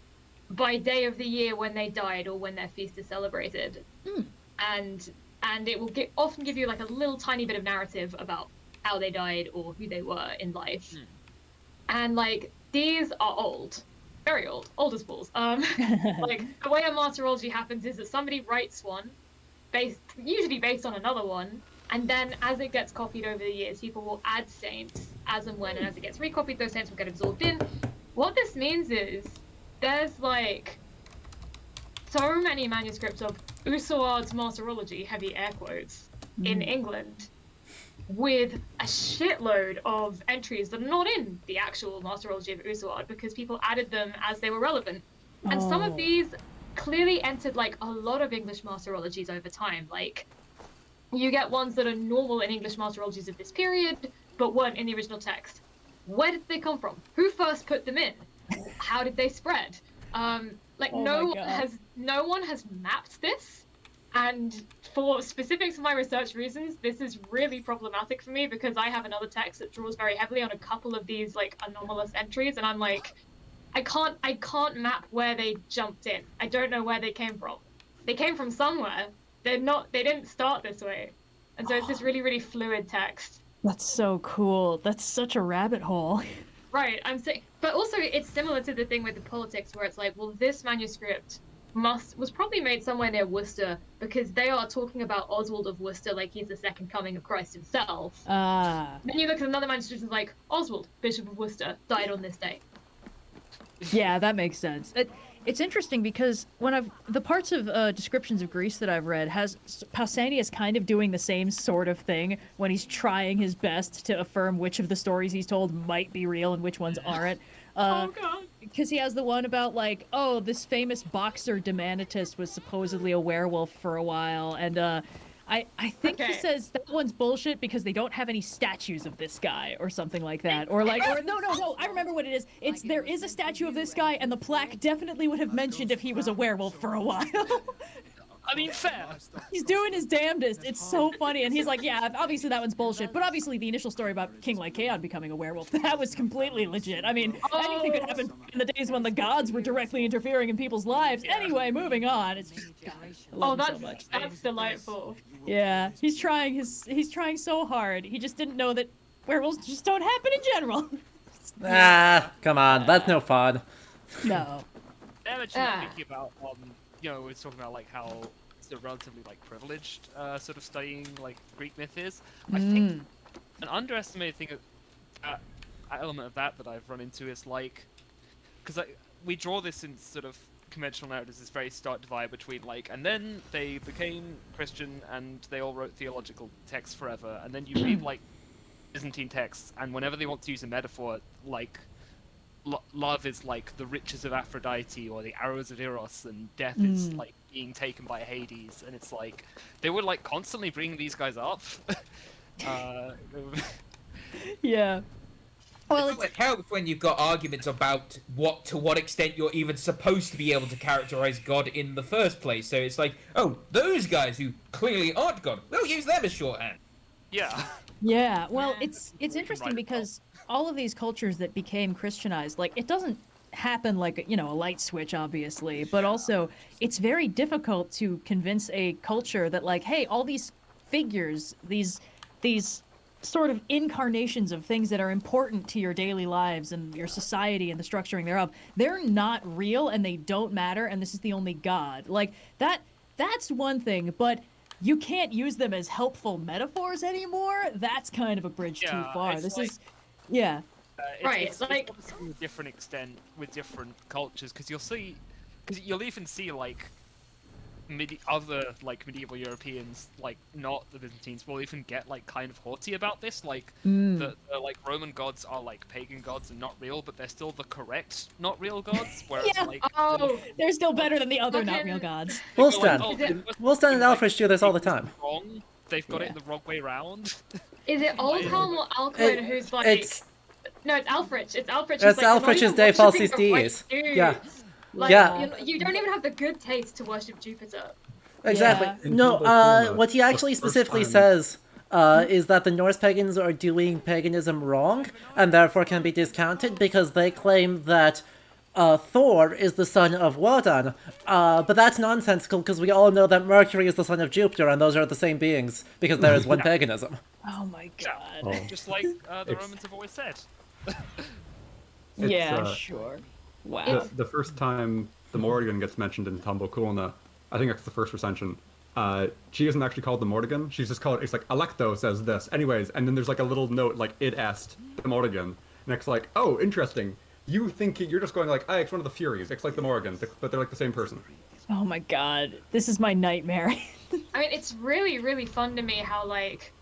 by day of the year when they died or when their feast is celebrated, and it will often give you like a little tiny bit of narrative about how they died or who they were in life. And like these are old, very old as balls. Like the way a martyrology happens is that somebody writes one, usually based on another one, and then as it gets copied over the years, people will add saints as and when, and as it gets recopied, those saints will get absorbed in. What this means is there's like so many manuscripts of Usuard's martyrology, heavy air quotes, in England, with a shitload of entries that are not in the actual martyrology of Usuard because people added them as they were relevant. And some of these clearly entered like a lot of English martyrologies over time. Like you get ones that are normal in English martyrologies of this period, but weren't in the original text. Where did they come from? Who first put them in? How did they spread? No one has mapped this. And for specific to my research reasons, this is really problematic for me because I have another text that draws very heavily on a couple of these like anomalous entries, and I'm like, I can't map where they jumped in. I don't know where they came from. They came from somewhere. They didn't start this way. And so it's this really, really fluid text. That's so cool. That's such a rabbit hole. Right, I'm saying, but also it's similar to the thing with the politics where it's like, well, this manuscript was probably made somewhere near Worcester because they are talking about Oswald of Worcester like he's the second coming of Christ himself. Then you look at another manuscript and it's like, Oswald, Bishop of Worcester, died on this day. Yeah, that makes sense. It's interesting because when the parts of descriptions of Greece that I've read has Pausanias kind of doing the same sort of thing when he's trying his best to affirm which of the stories he's told might be real and which ones aren't. Oh god. Because he has the one about like, oh, this famous boxer Demanitus was supposedly a werewolf for a while, and I think he Okay. says that one's bullshit because they don't have any statues of this guy or something like that. Or like, or no, I remember what it is. It's there is a statue of this guy and the plaque definitely would have mentioned if he was a werewolf for a while. I mean, fair. He's doing his damnedest. It's so funny. And he's like, yeah, obviously that one's bullshit. But obviously the initial story about King Lycaon becoming a werewolf, that was completely legit. I mean, anything could happen in the days when the gods were directly interfering in people's lives. Anyway, moving on. It's just, God, I love him so much. That's delightful. Yeah, he's trying so hard. He just didn't know that werewolves just don't happen in general. Ah, come on, that's no fun. No. I'm actually thinking about, you know, we're talking about like how it's a relatively like privileged sort of studying like Greek myth is. I think an underestimated thing, element of that I've run into is like, because we draw this in sort of conventional narratives, this very stark divide between like, and then they became Christian and they all wrote theological texts forever, and then you read like Byzantine texts, and whenever they want to use a metaphor, like love is like the riches of Aphrodite or the arrows of Eros, and death is like being taken by Hades, and it's like they would like constantly bring these guys up. Yeah. Well, It helps when you've got arguments about to what extent you're even supposed to be able to characterize God in the first place. So it's like, oh, those guys who clearly aren't God, we'll use them as shorthand. Yeah. Yeah, well, it's interesting because all of these cultures that became Christianized, like, it doesn't happen like, you know, a light switch, obviously, but also it's very difficult to convince a culture that, like, hey, all these figures, these sort of incarnations of things that are important to your daily lives and your society and the structuring thereof, they're not real and they don't matter, and this is the only God. Like, that's one thing, but you can't use them as helpful metaphors anymore. That's kind of a bridge too far. This is, yeah. It's obviously to a different extent with different cultures, because you'll even see like other like medieval Europeans, like not the Byzantines, will even get like kind of haughty about this, like the like Roman gods are like pagan gods and not real, but they're still the correct not real gods, whereas like they're still better than the other not real gods. Wollstan and Alfred do this all the time. Wrong. They've got it the wrong way round. Is it Oldhelm or Alcuin who's like? No, it's Alfrich. It's Alfrich. It's Alfrich's De Falsis Dies. Yeah. Like, yeah. You don't even have the good taste to worship Jupiter. Exactly. Yeah. No, what he actually specifically says is that the Norse pagans are doing paganism wrong, and therefore can be discounted because they claim that Thor is the son of Wodan. But that's nonsensical because we all know that Mercury is the son of Jupiter, and those are the same beings because there is one paganism. Oh my god. Oh. Just like the Romans have always said. Sure. Wow. The first time the Morrigan gets mentioned in Tambo Kulna, I think that's the first recension. She isn't actually called the Morrigan. She's just called. It's like Alecto says this. Anyways, and then there's like a little note like id est the Morrigan. And it's like, oh, interesting. You think you're just going like, oh, it's one of the Furies. It's like the Morrigan, but they're like the same person. Oh my god, this is my nightmare. I mean, it's really, really fun to me how like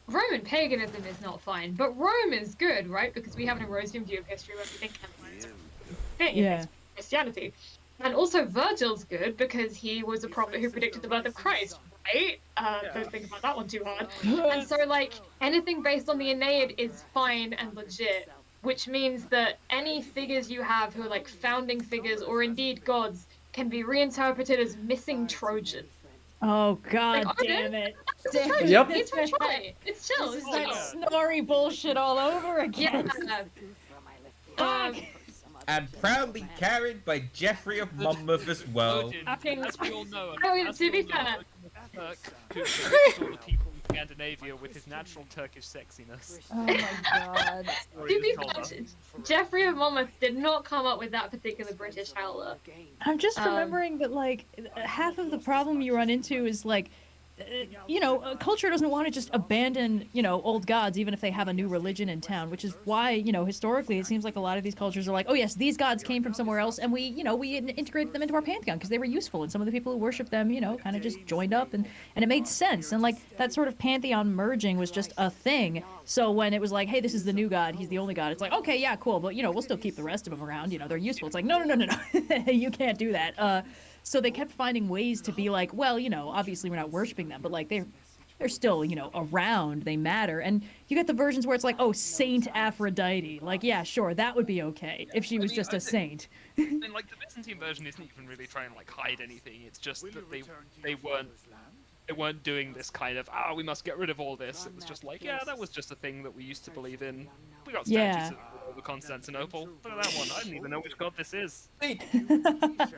Roman paganism is not fine, but Rome is good, right? Because we have an Ambrosian view of history where we think empires Christianity. And also Virgil's good because he was a prophet who predicted the birth of Christ, right? Don't think about that one too hard. And so like anything based on the Aeneid is fine and legit, which means that any figures you have who are like founding figures or indeed gods can be reinterpreted as missing Trojan. Oh god like, damn it. Yep. It's from Troy. It's chill. This It's is like chill. Snorri bullshit all over again. Yeah. And proudly carried by Geoffrey of Monmouth as well. Fucking- As we all know, To be fair, Turk who predicts all the people in Scandinavia with his natural Turkish sexiness. Oh my god. to be fair, Geoffrey of Monmouth did not come up with that particular British howler. I'm just remembering that, like, half of the problem you run into is, like, culture doesn't want to just abandon, old gods, even if they have a new religion in town, which is why, historically, it seems like a lot of these cultures are like, oh, yes, these gods came from somewhere else, and we integrated them into our pantheon because they were useful, and some of the people who worship them, kind of just joined up, and it made sense. And, like, that sort of pantheon merging was just a thing. So when it was like, hey, this is the new god, he's the only god, it's like, okay, yeah, cool, but, we'll still keep the rest of them around, they're useful. It's like, no, you can't do that. So they kept finding ways to be like, well, obviously we're not worshiping them, but like they're still, around, they matter. And you get the versions where it's like, oh, Saint Aphrodite. Like, yeah, sure, that would be okay if she was just a saint. And like the Byzantine version isn't even really trying to like hide anything. It's just that they weren't doing this kind of we must get rid of all this. It was just like, yeah, that was just a thing that we used to believe in. We got statues over Constantinople. Look at that one. I didn't even know which god this is.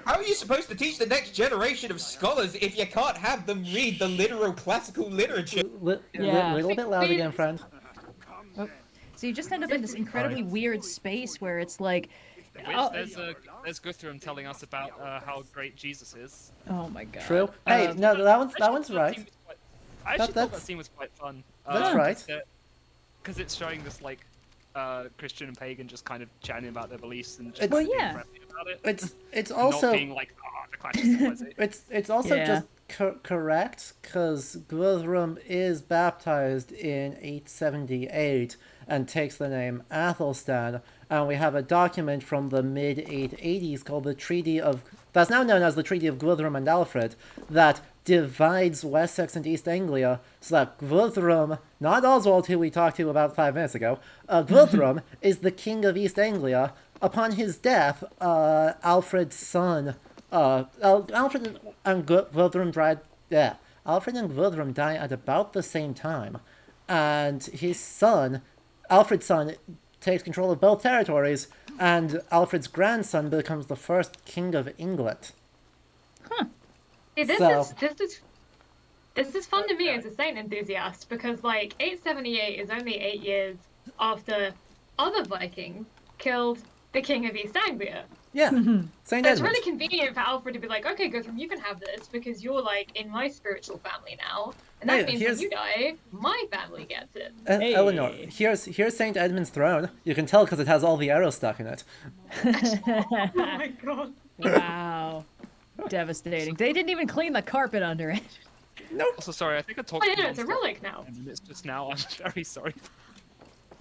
How are you supposed to teach the next generation of scholars if you can't have them read the literal classical literature? A little bit loud again, friend. So you just end up in this incredibly weird space where it's like, there's Guthrum telling us about how great Jesus is. Oh my god. True. Hey, no, that one's right. I actually thought that scene was quite fun. That's right. Because it's showing this like Christian and pagan just kind of chatting about their beliefs and just well, being yeah. friendly about it. It's also not being like the clash of civilization. it's also just correct because Guthrum is baptized in 878 and takes the name Athelstan, and we have a document from the mid 880s called the Treaty of that's now known as the Treaty of Guthrum and Alfred that divides Wessex and East Anglia so that Guthrum, not Oswald who we talked to about 5 minutes ago, Guthrum is the king of East Anglia. Upon his death, Alfred's son, Alfred and Guthrum died. Yeah, Alfred and Guthrum die at about the same time, and his son, Alfred's son, takes control of both territories, and Alfred's grandson becomes the first king of England. Huh. See, this is fun to me as a Saint enthusiast because like 878 is only 8 years after other Vikings killed the king of East Anglia. Yeah, Saint So it's Edmund. really convenient for Alfred to be like, okay, Guthrum, you can have this because you're like in my spiritual family now, and that means when you die, my family gets it. Eleanor, here's Saint Edmund's throne. You can tell because it has all the arrows stuck in it. Oh my god. Wow. Devastating. They didn't even clean the carpet under it. Also, sorry, I think I talked. Oh, yeah, no, it's a relic now. And it's just now. I'm very sorry.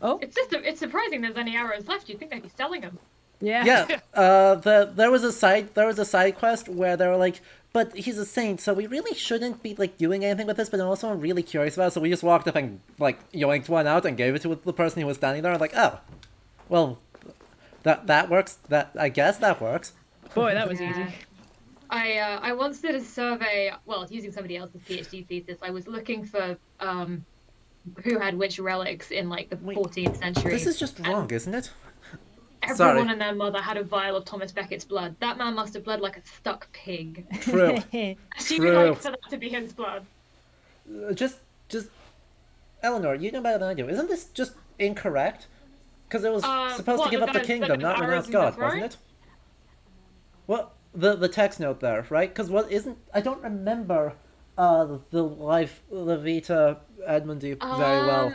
Oh. It's surprising there's any arrows left. You'd think they'd be selling them. Yeah. There was a side quest where they were like, but he's a saint, so we really shouldn't be like doing anything with this. But also, I'm really curious about it, so we just walked up and like yoinked one out and gave it to the person who was standing there. I'm like, oh, well, that works. I guess that works. Boy, that was easy. I once did a survey, well, using somebody else's PhD thesis. I was looking for who had which relics in like the 14th century. This is just wrong, isn't it? Everyone and their mother had a vial of Thomas Becket's blood. That man must have bled like a stuck pig. True. She would like for that to be his blood. Just, Eleanor, you know better than I do. Isn't this just incorrect? Because it was supposed to give up the kingdom, not renounce God, wasn't it? Well, the text note there, right? Because what isn't? I don't remember the Vita Edmundi very well.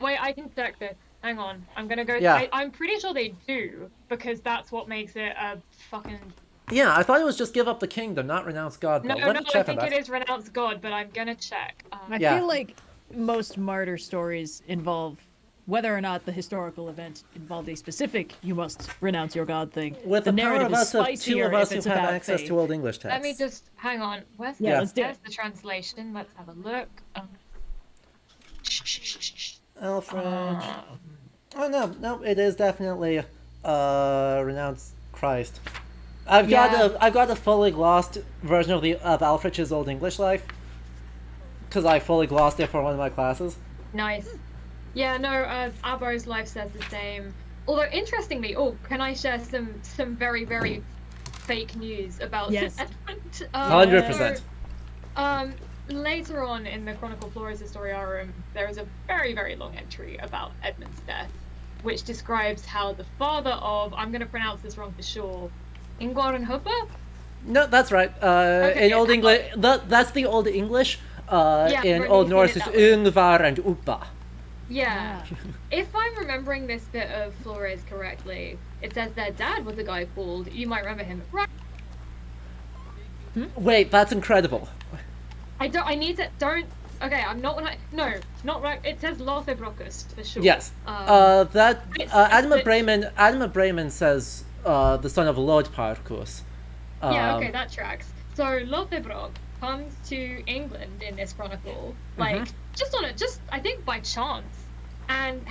Wait, I can check this. Hang on, I'm gonna go. Yeah. I'm pretty sure they do because that's what makes it a fucking. Yeah, I thought it was just give up the kingdom, not renounce God. No, Let me check I think on that. it is renounce God, but I'm gonna check. I feel like most martyr stories involve whether or not the historical event involved a specific "you must renounce your God" thing. With the power narrative of is us, of two spicier of us if who it's have about access faith. to Old English texts. Let me just hang on. Where's let's do the translation? Let's have a look. Alfred. Oh no, it is definitely renounce Christ. I've got a fully glossed version of Alfred's Old English Life because I fully glossed it for one of my classes. Nice. Yeah, no, Abbo's life says the same. Although interestingly, can I share some very very fake news about Edmund? 100%. Later on in the Chronicle Floris Historiarum, there is a very very long entry about Edmund's death, which describes how the father of, I'm going to pronounce this wrong for sure, Ingvar and Hooper? No, that's right. Okay, in Old English, that's the Old English. Yeah, in or at Old least Norse, in it's it that way. Ungvar and Upa. Yeah. If I'm remembering this bit of Flores correctly, it says their dad was a guy called, you might remember him, right? Wait, that's incredible. I need to, don't, okay, I'm not when I, no, not right, it says Lothbrockus for sure. Yes. It's Adam of Bremen says the son of Lord Parkus. Yeah, okay, that tracks. So Lothbrok comes to England in this chronicle, like just I think by chance, and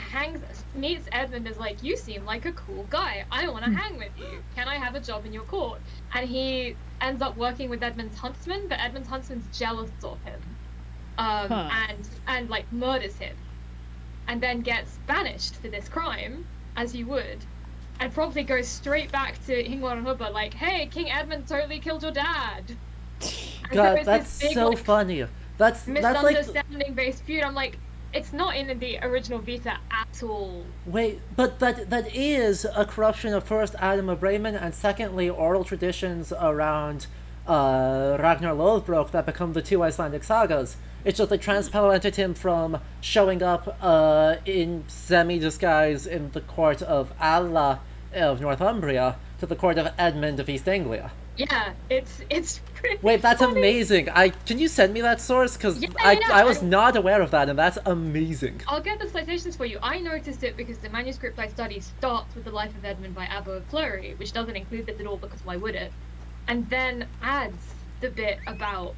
meets Edmund as like, you seem like a cool guy. I want to hang with you. Can I have a job in your court? And he ends up working with Edmund's huntsman, but Edmund's huntsman's jealous of him, and like murders him, and then gets banished for this crime, as you would. And probably goes straight back to Ingvar and Hubba, like, hey, King Edmund totally killed your dad. And God, it's that's this big, so like, funny. That's like misunderstanding-based feud. I'm like, it's not in the original Vita at all. wait, but that is a corruption of first Adam of Bremen and secondly oral traditions around Ragnar Lothbrok that become the two Icelandic sagas. It's just they transplanted him from showing up in semi-disguise in the court of Alla of Northumbria to the court of Edmund of East Anglia. Yeah, it's pretty Wait, that's funny. amazing. Can you send me that source? Because Yeah, I was not aware of that, and that's amazing. I'll get the citations for you. I noticed it because the manuscript I study starts with the Life of Edmund by Abbo of Fleury, which doesn't include this at all because why would it? And then adds the bit about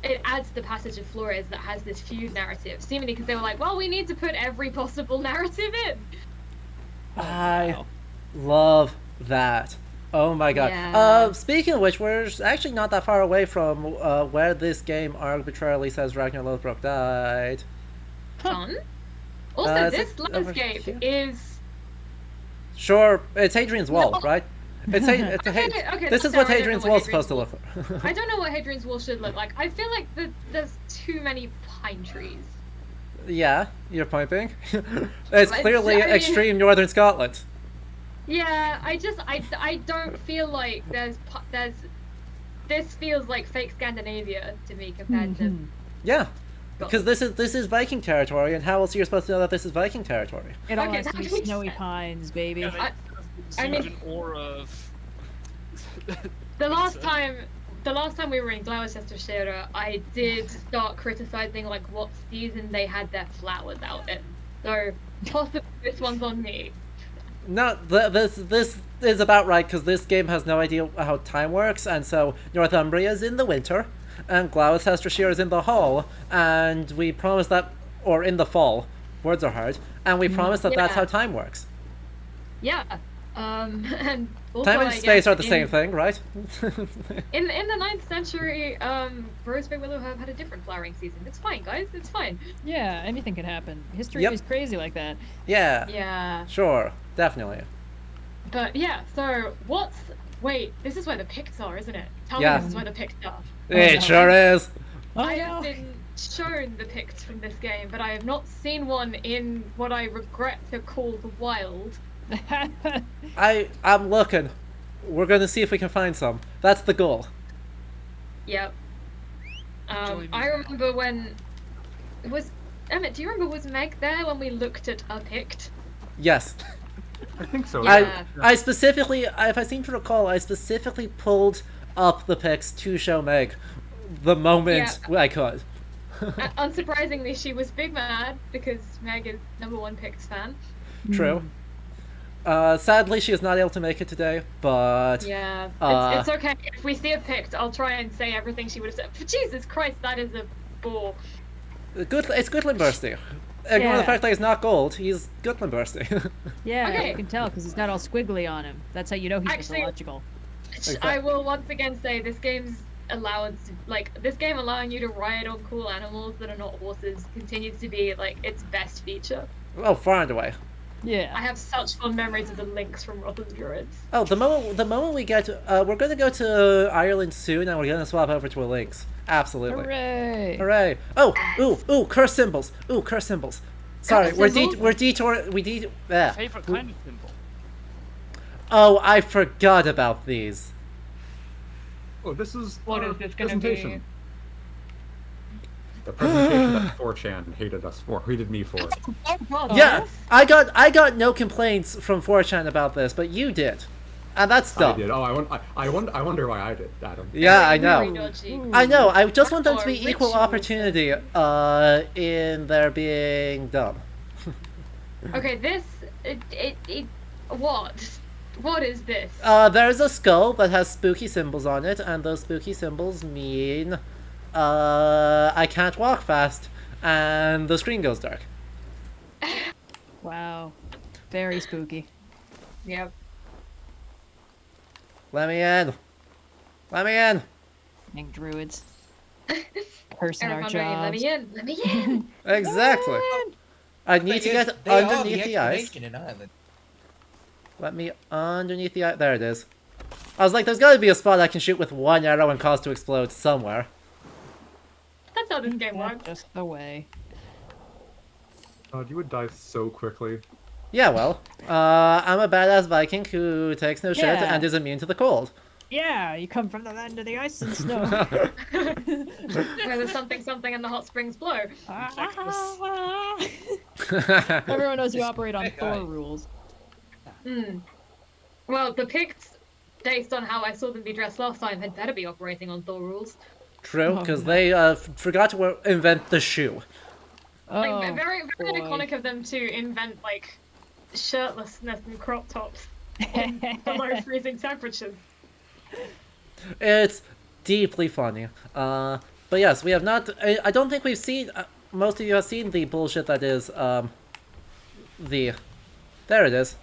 it adds the passage of Flores that has this feud narrative, seemingly because they were like, well, we need to put every possible narrative in. I love that. Oh my god. Yeah. Speaking of which, we're actually not that far away from where this game arbitrarily says Ragnar Lothbrok died. Fun. Also, is this it over landscape here? is... Sure, it's Hadrian's Wall, No. right? This that's is fair, what I don't Hadrian's know Wall what is supposed to look Hadrian's like. I don't know what Hadrian's Wall should look like. I feel like there's too many pine trees. Yeah, your point being. It's But, clearly I mean- extreme northern Scotland. Yeah, I don't feel like there's this feels like fake Scandinavia to me compared to Yeah. Because this is Viking territory, and how else are you supposed to know that this is Viking territory? It all Okay, has to be that makes snowy sense. pines, baby. I Exude mean- an aura of. the last time we were in Gloucestershire, I did start criticizing like what season they had their flowers out in. So possibly this one's on me. No, this is about right, because this game has no idea how time works, and so Northumbria is in the winter, and Gloucestershire is in the fall, and we promise that, or in the fall, words are hard, and we promise that that's Yeah. how time works. Yeah. And also, Time and I space guess are the same thing, right? In the 9th century, Roseberry Willowherb had a different flowering season. It's fine, guys. It's fine. Yeah, anything can happen. History Yep. is crazy like that. Yeah, Yeah. sure, definitely. But yeah, so wait, this is where the Picts are, isn't it? Tell Yeah. me this is where the Picts are. It no. sure is. Oh, I no. have been shown the Picts from this game, but I have not seen one in what I regret to call the wild. I'm looking. We're gonna see if we can find some. That's the goal. Yep. Join me. I remember when Emmett, do you remember was Meg there when we looked at a Pict? Yes. I think so. Yeah. I specifically, if I seem to recall, I specifically pulled up the pics to show Meg the moment I could. Unsurprisingly, she was big mad because Meg is #1 Picts fan. True. Sadly, she is not able to make it today, but Yeah, Uh, it's okay. If we see a Pict, I'll try and say everything she would have said. Jesus Christ, that is a bore. it's Gutlandbursty. Ignore the Yeah. fact that he's not gold, he's Gutlandbursty. Yeah, Okay. you can tell because he's got all squiggly on him. That's how you know he's Actually- mythological. I will once again say this game's allowance, like this game allowing you to ride on cool animals that are not horses, continues to be like its best feature. Oh, far and away. Yeah. I have such fond memories of the Lynx from Rotham's Druids. Oh, the moment we get to, we're gonna go to Ireland soon, and we're gonna swap over to a Lynx. Absolutely. Hooray! Hooray! Oh, ooh, curse symbols. Ooh, curse symbols. Sorry, Curse symbols? Favorite kind of symbol. Oh, I forgot about these. Oh, this is What our is this gonna presentation. be? The presentation that 4chan hated me for. Oh god. Yeah, yes. I got no complaints from 4chan about this, but you did, and that's I dumb. did. Oh, I wonder why I did, Adam. Yeah, I Very know. dodgy. I know. I just want them to Or be equal rituals. opportunity in their being dumb. Okay, this it what is this? There's a skull that has spooky symbols on it, and those spooky symbols mean I can't walk fast, and the screen goes dark. Wow. Very spooky. Yep. Let me in. Let me in. Dang druids. Cursing our Everyone going, let jobs. me in, let me in. Exactly. I need to get They are underneath the ice. explanation in Ireland. Let me underneath the ice. There it is. I was like, there's gotta be a spot I can shoot with one arrow and cause to explode somewhere. That's how this game That's works. just the way. God, you would die so quickly. Yeah, well, I'm a badass Viking who takes no shit Yeah. and is immune to the cold. Yeah, you come from the land of the ice and snow. Where there's something something and the hot springs blow. Everyone knows you operate on That Thor guy. rules. Hmm. Well, the Picts, based on how I saw them be dressed last time, had better be operating on Thor rules. True, Oh, because no. they forgot to invent the shoe. Like Oh, very boy. iconic of them to invent like shirtlessness and crop tops below freezing temperatures. It's deeply funny. But yes, we have not. I don't think we've seen. Most of you have seen the bullshit that is the. There it is.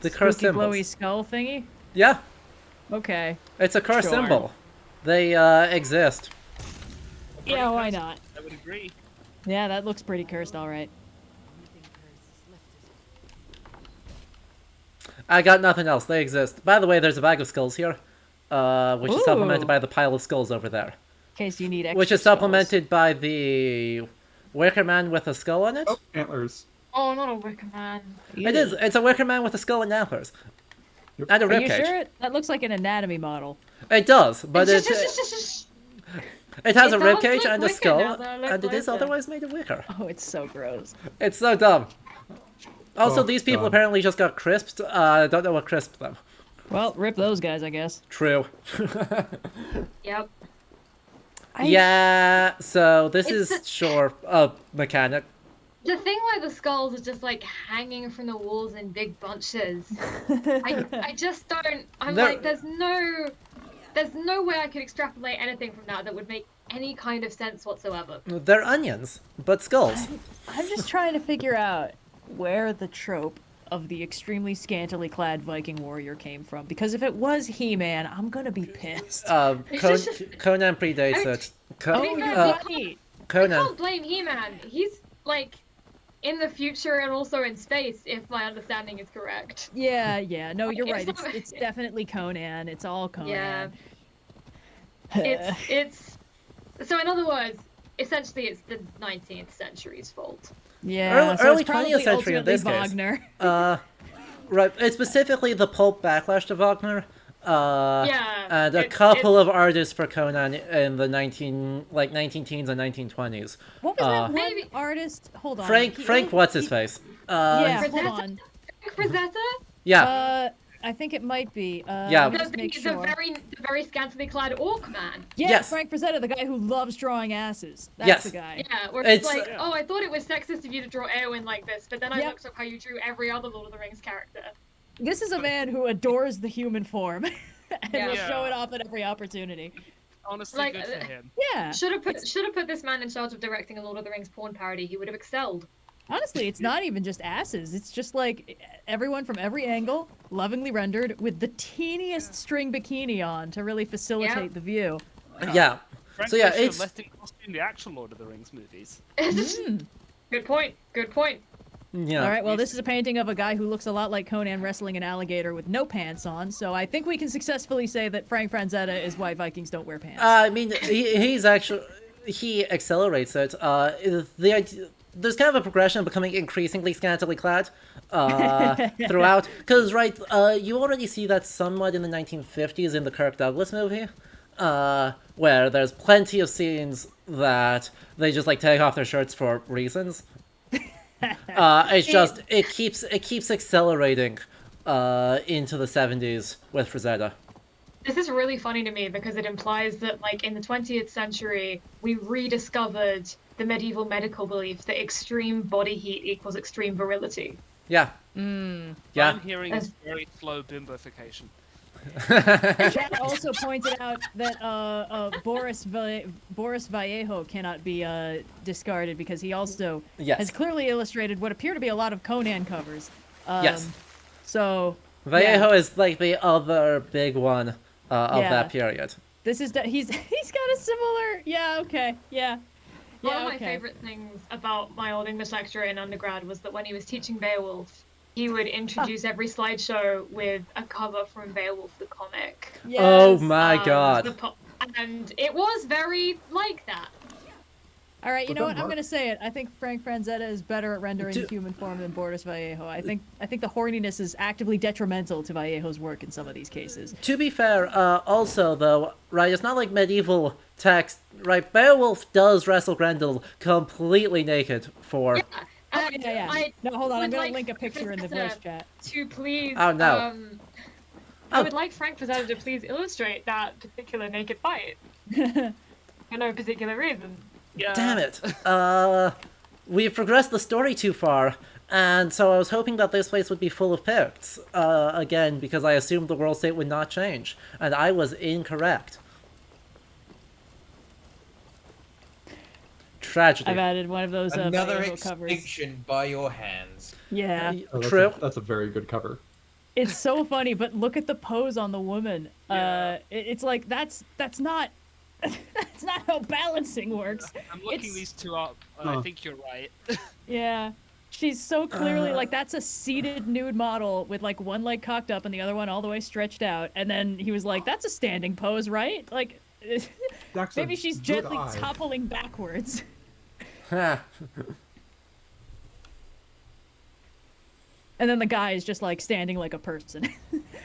The curse Spooky symbols. glowy skull thingy? Yeah, Okay. it's a curse Sure. symbol. They exist. Yeah, why not? I would agree. Yeah, that looks pretty cursed, alright. I got nothing else. They exist. By the way, there's a bag of skulls here, which is supplemented Ooh. by the pile of skulls over there, In case you need extra which is skulls. supplemented by the Wicker Man with a skull on it. Oh, antlers. Oh, not a Wicker Man. It is. It's a Wicker Man with a skull and antlers, and a Are you ribcage. sure? That looks like an anatomy model. It does, but it it has It a does ribcage look and a wicker skull, now that I look and it is closer. otherwise made of wicker. Oh, it's so gross. It's so dumb. Also, Oh, these people God. apparently just got crisped. I don't know what crisped them. Well, rip those guys, I guess. True. Yep. Yeah. So this It's is sure a mechanic. The thing where the skulls are just like hanging from the walls in big bunches. I just don't. I'm They're- like, there's no way I could extrapolate anything from that that would make any kind of sense whatsoever. They're onions, but skulls. I'm just trying to figure out where the trope of the extremely scantily clad Viking warrior came from. Because if it was He-Man, I'm gonna be pissed. Conan predates it. oh, mean, you're uh, right. I Conan. can't blame He-Man. He's like in the future and also in space, if my understanding is correct. Yeah. No, you're right. It's It's definitely Conan. It's all Conan. Yeah. It's so in other words, essentially it's the 19th century's fault. Yeah, so early it's probably 20th century in ultimately this case. Wagner. Right. It's specifically the pulp backlash to Wagner. Yeah, And a couple of artists for Conan in the 19 teens and 1920s. What was that one Maybe- artist? Hold on. Frank, what's his face? Yeah, hold Rosetta? on. Rosetta? Yeah. I think it might be. Yeah. Let me The, just make the sure. very scantily clad orc man. Yeah, Yes. Frank Frazetta, the guy who loves drawing asses. That's Yes. the guy. Yeah, where It's- it's like, oh, I thought it was sexist of you to draw Eowyn like this, but then I Yep. looked up how you drew every other Lord of the Rings character. This is a man who adores the human form and will Yeah. show it off at every opportunity. Honestly, Like, good for him. Yeah. Should have put this man in charge of directing a Lord of the Rings porn parody. He would have excelled. Honestly, it's not even just asses. It's just like everyone from every angle, lovingly rendered, with the teeniest string bikini on to really facilitate Yep. the view. Yeah. Frankly, So yeah, should have it's let him costume the actual Lord of the Rings movies. Good point. Good point. yeah. All right, well, this is a painting of a guy who looks a lot like Conan wrestling an alligator with no pants on, so I think we can successfully say that Frank Franzetta is why Vikings don't wear pants. I mean, he's actually he accelerates it. The idea, there's kind of a progression of becoming increasingly scantily clad throughout. Because you already see that somewhat in the 1950s in the Kirk Douglas movie, where there's plenty of scenes that they just like take off their shirts for reasons. It's just it keeps accelerating into the 70s with Frazetta. This is really funny to me because it implies that, like, in the 20th century, we rediscovered the medieval medical belief that extreme body heat equals extreme virility. Yeah. Yeah. I'm hearing is very slow bimbofication. Chat also pointed out that Boris Vallejo cannot be discarded because he also has clearly illustrated what appear to be a lot of Conan covers. Yes. So Vallejo is like the other big one of that period. This is he's got a similar. Yeah. Okay. Yeah. One of my favorite things about my old English lecturer in undergrad was that when he was teaching Beowulf, he would introduce every slideshow with a cover from Beowulf the comic. Yes. Oh my god. And it was very like that. All right, you know what? I'm gonna say it. I think Frank Franzetta is better at rendering the human form than Boris Vallejo. I think the horniness is actively detrimental to Vallejo's work in some of these cases. To be fair, also though, right, it's not like medieval text, right? Beowulf does wrestle Grendel completely naked for. Yeah. No, hold on. I'm gonna link a picture in the voice chat. To please. Oh no. I would like Frank Frazetta to please illustrate that particular naked fight. For no particular reason. Yeah. Damn it. We've progressed the story too far, and so I was hoping that this place would be full of Picts, again, because I assumed the world state would not change, and I was incorrect. Tragedy. I've added one of those Another Vallejo covers. extinction by your hands. Yeah. True. That's a very good cover. It's so funny, but look at the pose on the woman. It's like that's not that's not how balancing works. I'm looking these two up, and I think you're right. Yeah. She's so clearly like that's a seated nude model with like one leg cocked up and the other one all the way stretched out. And then he was like, "That's a standing pose, right?" Like, maybe she's gently toppling backwards. And then the guy is just like standing like a person.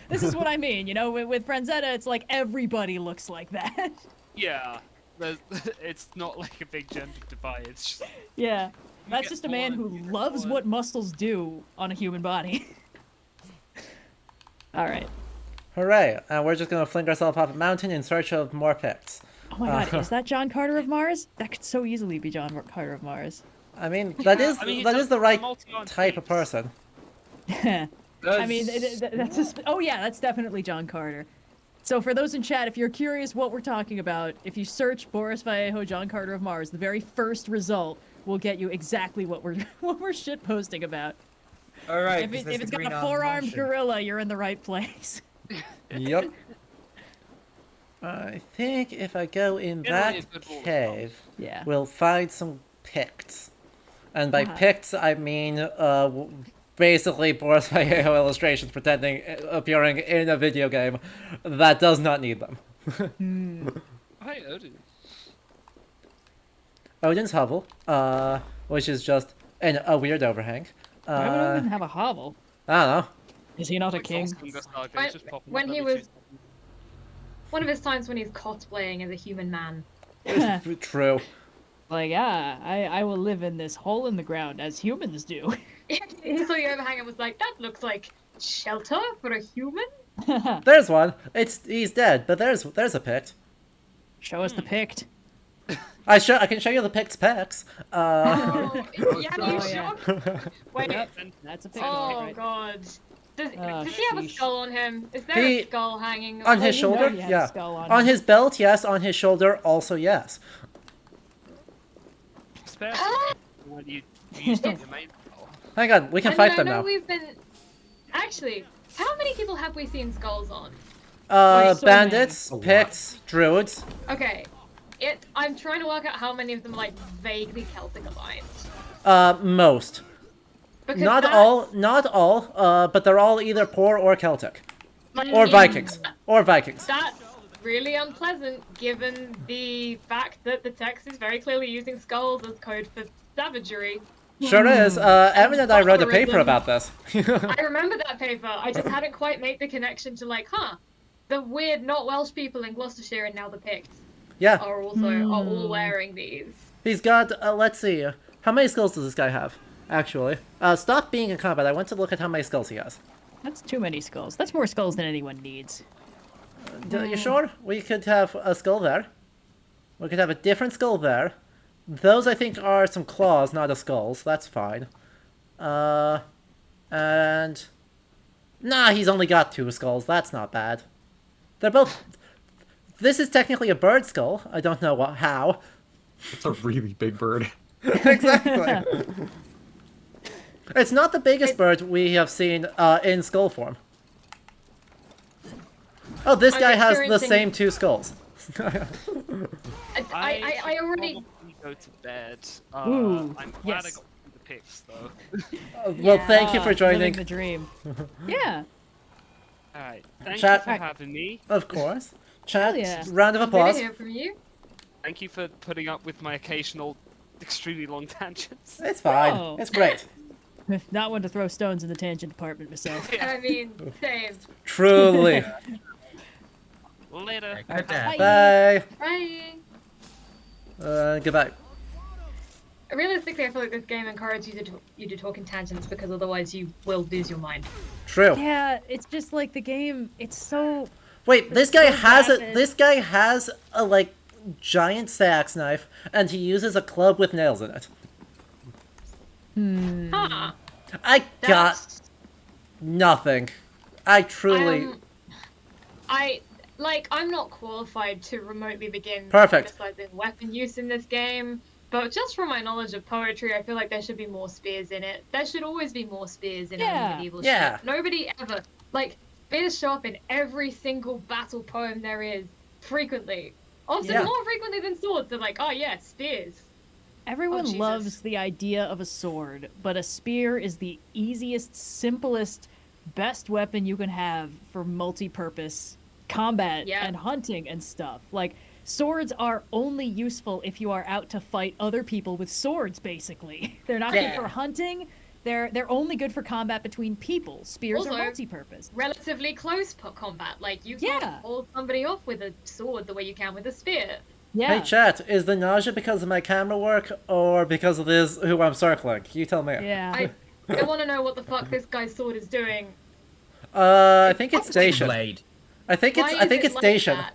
This is what I mean, you know. With Franzetta, it's like everybody looks like that. Yeah, it's not like a big gender divide. It's just, yeah, that's just a man who loves what muscles do on a human body. All right. Hooray! And we're just gonna fling ourselves off a mountain in search of more Picts. Oh my god, is that John Carter of Mars? That could so easily be John Carter of Mars. I mean, that is the right type of person. I mean, that's definitely John Carter. So for those in chat, if you're curious what we're talking about, if you search Boris Vallejo, John Carter of Mars, the very first result will get you exactly what we're shitposting about. All right. If it's got a four-armed gorilla, you're in the right place. Yep. I think if I go in that cave, we'll find some Picts. And by Picts, I mean basically Boris Vallejo illustrations appearing in a video game that does not need them. Hi, Odin. Odin's hovel, which is just a weird overhang. Why would Odin have a hovel? I don't know. Is he not a king? When he was... One of his times when he's cosplaying as a human man. True. Like, I will live in this hole in the ground as humans do. He saw the overhang and was like, that looks like shelter for a human? There's one. He's dead, but there's a Pict. Show us the Pict. I can show you the Pict's pecs. Wait, that's a Pict. Oh god. Does he have a skull on him? Is there a skull hanging on his shoulder? Yeah. On his belt, yes. On his shoulder, also yes. When you used your main. Hang on, we can fight them now. We've been... Actually, how many people have we seen skulls on? Bandits, Picts, druids. Okay. I'm trying to work out how many of them are like vaguely Celtic aligned. Most. Because not all, but they're all either poor or Celtic. Or Vikings. That's really unpleasant, given the fact that the text is very clearly using skulls as code for savagery. Sure is. Evan and I wrote a paper about this. I remember that paper. I just hadn't quite made the connection to like, the weird not Welsh people in Gloucestershire and now the Picts. Yeah. are also are all wearing these. He's got, let's see, how many skulls does this guy have, actually? Stop being in combat. I want to look at how many skulls he has. That's too many skulls. That's more skulls than anyone needs. You sure? We could have a skull there. We could have a different skull there. Those, I think, are some claws, not a skulls. That's fine. And... Nah, he's only got 2 skulls. That's not bad. They're both... This is technically a bird skull. I don't know how. It's a really big bird. Exactly. It's not the biggest bird we have seen in skull form. Oh, this I'm guy has the experiencing- same 2 skulls. I already. probably go to bed. Ooh, I'm glad I yes. got through the pics though. Well, thank you for Living joining. the dream. Yeah. Alright, thank Chat- you for having me. Of course. Chat, Hell yeah. round of Good to applause. hear from you. Thank you for putting up with my occasional extremely long tangents. It's fine. Oh. It's great. Not one to throw stones in the tangent department myself. I mean, same. Truly. Later. Good dad. Bye. Bye. Goodbye. Realistically, I feel like this game encourages you to talk in tangents because otherwise you will lose your mind. True. Yeah, it's just like the game. It's so. Wait, this guy so has a rapid. this guy has a like giant axe knife, and he uses a club with nails in it. Huh. I got That's, nothing. I truly. I'm not qualified to remotely begin Perfect. criticizing weapon use in this game, but just from my knowledge of poetry, I feel like there should be more spears in it. There should always be more spears in Yeah. any medieval Yeah. shit. Nobody ever spears show up in every single battle poem there is frequently. Often Yeah. more frequently than swords. They're like, oh yeah, spears. Everyone Jesus. loves the idea of a sword, but a spear is the easiest, simplest, best weapon you can have for multi-purpose combat Yeah. and hunting and stuff. Like, swords are only useful if you are out to fight other people with swords, basically. They're not Yeah. good for hunting. They're only good for combat between people. Spears Also, are multi-purpose. Relatively close combat. Like, you can't Yeah. hold somebody off with a sword the way you can with a spear. Yeah. Hey chat, is the nausea because of my camera work or because of this who I'm circling? You tell me. Yeah. I want to know what the fuck this guy's sword is doing. I think it's Boxing station. blade. I think Why it's I is think it it's like station. that?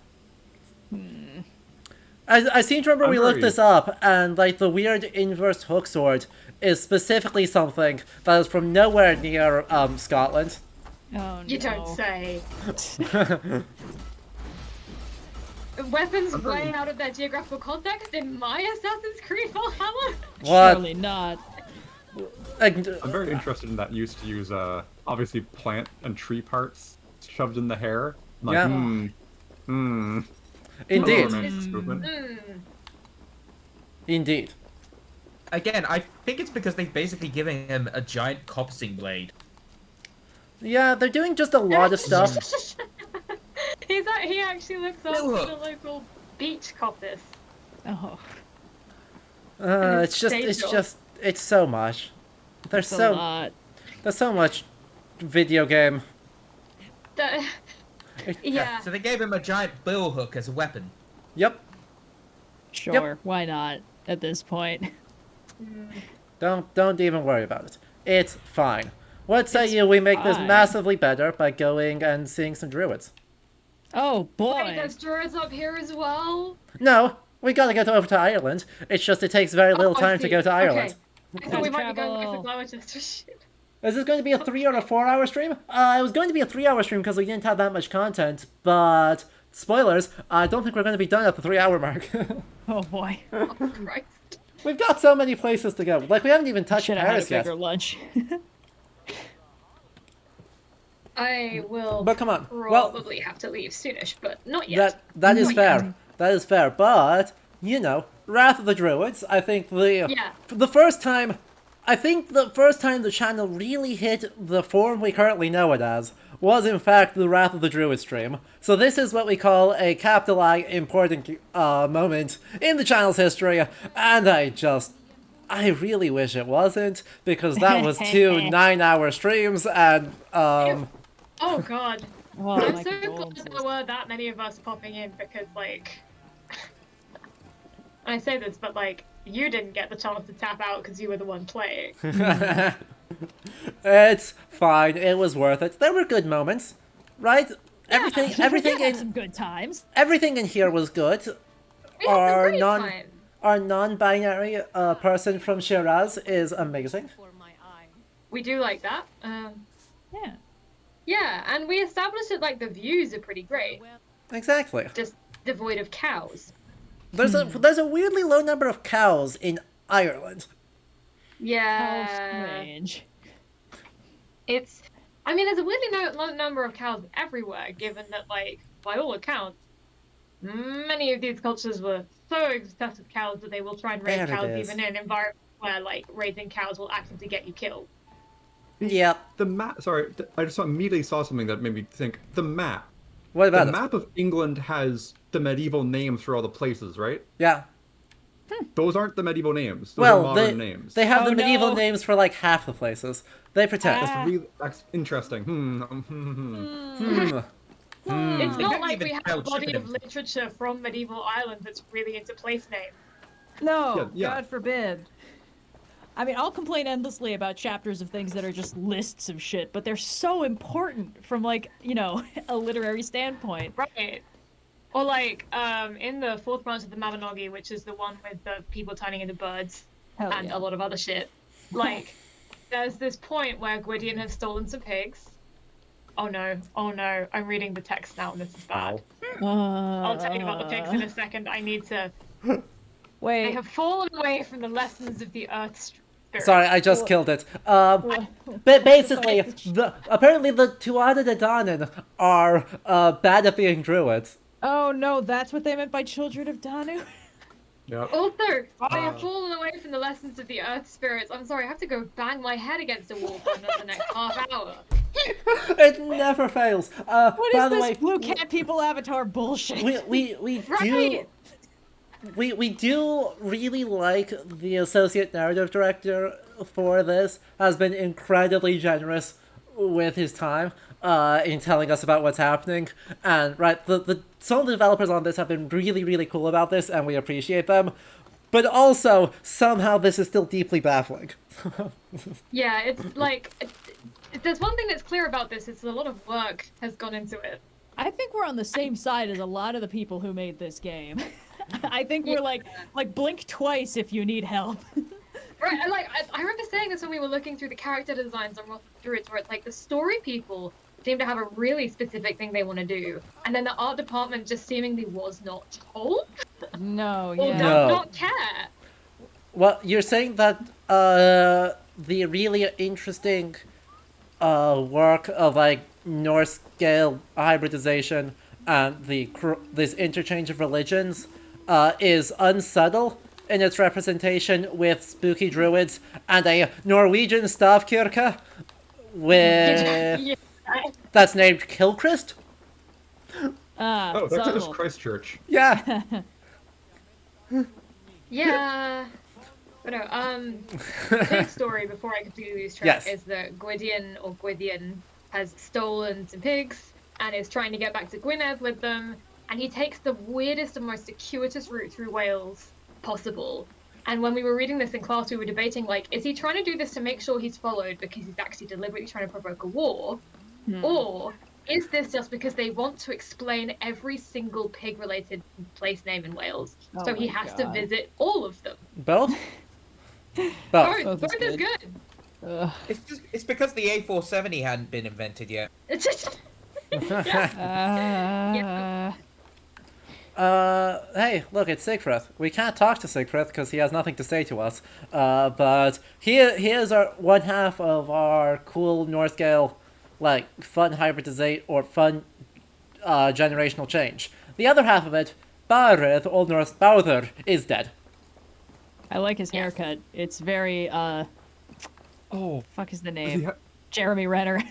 I seem to remember I'm we looked worried. this up, and like the weird inverse hook sword is specifically something that is from nowhere near Scotland. Oh, no. You don't say. Weapons way out of their geographical context in my Assassin's Creed Valhalla? What? Surely not. Like, I'm very interested in that use to use obviously plant and tree parts shoved in the hair. I'm like, Yeah. Indeed. Romance movement. Indeed. Again, I think it's because they've basically given him a giant copsing blade. Yeah, they're doing just a lot of stuff. He actually looks up to the local beach coppice. Oh. It's so much. It's a lot. There's so much video game. Yeah. So they gave him a giant bill hook as a weapon. Yep. Sure, why not at this point? Don't even worry about it. It's fine. What say It's we make this fine. massively better by going and seeing some druids? Oh Wait, boy. there's druids up here as well? No, we gotta get over to Ireland. It's just it takes very little Oh, I time to see. go to Ireland. Okay. I thought we Fast might be going travel. back to Gloucester. Shit. Is this going to be a 3 or a 4 hour stream? It was going to be a 3 hour stream because we didn't have that much content, but spoilers, I don't think we're going to be done at the 3 hour mark. Oh boy. Oh, Christ. We've got so many places to go. Like, we haven't even touched Should have had a Paris yet. bigger lunch. I will But come on. Well, probably have to leave soonish, but not yet. that is Not fair. yet. That is fair. But, you know, Wrath of the Druids, I think Yeah. the first time the channel really hit the form we currently know it as was in fact the Wrath of the Druid stream. So this is what we call a capital I important moment in the channel's history, and I really wish it wasn't, because that was 2 9-hour streams, and Oh god. Oh, I'm my so glad condolences. there were that many of us popping in because, like, I say this, but like you didn't get the chance to tap out because you were the one playing. It's fine. It was worth it. There were good moments, right? Everything, everything We had in some good times. everything in here was good. We had some Our great non time. our non-binary person from Shiraz is amazing. For my eye. We do like that. Yeah. Yeah, and we established that like the views are pretty great, Exactly. just devoid of cows. There's a weirdly low number of cows in Ireland. How Yeah, strange. it's. I mean, there's a weirdly low number of cows everywhere, given that, like, by all accounts, many of these cultures were so obsessed with cows that they will try and raise There it cows is. even in environments where, like, raising cows will actively get you killed. Yep. The map. Sorry, I just immediately saw something that made me think. The map. What The about it? map of England has the medieval names for all the places, right? Yeah. Those aren't the medieval names. Those are Well, modern they names. they have Oh, the medieval no. names for like half the places. They pretend. That's interesting. It's They not couldn't like even we have spell a body of Chippenham. literature from medieval Ireland that's really into place names. No, Yeah. God forbid. I mean, I'll complain endlessly about chapters of things that are just lists of shit, but they're so important from, like, you know, a literary standpoint. Right. Or like, in the fourth branch of the Mabinogi, which is the one with the people turning into birds Hell and yeah. a lot of other shit, like, there's this point where Gwydion has stolen some pigs. Oh no, I'm reading the text now and this is bad. I'll tell you about the pigs in a second. I need to. They Wait. have fallen away from the lessons of the earth spirit. Sorry, I just killed it. But basically, apparently the Tuatha De Danann are bad at being druids. Oh no, that's what they meant by children of Danu? Yep. Also, they have fallen away from the lessons of the earth spirits. I'm sorry, I have to go bang my head against a wall for the next half hour. It never fails. What By is the this way, blue cat people avatar bullshit? we do Right. we do really like the associate narrative director for this has been incredibly generous with his time in telling us about what's happening, and right, some of the developers on this have been really cool about this, and we appreciate them, but also somehow this is still deeply baffling. Yeah, it's like, there's one thing that's clear about this, it's a lot of work has gone into it. I think we're on the same side as a lot of the people who made this game. I think we're like blink twice if you need help. Right, and like, I remember saying this when we were looking through the character designs on Wrath of Druids, where it's like, the story people seem to have a really specific thing they want to do, and then the art department just seemingly was not told, No, or yeah. does No. not care. Well, you're saying that the really interesting work of like Norse scale hybridization and this interchange of religions is unsubtle in its representation with spooky druids and a Norwegian stavkirke with Yeah. that's named Kilchrist. Oh, it's actually just subtle. Christchurch. Yeah. Yeah. But no, the big story before I completely lose track Yes. is that Gwydion has stolen some pigs and is trying to get back to Gwynedd with them, and he takes the weirdest and most circuitous route through Wales possible. And when we were reading this in class, we were debating, like, is he trying to do this to make sure he's followed because he's actually deliberately trying to provoke a war? Or is this just because they want to explain every single pig-related place name in Wales? Oh So he my has God. to visit all of them. Both. Both. Both Both is is good. Ugh. It's because the A470 hadn't been invented yet. It's just Hey, look, it's Sigfrith. We can't talk to Sigfrith because he has nothing to say to us. But here's our one half of our cool North scale, like, fun hybridizate or fun generational change. The other half of it, Barith, Old Norse Bowther, is dead. I like his haircut. It's very Oh, fuck is the does he name? ha- Jeremy Renner.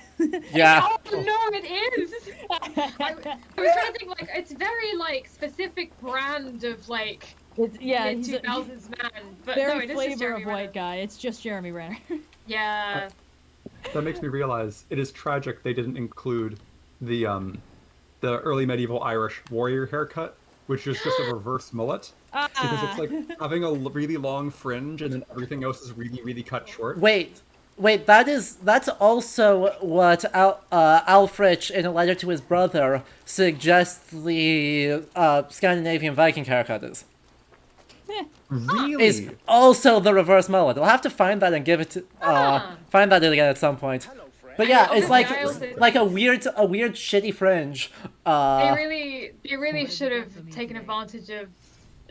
Yeah. oh no, it is. I was trying to think, like, it's very like specific brand of like Yeah, mid he's two a thousands man, but very no, it is just flavor Jeremy of Renner. white guy. It's just Jeremy Renner. Yeah, that makes me realize it is tragic they didn't include the early medieval Irish warrior haircut which is just a reverse mullet. Because it's Ah. like having a really long fringe and then everything else is really, really cut short. Wait, that's also what Alfred, in a letter to his brother, suggests the Scandinavian Viking haircut is. Really? Is also the reverse mullet. I'll have to find that and give it to find that again at some point. But yeah, it's like a weird shitty fringe. They really should have taken advantage of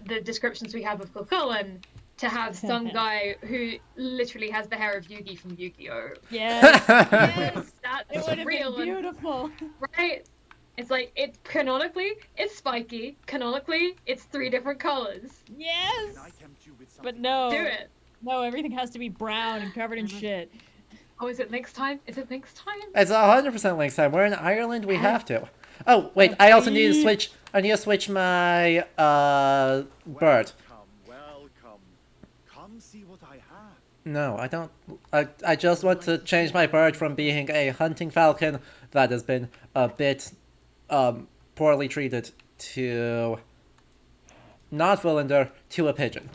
the descriptions we have of Cuchulainn to have some guy who literally has the hair of Yugi from Yu-Gi-Oh! Yes, yes, it That's would have real been and beautiful. right. It's like canonically it's spiky. Canonically it's 3 different colors. Yes, I tempt you with but something? no, Do it. no, everything has to be brown and covered in shit. Oh, is it next time? Is it next time? It's 100% Link's time. We're in Ireland. We have to. Oh wait, I also need to switch. I need to switch my bird. Welcome. Come see what I have. No, I don't. I just want to change my bird from being a hunting falcon that has been a bit poorly treated to not Villander to a pigeon.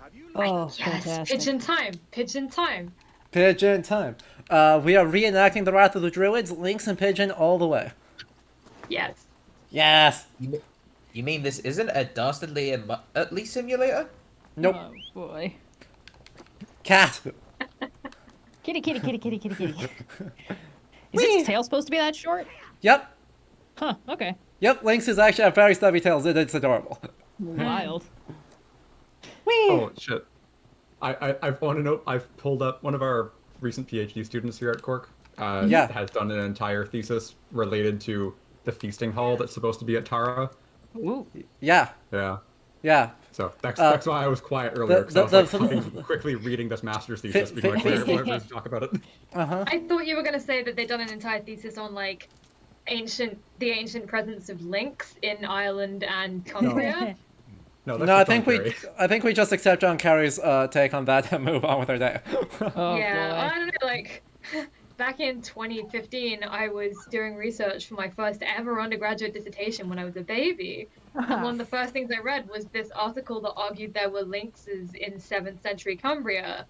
Have you Oh, Yes, fantastic. pigeon time. Pigeon time. Pigeon time. We are reenacting the Wrath of the Druids, Lynx and Pigeon all the way. Yes. Yes. You mean this isn't a dastardly Utley simulator? Nope. Oh boy. Cat. Kitty, kitty, kitty, kitty, kitty, kitty. Is its tail supposed to be that short? Yep. Huh. Okay. Yep. Lynx is actually a very stubby tail. It's adorable. Wild. Oh shit! I want to note I've pulled up one of our recent PhD students here at Cork. Yeah. Has done an entire thesis related to the feasting hall that's supposed to be at Tara. Ooh. Yeah. Yeah. Yeah. So that's why I was quiet earlier, because I was the- like fucking quickly reading this master's thesis, being like, where to talk about it. I thought you were gonna say that they'd done an entire thesis on like the ancient presence of lynx in Ireland and Cumbria. No, that's No, I just think John Kerry. we just accept John Kerry's take on that and move on with our day. Oh Yeah, boy. I don't know, like back in 2015 I was doing research for my first ever undergraduate dissertation when I was a baby. And one of the first things I read was this article that argued there were lynxes in 7th century Cumbria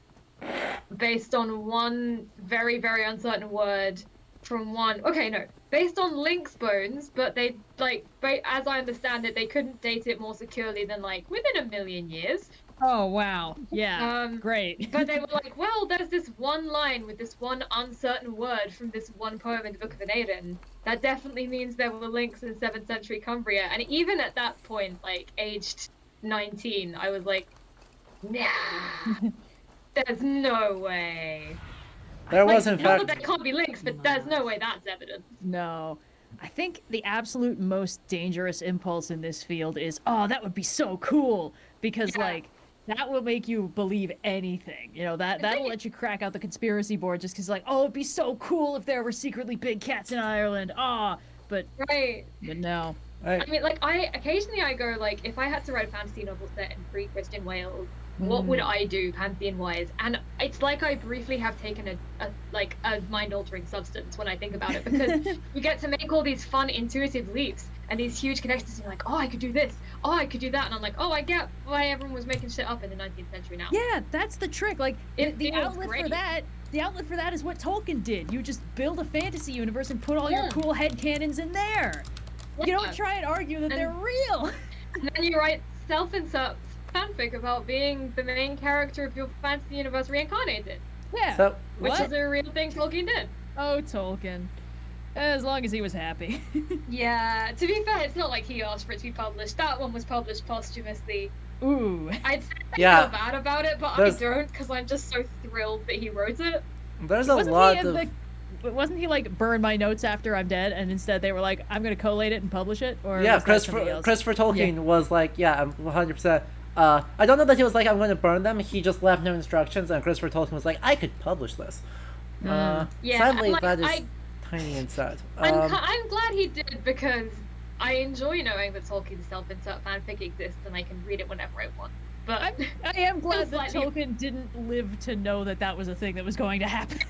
based on one very, very uncertain word from one. Okay, no. Based on lynx bones, but they, like, as I understand it, they couldn't date it more securely than, like, within 1,000,000 years. Oh wow. Yeah. Great. But they were like, well, there's this one line with this one uncertain word from this one poem in the Book of Aeneid. That definitely means there were lynx in 7th century Cumbria. And even at that point, like, aged 19, I was like, nah, there's no way. There Like, was, in not fact. that there can't be lynx, but there's no way that's evidence. No. I think the absolute most dangerous impulse in this field is, oh, that would be so cool, because Yeah. like that will make you believe anything. You know, that'll let you crack out the conspiracy board just because like, oh, it'd be so cool if there were secretly big cats in Ireland. Ah, but Right. no. Right. I mean, like, occasionally I go, like, if I had to write a fantasy novel set in pre-Christian Wales, what would I do pantheon-wise? And it's like I briefly have taken a mind-altering substance when I think about it, because you get to make all these fun, intuitive leaps and these huge connections. And you're like, oh, I could do this. Oh, I could do that. And I'm like, oh, I get why everyone was making shit up in the 19th century now. Yeah, that's the trick. Like It the feels outlet for great. that. The outlet for that is what Tolkien did. You just build a fantasy universe and put all your Yeah. cool headcanons in there. You don't Yeah. try and argue that And- they're real. And then you write self-insert fanfic about being the main character of your fantasy universe reincarnated, Yeah. So, which What? is a real thing Tolkien did. Oh, Tolkien. As long as he was happy. Yeah, to be fair, it's not like he asked for it to be published. That one was published posthumously. Ooh. I'd say I Yeah. feel bad about it, but There's- I don't, because I'm just so thrilled that he wrote it. there's a Wasn't lot he of. but wasn't he like burn my notes after I'm dead, and instead they were like, I'm gonna collate it and publish it? Or Yeah, was that somebody else? Christopher Tolkien was like, yeah, I'm 100%. I don't know that he was like, I'm going to burn them. He just left no instructions, and Christopher Tolkien was like, I could publish this. Yeah, Sadly, like, that is tiny and sad. I'm glad he did, because I enjoy knowing that Tolkien's self-insert fanfic exists and I can read it whenever I want. But I am glad that slightly- Tolkien didn't live to know that that was a thing that was going to happen.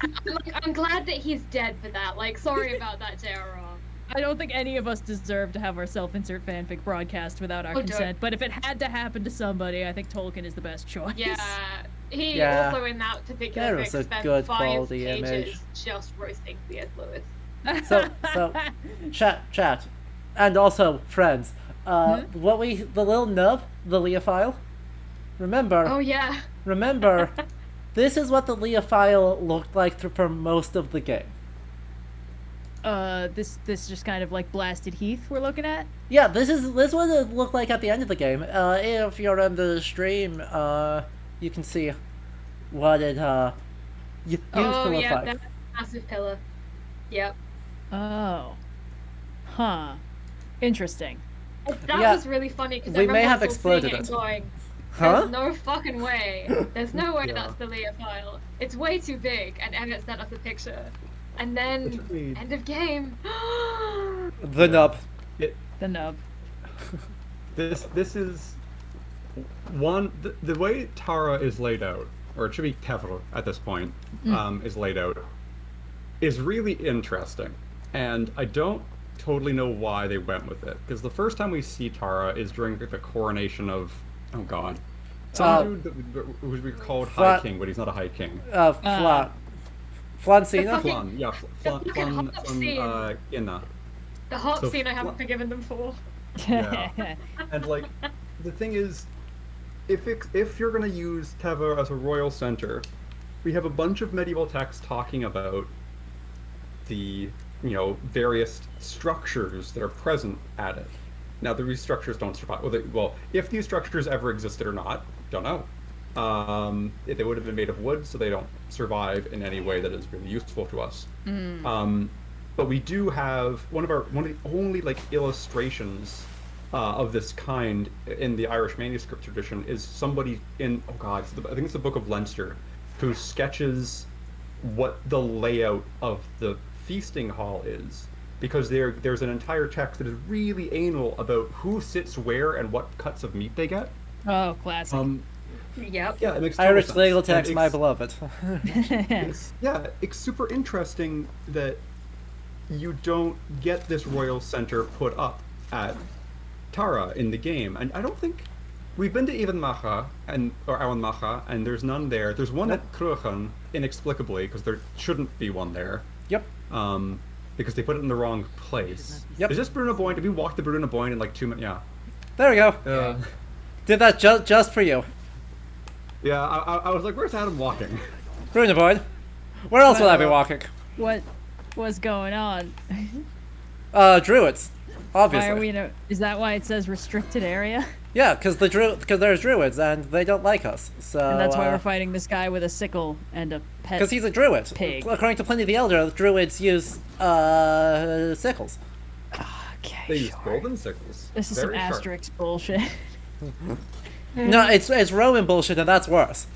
I'm glad that he's dead for that. Like, sorry about that, JRR. I don't think any of us deserve to have our self-insert fanfic broadcast without our Oh, don't. consent. But if it had to happen to somebody, I think Tolkien is the best choice. Yeah, he Yeah. also in that particular That was fic a spent good 5 quality pages image. just roasting C.S. Lewis. So, chat, and also friends. Hmm? The little nub, the Leophile. Remember, Oh yeah. remember, this is what the Leophile looked like for most of the game. This just kind of like blasted heath we're looking at. Yeah, this is what it looked like at the end of the game. If you're on the stream, you can see what it used to Oh look yeah, like. that massive pillar. Yep. Oh. Huh. Interesting. That Yeah, was really funny because I we remember may have us all seeing exploded it and it. going, Huh? there's no fucking way. There's no way Yeah. that's the Leophile. It's way too big. And Emmett sent us a picture. And then, took me- end of game. The nub. The nub. This is one the way Tara is laid out, or it should be Tevra at this point, is laid out, is really interesting, and I don't totally know why they went with it, because the first time we see Tara is during the coronation of, oh god, some dude who we called High King, but he's not a High King. Flancina? Flan, yeah, Flan, fucking hot scene. Inna. The hot So scene I haven't forgiven them for. Yeah. And like, the thing is, if you're gonna use Teva as a royal center, we have a bunch of medieval texts talking about the various structures that are present at it. Now, these structures don't survive. Well, if these structures ever existed or not, don't know. They would have been made of wood, so they don't survive in any way that is really useful to us. But we do have one of the only like illustrations of this kind in the Irish manuscript tradition is somebody in I think it's the Book of Leinster, who sketches what the layout of the feasting hall is, because there's an entire text that is really anal about who sits where and what cuts of meat they get. Oh, classic. Yep. Yeah, it makes total Irish sense. legal And text, my beloved. it's super interesting that you don't get this royal center put up at Tara in the game, and I don't think we've been to Evenmacha or Awanmacha, and there's none there. There's one at Cruachan, inexplicably, because there shouldn't be one there. Yep. Because they put it in the wrong place. Yep. Is this Bruna Boyne? Did we walk the Bruna Boyne in like 2 minutes? Yeah. There we go. Did that just for you. Yeah, I was like, where's Adam walking? Bruna Boyd. Where else would I be walking? What was going on? Druids. Obviously. Why are we in a, is that why it says restricted area? Yeah, because there's druids and they don't like us. So. And that's why we're fighting this guy with a sickle and a pet. Because he's a druid. Pig. According to Pliny the Elder, druids use sickles. Okay, They use golden sickles. This is Very some sharp. Asterix bullshit. No, it's Roman bullshit, and that's worse.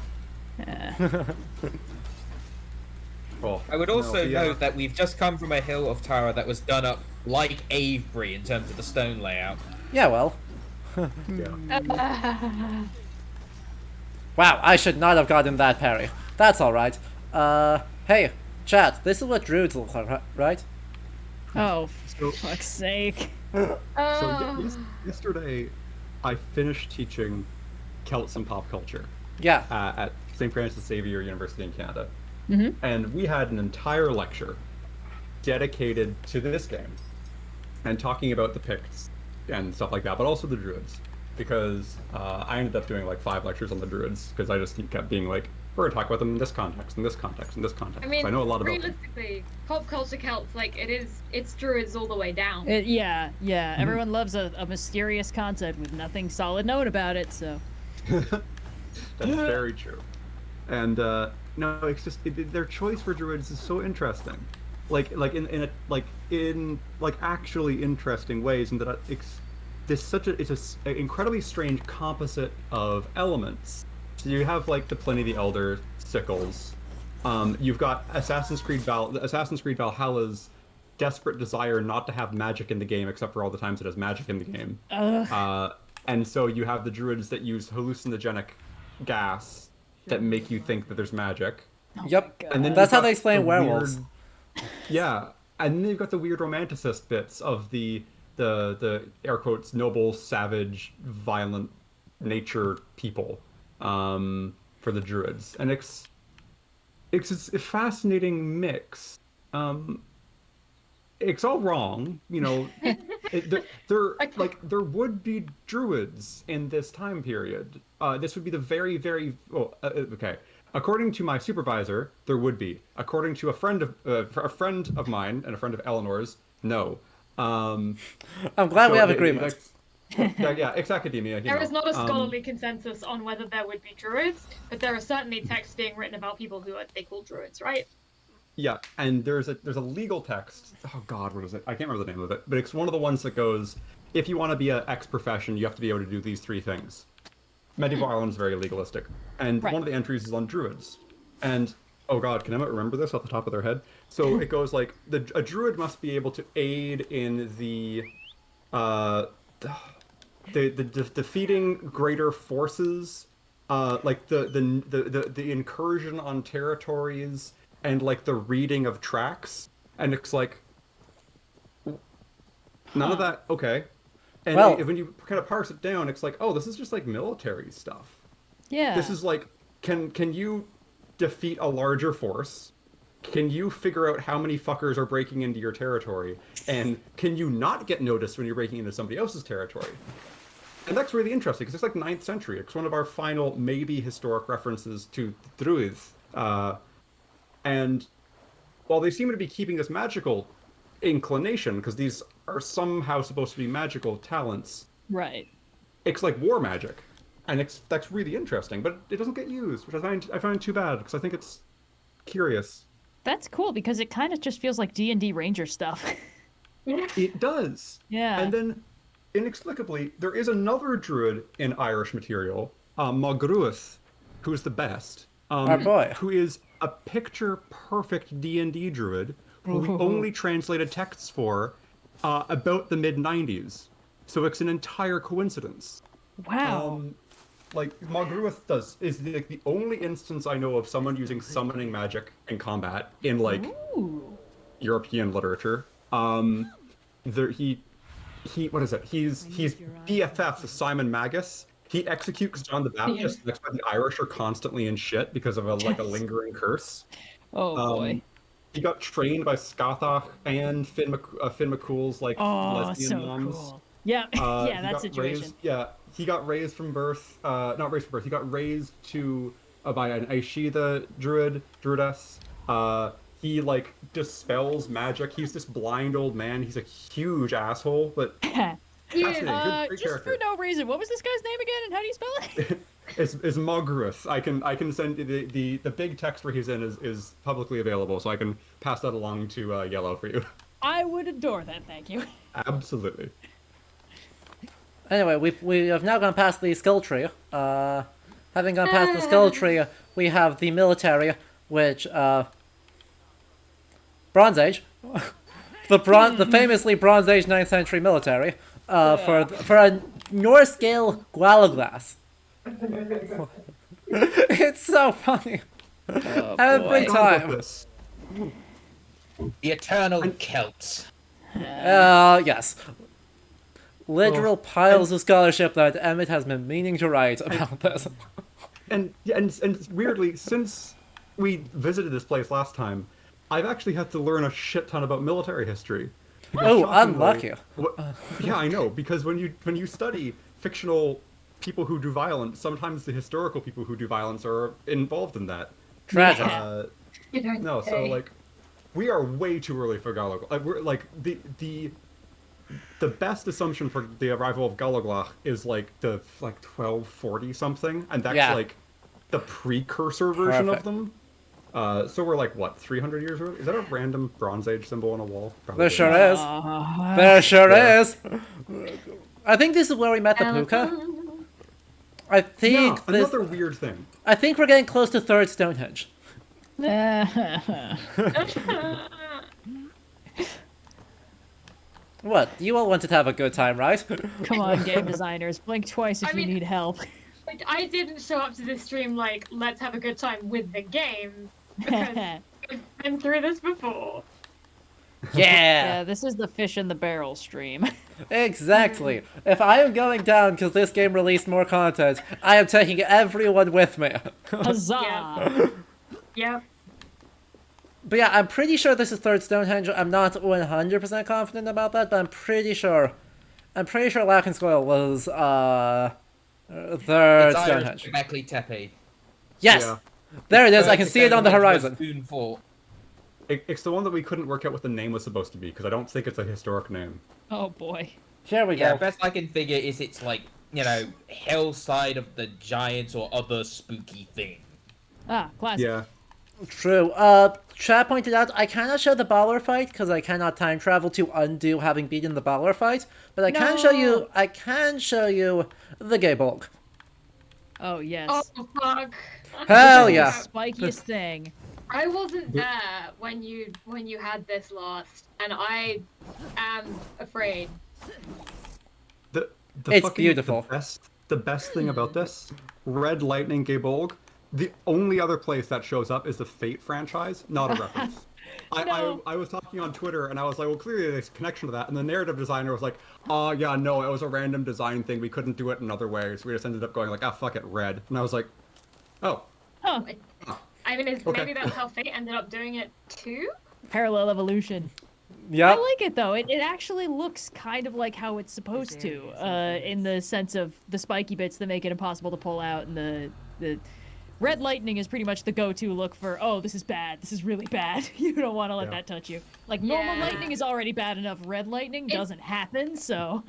Well, I would also yeah. note that we've just come from a hill of Tara that was done up like Avebury in terms of the stone layout. Yeah, well. Yeah. Wow, I should not have gotten that parry. That's alright. Hey, chat, this is what druids look like, right? Oh, for fuck's sake. So yesterday, I finished teaching Celts and pop culture Yeah. at St. Francis Xavier University in Canada. Mhm. And we had an entire lecture dedicated to this game and talking about the Picts and stuff like that, but also the Druids. Because I ended up doing like 5 lectures on the Druids because I just kept being like, we're gonna talk about them in this context, in this context, in this context. I mean, So I know a lot about them. realistically, pop culture Celts, like, it's druids all the way down. Yeah. Everyone loves a mysterious concept with nothing solid known about it, so. That's very true. And no, it's just their choice for druids is so interesting, like in actually interesting ways, and that it's an incredibly strange composite of elements. So you have like the Pliny the Elder sickles. You've got Assassin's Creed Valhalla's desperate desire not to have magic in the game, except for all the times it has magic in the game. And so you have the druids that use hallucinogenic gas that make you think that there's magic. Yep. And then That's you've how they got explain the werewolves. Yeah, and then you've got the weird romanticist bits of the air quotes noble, savage, violent nature people for the druids, and it's a fascinating mix. It's all wrong, you know. There would be druids in this time period. This would be the very, very okay. According to my supervisor, there would be. According to a friend of mine and a friend of Eleanor's, no. I'm glad we have agreement. Yeah, it's academia. There is not a scholarly consensus on whether there would be druids, but there are certainly texts being written about people who they call druids, right? Yeah, and there's a legal text. Oh God, what is it? I can't remember the name of it, but it's one of the ones that goes, if you want to be an X profession, you have to be able to do these 3 things. Medieval Ireland is very legalistic, and one of the entries is on druids. And oh God, can Emma remember this off the top of their head? So it goes like a druid must be able to aid in the defeating greater forces, like the incursion on territories, and like the reading of tracks, and it's like none of that. Okay, and when you kind of parse it down, it's like, oh, this is just like military stuff. Yeah. This is like, can you defeat a larger force? Can you figure out how many fuckers are breaking into your territory? And can you not get noticed when you're breaking into somebody else's territory? And that's really interesting, because it's like 9th century. It's one of our final, maybe, historic references to druids. And while they seem to be keeping this magical inclination, because these are somehow supposed to be magical talents, right? It's like war magic, and that's really interesting. But it doesn't get used, which I find too bad, because I think it's curious. That's cool, because it kind of just feels like D&D Ranger stuff. It does. Yeah. And then, inexplicably, there is another druid in Irish material, Magruath, who's the best. Our boy. Who is a picture-perfect D&D druid who we only translated texts for about the mid-90s. So it's an entire coincidence. Wow. Like, Magruath is the only instance I know of someone using summoning magic in combat in, like, European literature. What is it? He's BFF with Simon Magus. He executes John the Baptist, and that's why the Irish are constantly in shit because of a lingering curse. Oh boy. He got trained by Scathach and Finn McCool's lesbian moms. Cool. Yeah, yeah, that situation. He got raised from birth. Not raised from birth. He got raised by an Aishida druidess. He like dispels magic. He's this blind old man. He's a huge asshole, but fascinating. Good just character. for no reason. What was this guy's name again, and how do you spell it? It's Mogruth. I can send the big text where he's in is publicly available, so I can pass that along to Yellow for you. I would adore that. Thank you. Absolutely. Anyway, we have now gone past the skill tree. Having gone past the skill tree, we have the military, which Bronze Age, the famously Bronze Age 9th century military, for a Norse scale Gwalaglas. It's so funny. Every time. The eternal Celts. Yes. Literal piles of scholarship that Emmett has been meaning to write about this. And weirdly, since we visited this place last time, I've actually had to learn a shit ton about military history. Oh, unlucky. Yeah, I know, because when you study fictional people who do violence, sometimes the historical people who do violence are involved in that. Tragic. No, so like, we are way too early for Gallagher. Like, we're like the best assumption for the arrival of Gallagher is like 1240 something, and that's like the precursor version of them. So we're like, what, 300 years early? Is that a random Bronze Age symbol on a wall? Probably there sure is. There sure is. I think this is where we met the Puka. I think another weird thing. I think we're getting close to third Stonehenge. What? You all wanted to have a good time, right? Come on, game designers. Blink twice if you need help. I didn't show up to this stream like, let's have a good time with the game, because I've been through this before. Yeah, this is the fish in the barrel stream. Exactly. If I am going down because this game released more content, I am taking everyone with me. Huzzah! Yep. But yeah, I'm pretty sure this is third Stonehenge. I'm not 100% confident about that, but I'm pretty sure. I'm pretty sure Lakenskoil was third It's Irish Stonehenge. Beckley Tepe. Yes, Yeah. there it is. I can see it on the horizon. It's the one that we couldn't work out what the name was supposed to be, because I don't think it's a historic name. Oh boy. Here we Yeah, go. best I can figure is it's like, you know, hillside of the giants or other spooky thing. Ah, classic. Yeah. True. Chad pointed out I cannot show the Balor fight because I cannot time travel to undo having beaten the Balor fight, but I can show you. No. I can show you the Gay Bulk. Oh yes. Oh fuck. Hell The yeah! spikiest thing. I wasn't there when you had this last, and I am afraid. The It's fucking, beautiful. The best thing about this, Red Lightning Gabolg, the only other place that shows up is the Fate franchise, not a reference. No. I was talking on Twitter and I was like, well, clearly there's a connection to that. And the narrative designer was like, oh, yeah, no, it was a random design thing. We couldn't do it another way. So we just ended up going like, ah, fuck it, red. And I was like, oh. Huh. I mean, Okay. maybe that's how Fate ended up doing it too. Parallel evolution. I Yep. like it though. It actually looks kind of like how it's supposed to, in the sense of the spiky bits that make it impossible to pull out, and the red lightning is pretty much the go-to look for, oh, this is bad. This is really bad. You don't want to let that touch you. Like normal Yeah. lightning is already bad enough. Red lightning doesn't happen, so.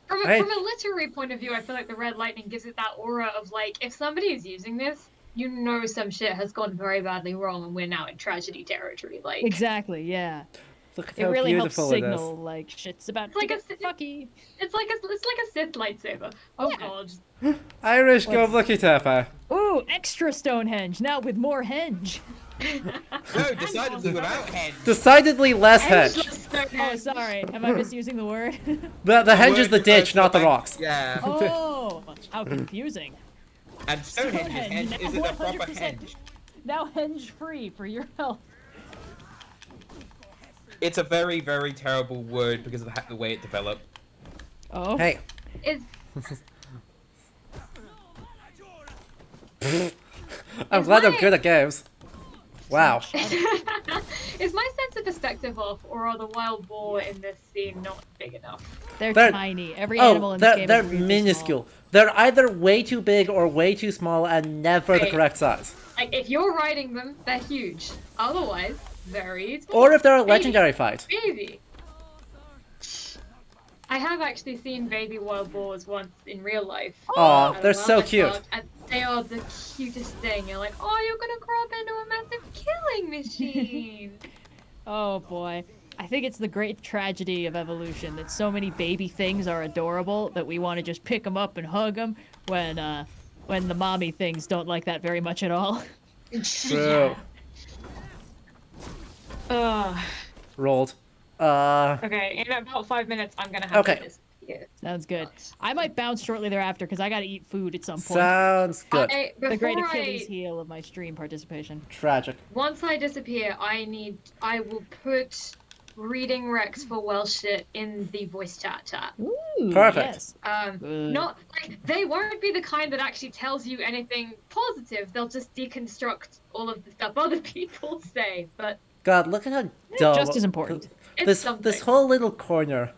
From Hey. a literary point of view, I feel like the red lightning gives it that aura of like, if somebody is using this, you know some shit has gone very badly wrong, and we're now in tragedy territory. Like Exactly, yeah. Look at It how really helps beautiful it is. signal like shit's about It's like to a get si- fucky. it's like a Sith lightsaber. Oh Yeah. god. Irish go Lucky Tapper. Ooh, extra Stonehenge now with more henge. No, decidedly without head. Decidedly less Edgeless hedge. Oh, Stonehenge. sorry. Am I misusing the word? The hedge is the Word ditch, not the like- rocks. Yeah. Oh, how confusing. And Stonehenge Stonehenge, is isn't a proper 100%. henge. Now henge free for your health. It's a very, very terrible word because of the way it developed. Oh. Hey, Is I'm Is glad I'm my- good at games. Wow. is my sense of perspective off, or are the wild boar in this scene not big enough? They're, They're- tiny. Every animal Oh, in this game they're is really minuscule. They're either way too big or way too small and never the Right. correct size. Like if you're riding them, they're huge. Otherwise, very small. Or if they're a Baby. legendary fight. Baby. I have actually seen baby wild boars once in real life. Aw, I they're love so it, cute. dog, and they are the cutest thing. You're like, oh, you're gonna grow up into a massive killing machine. Oh boy. I think it's the great tragedy of evolution that so many baby things are adorable that we want to just pick them up and hug them when the mommy things don't like that very much at all. True. Ugh. Rolled. Okay, in about 5 minutes, I'm gonna have Okay. to disappear. Sounds good. I might bounce shortly thereafter because I gotta eat food at some point. Sounds good. The great Before Achilles heel of my stream participation. Tragic. once I disappear, I will put reading Rex for Welsh shit in the voice chat. Ooh, Perfect. Yes. Good. Not like they won't be the kind that actually tells you anything positive. They'll just deconstruct all of the stuff other people say. But God, look at how dumb. Just as important. it's This something. whole little corner.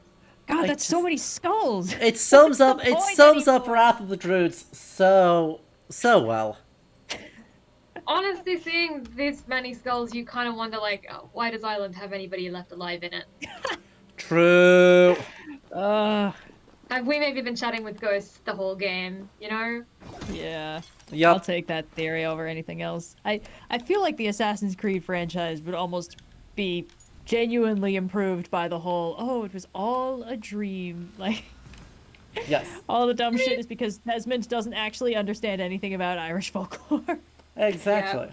God, I that's so many skulls. It sums up. the It point sums up anymore? Wrath of the Druids so well. Honestly, seeing this many skulls, you kind of wonder like, oh, why does Ireland have anybody left alive in it? True. Have we maybe been chatting with ghosts the whole game? You know? Yeah. I'll Yup. take that theory over anything else. I feel like the Assassin's Creed franchise would almost be genuinely improved by the whole, oh, it was all a dream. Like, Yes. all the dumb shit is because Desmond doesn't actually understand anything about Irish folklore. Exactly.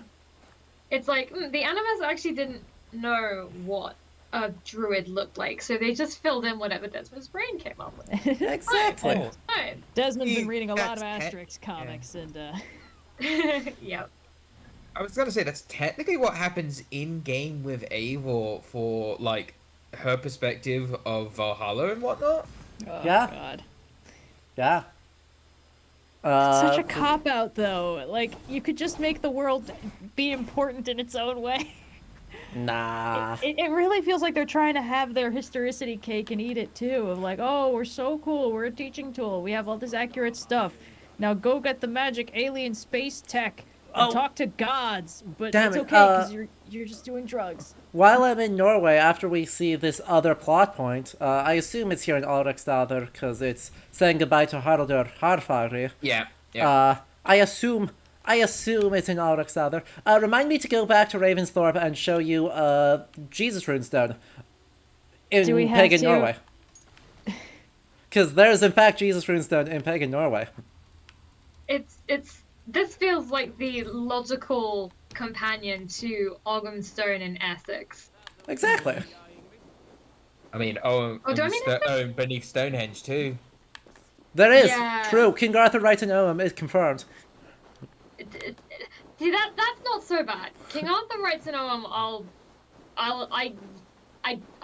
It's like the animals actually didn't know what a druid looked like, so they just filled in whatever Desmond's brain came up with. Exactly. Oh, Fine. Desmond's been reading a lot of That's Asterix comics, and Yep. I was gonna say that's technically what happens in game with Eivor for like her perspective of Valhalla and whatnot. Oh, Yeah. God. Yeah. It's such a cop out, though. Like, you could just make the world be important in its own way. Nah. It really feels like they're trying to have their historicity cake and eat it too. Of like, oh, we're so cool. We're a teaching tool. We have all this accurate stuff. Now go get the magic alien space tech and Oh. talk to gods. But Damn it's it, okay because you're just doing drugs. While I'm in Norway, after we see this other plot point, I assume it's here in Alrekstadr, because it's saying goodbye to Haraldur Harfagri. Yeah. Yeah. I assume it's in Alrekstadr. Remind me to go back to Ravensthorpe and show you Jesus Runestone in Do we have pagan to? Norway. Because there's in fact Jesus Runestone in pagan Norway. This feels like the logical companion to Oghamstone in Essex. Exactly. I mean, do I mean Essex? beneath Stonehenge too. There is. Yeah. True. King Arthur writes an Ogham is confirmed. See, that's not so bad. King Arthur writes an Ogham. I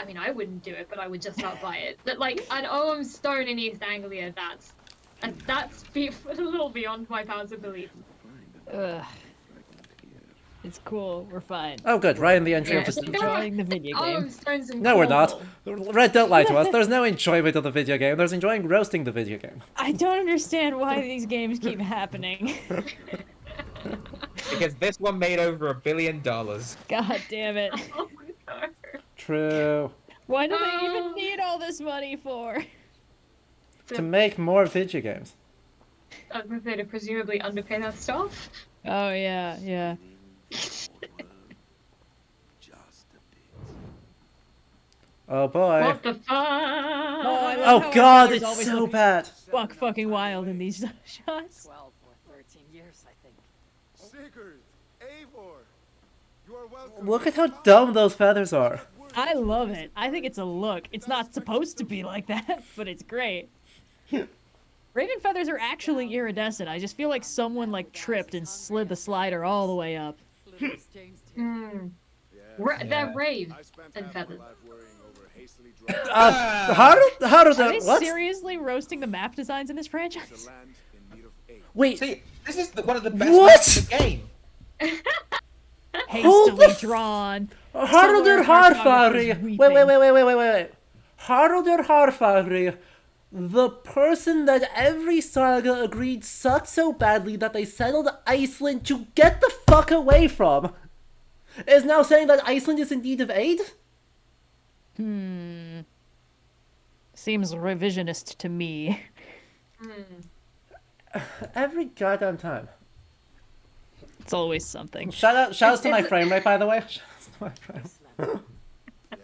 mean, I wouldn't do it, but I would just not buy it. But like an Ogham stone in East Anglia, that's a little beyond my powers of belief. Ugh. It's cool. We're fine. Oh, good. Right in the entry Yeah, of Just the... enjoying the video game. Ogham stones in No, we're not. Cornwall. Red, don't lie to us. There's no enjoyment of the video game. There's enjoying roasting the video game. I don't understand why these games keep happening. Because this one made over $1 billion. God damn it. Oh, no. True. Why do they even need all this money for? To make more video games. I was gonna say to presumably underpay that stuff. Oh yeah, yeah. Oh boy. What the fuck? I love Oh how god, everybody's it's always so looking bad. buck fucking wild in these shots. 12 or 13 years, I think. Sigurd, Eivor, you are welcome. Look at how dumb those feathers are. I love it. I think it's a look. It's not supposed to be like that, but it's great. Raven feathers are actually iridescent. I just feel like someone like tripped and slid the slider all the way up. They're rave I spent and half my feathers. life worrying over hastily drawn How do Are they what? seriously roasting the map designs in this franchise? land in need of aid. Wait, See, this is one of the best What? maps in the game. Hastily the drawn. Haraldur Somewhere Harfagri. cartographers Wait. Haraldur Harfagri, the person that every saga agreed sucked so badly that they settled Iceland to get the fuck away from, is now saying that Iceland is in need of aid? Seems revisionist to me. Every goddamn time. It's always something. Shouts to my frame rate, by the way. Shouts to my frame. Yes.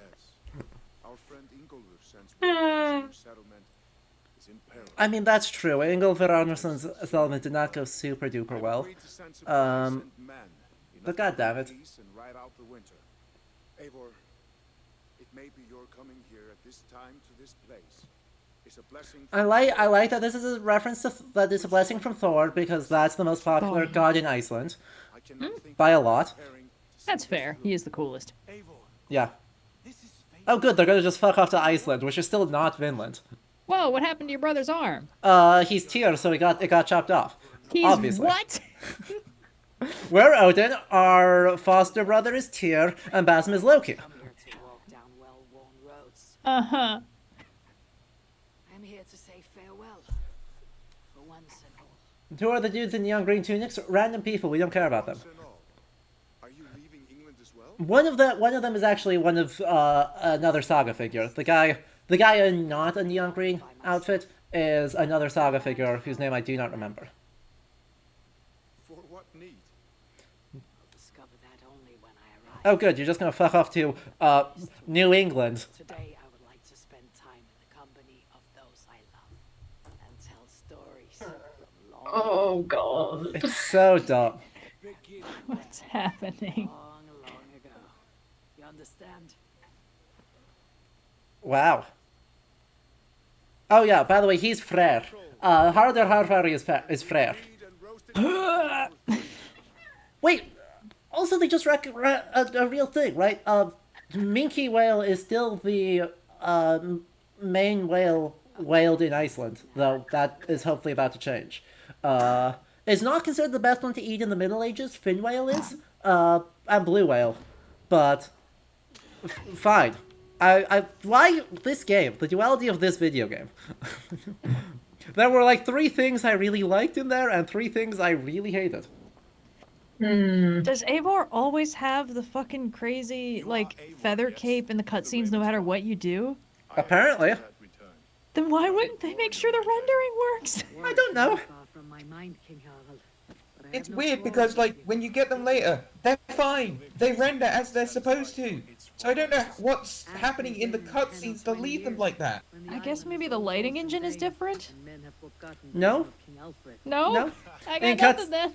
Our friend Ingolfur sends word that your settlement is in peril. I mean, that's true. Ingolfur Arnarsson's settlement did not go super duper well. Agreed to send supplies and men But enough to goddammit. keep peace and ride out the winter. Eivor, it may be your coming here at this time to this place is a blessing. I like that this is a reference to that is a blessing from Thor, because that's the most popular Thor. god in Iceland I cannot think by a lot. preparing to That's see fair. He is the coolest. Eivor, Yeah. this is fate. Oh, good. They're gonna just fuck off to Iceland, which is still not Vinland. Whoa, what happened to your brother's arm? He's Tyr, so it got chopped off. He's Obviously. what? We're Odin. Our foster brother is Tyr, and Basim is Loki. I'm here to walk down well-worn roads. Uh-huh. I'm here to say farewell. For once and all. Who are the dudes in neon green tunics? Random people. We don't care about them. Once and all. Are you leaving England as well? One of them is actually one of another saga figure. The guy in not a neon green outfit is another saga figure whose name I do not remember. For what need? I'll discover that only when I arrive. Oh, good. You're just gonna fuck off to New England. Today, I would like to spend time in the company of those I love and tell stories from long, Oh god. It's so dumb. What's happening? long, long ago. You understand? Wow. Oh yeah. By the way, he's Freyr. Haraldur Harfagri is Freyr. Feed and roasted Wait. Also, they just a real thing, right? minke whale is still the main whale whaled in Iceland, though that is hopefully about to change. It's not considered the best one to eat in the Middle Ages. Fin whale is, and blue whale, but fine. Why this game? The duality of this video game. There were like 3 things I really liked in there, and 3 things I really hated. Does Eivor always have the fucking crazy, like, feather cape in the cutscenes no matter what you do? Apparently. Then why wouldn't they make sure the rendering works? I don't know. It's weird because, like, when you get them later, they're fine. They render as they're supposed to. So I don't know what's happening in the cutscenes to leave them like that. I guess maybe the lighting engine is different? No? No? No. I In got nothing then.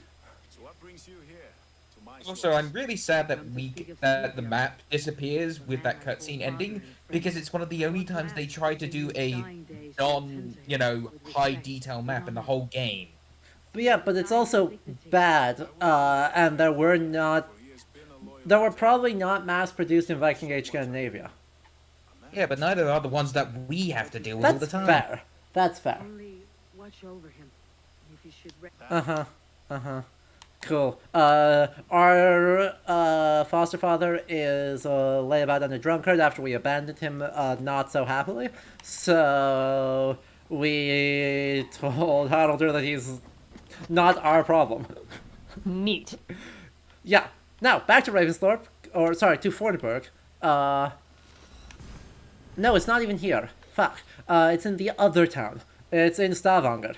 So what brings you here? To my Also, I'm really sad that the map disappears with that cutscene ending, because it's one of the only times they try to do a high detail map in the whole game. But yeah, but it's also bad, and there were probably not mass-produced in Viking Age Scandinavia. Yeah, but neither are the ones that we have to deal with all the That's time. fair. That's fair. Uh-huh. Cool. Our foster father is layabout and a drunkard after we abandoned him not so happily. So we told Haraldur that he's not our problem. Neat. Yeah. Now, back to Ravensthorpe. Or, sorry, to Forneburg. No, it's not even here. Fuck. It's in the other town. It's in Stavanger.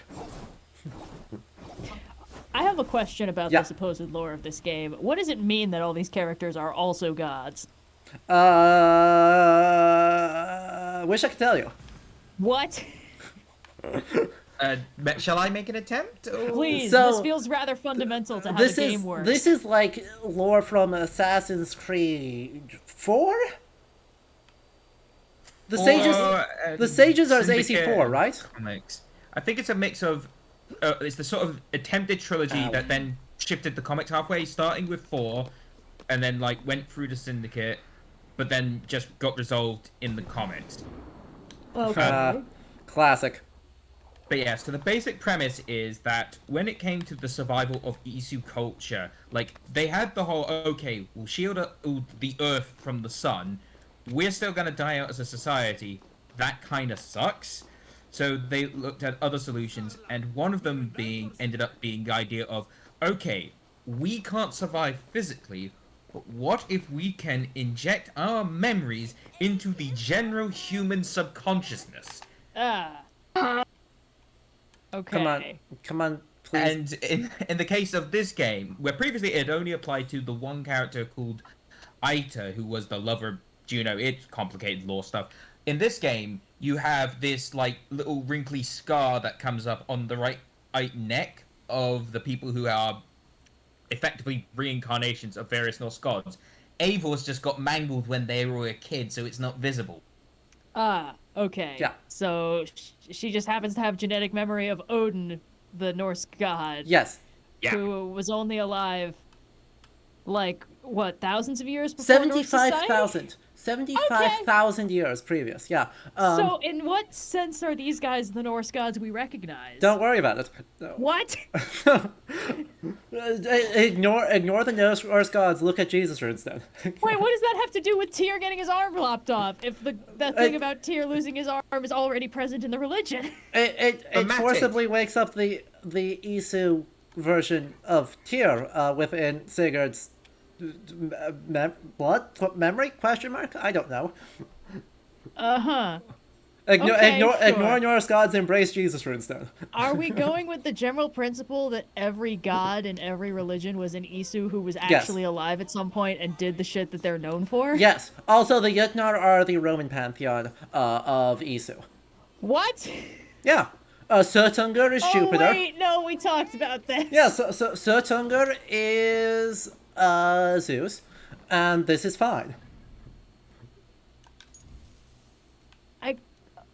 I have a question about Yeah. the supposed lore of this game. What does it mean that all these characters are also gods? Wish I could tell you. What? Shall I make an attempt? Or... Please, So, this feels rather fundamental to how the game works. This is like lore from Assassin's Creed 4? The sages are Syndicate AC4, right? Comics. I think it's a mix of it's the sort of attempted trilogy that then shifted the comics halfway, starting with 4, and then like went through the Syndicate, but then just got resolved in the comics. Okay. Classic. But yeah, so the basic premise is that when it came to the survival of Isu culture, like, they had the whole, okay, we'll shield the Earth from the sun, we're still gonna die out as a society, that kinda sucks. So they looked at other solutions, and one of them ended up being the idea of, okay, we can't survive physically, but what if we can inject our memories into the general human subconsciousness? Okay. Come on, please. And in the case of this game, where previously it only applied to the one character called Aita, who was the lover of Juno, it's complicated lore stuff. In this game, you have this like little wrinkly scar that comes up on the right neck of the people who are effectively reincarnations of various Norse gods. Eivor's just got mangled when they were a kid, so it's not visible. Okay. Yeah. So she just happens to have genetic memory of Odin, the Norse god. Yes. Yeah. Who was only alive, like, what, thousands of years before Norse society? 75,000. 75,000 years previous, yeah. So in what sense are these guys the Norse gods we recognize? Don't worry about it. No. What? Ignore the Norse gods, look at Jesus instead. Wait, what does that have to do with Tyr getting his arm lopped off? If the thing about Tyr losing his arm is already present in the religion. It forcibly wakes up the Isu version of Tyr within Sigurd's memory? Question mark? I don't know. Ignore Norse gods, embrace Jesus instead. Are we going with the general principle that every god in every religion was an Isu who was actually alive at some point and did the shit that they're known for? Yes. Also, the Jötnar are the Roman pantheon of Isu. What? Yeah. Surtungur is Jupiter. Oh wait, no, we talked about this. Yeah, so Surtungur is Zeus, and this is fine.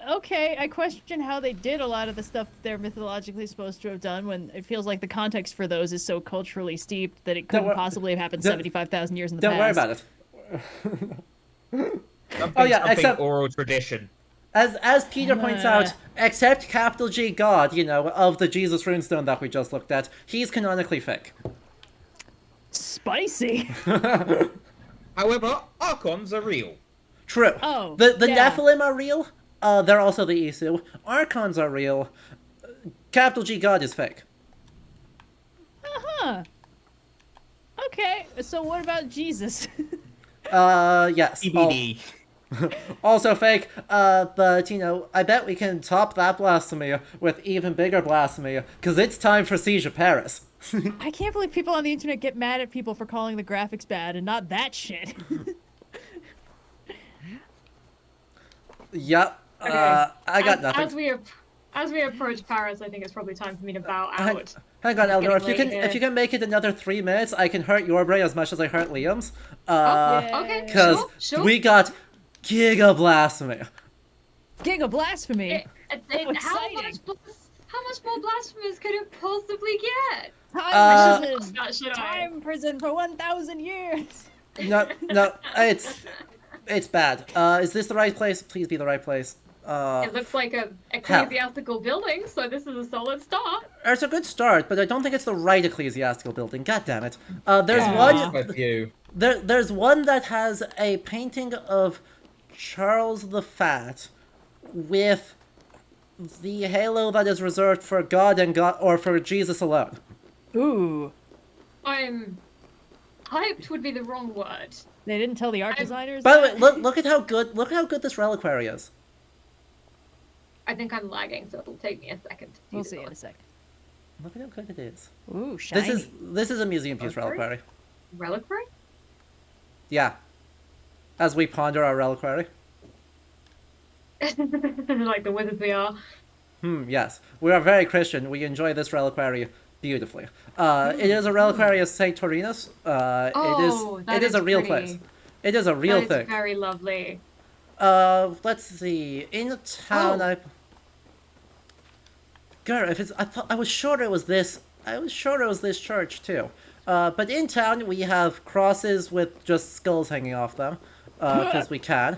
I question how they did a lot of the stuff that they're mythologically supposed to have done when it feels like the context for those is so culturally steeped that it couldn't possibly have happened 75,000 years in the past. Don't worry about it. Something, yeah, something except- oral tradition. As Peter points out, except capital G God, you know, of the Jesus runestone that we just looked at, he's canonically fake. Spicy. However, Archons are real. True. Oh, The yeah. Nephilim are real. They're also the Isu. Archons are real. Capital G God is fake. Uh-huh. Okay, so what about Jesus? Yes. TBD. Also fake, but, you know, I bet we can top that blasphemy with even bigger blasphemy, because it's time for Siege of Paris. I can't believe people on the internet get mad at people for calling the graphics bad and not that shit. Yep. Okay. I got nothing. As we approach Paris, I think it's probably time for me to bow Hang, out. hang on, Eleanor. If you getting can, late if you can make it another 3 minutes, I can hurt your brain as much as I hurt Liam's. Okay, Because sure. we got Giga Blasphemy. Giga blasphemy. How exciting. much more blasphemous could it possibly get? Time prison. Should I? Time prison for 1,000 years. No, it's bad. Is this the right place? Please be the right place. It looks like a ecclesiastical building, so this is a solid start. It's a good start, but I don't think it's the right ecclesiastical building. God damn it. There's Yeah, one. with you. There's one that has a painting of Charles the Fat with the halo that is reserved for God and God, or for Jesus alone. Ooh. I'm hyped would be the wrong word. They didn't tell the art designers. By the that? way, look at how good this reliquary is. I think I'm lagging, so it'll take me a second. We'll see in a second. Look at how good it is. Ooh, shiny. This is a museum piece Reliquary? reliquary. Reliquary? Yeah. As we ponder our reliquary. Like the wizards we are. Yes. We are very Christian. We enjoy this reliquary beautifully. It is a reliquary of Saint Torinus. It is a real place. It is a real That is thing. very lovely. Let's see. In town, Girl, I was sure it was this. I was sure it was this church too. But in town we have crosses with just skulls hanging off them, because we can.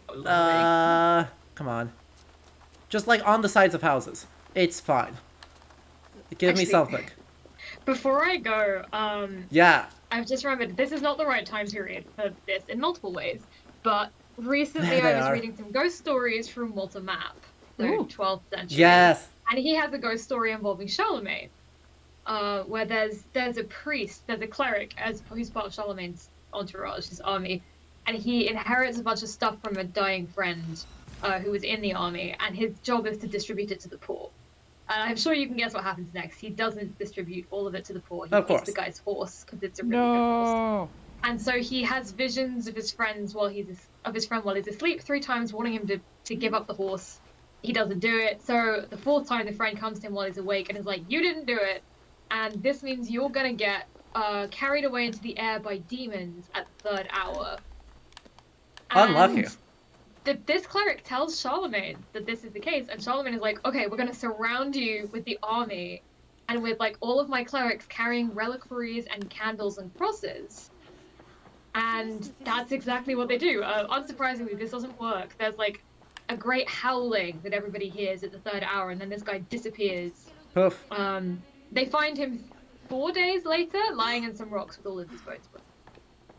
Come on. Just like on the sides of houses. It's fine. Give me Actually, something. Before I go, Yeah. I've just remembered this is not the right time period for this in multiple ways. But recently There they I was are. reading some ghost stories from Walter Map, the Ooh. 12th century. Yes. And he has a ghost story involving Charlemagne, where there's a priest, there's a cleric who's part of Charlemagne's entourage, his army, and he inherits a bunch of stuff from a dying friend who was in the army, and his job is to distribute it to the poor. I'm sure you can guess what happens next. He doesn't distribute all of it to the poor. He Of takes course. the guy's horse because it's a really good horse. No. And so he has visions of his friend while he's asleep 3 times, wanting him to give up the horse. He doesn't do it. So the 4th time, the friend comes to him while he's awake and is like, "You didn't do it, and this means you're gonna get carried away into the air by demons at the 3rd hour." Unlucky. This cleric tells Charlemagne that this is the case, and Charlemagne is like, "Okay, we're gonna surround you with the army, and with like all of my clerics carrying reliquaries and candles and crosses." And that's exactly what they do. Unsurprisingly, this doesn't work. There's like a great howling that everybody hears at the 3rd hour, and then this guy disappears. Poof. They find him 4 days later, lying in some rocks with all of his bones broken.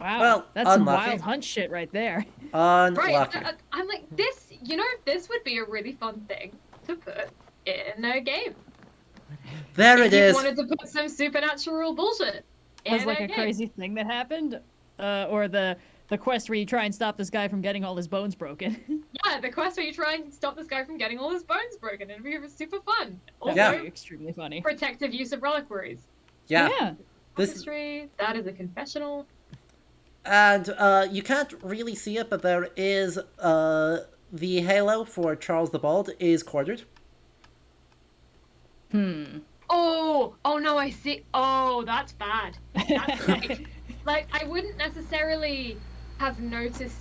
Wow. Well, that's some unlucky. wild hunt shit right there. Unlucky. Right, I'm like, this would be a really fun thing to put in a game. There If it you is. wanted to put some supernatural bullshit in Was like a game. crazy thing that happened, or the quest where you try and stop this guy from getting all his bones broken. Yeah, the quest where you try and stop this guy from getting all his bones broken, and it was super fun. Also, Yeah. Extremely funny. protective use of reliquaries. Yeah. This History, that is a confessional. And you can't really see it, but there is the halo for Charles the Bald is quartered. Oh no, I see. Oh, that's bad. That's like I wouldn't necessarily have noticed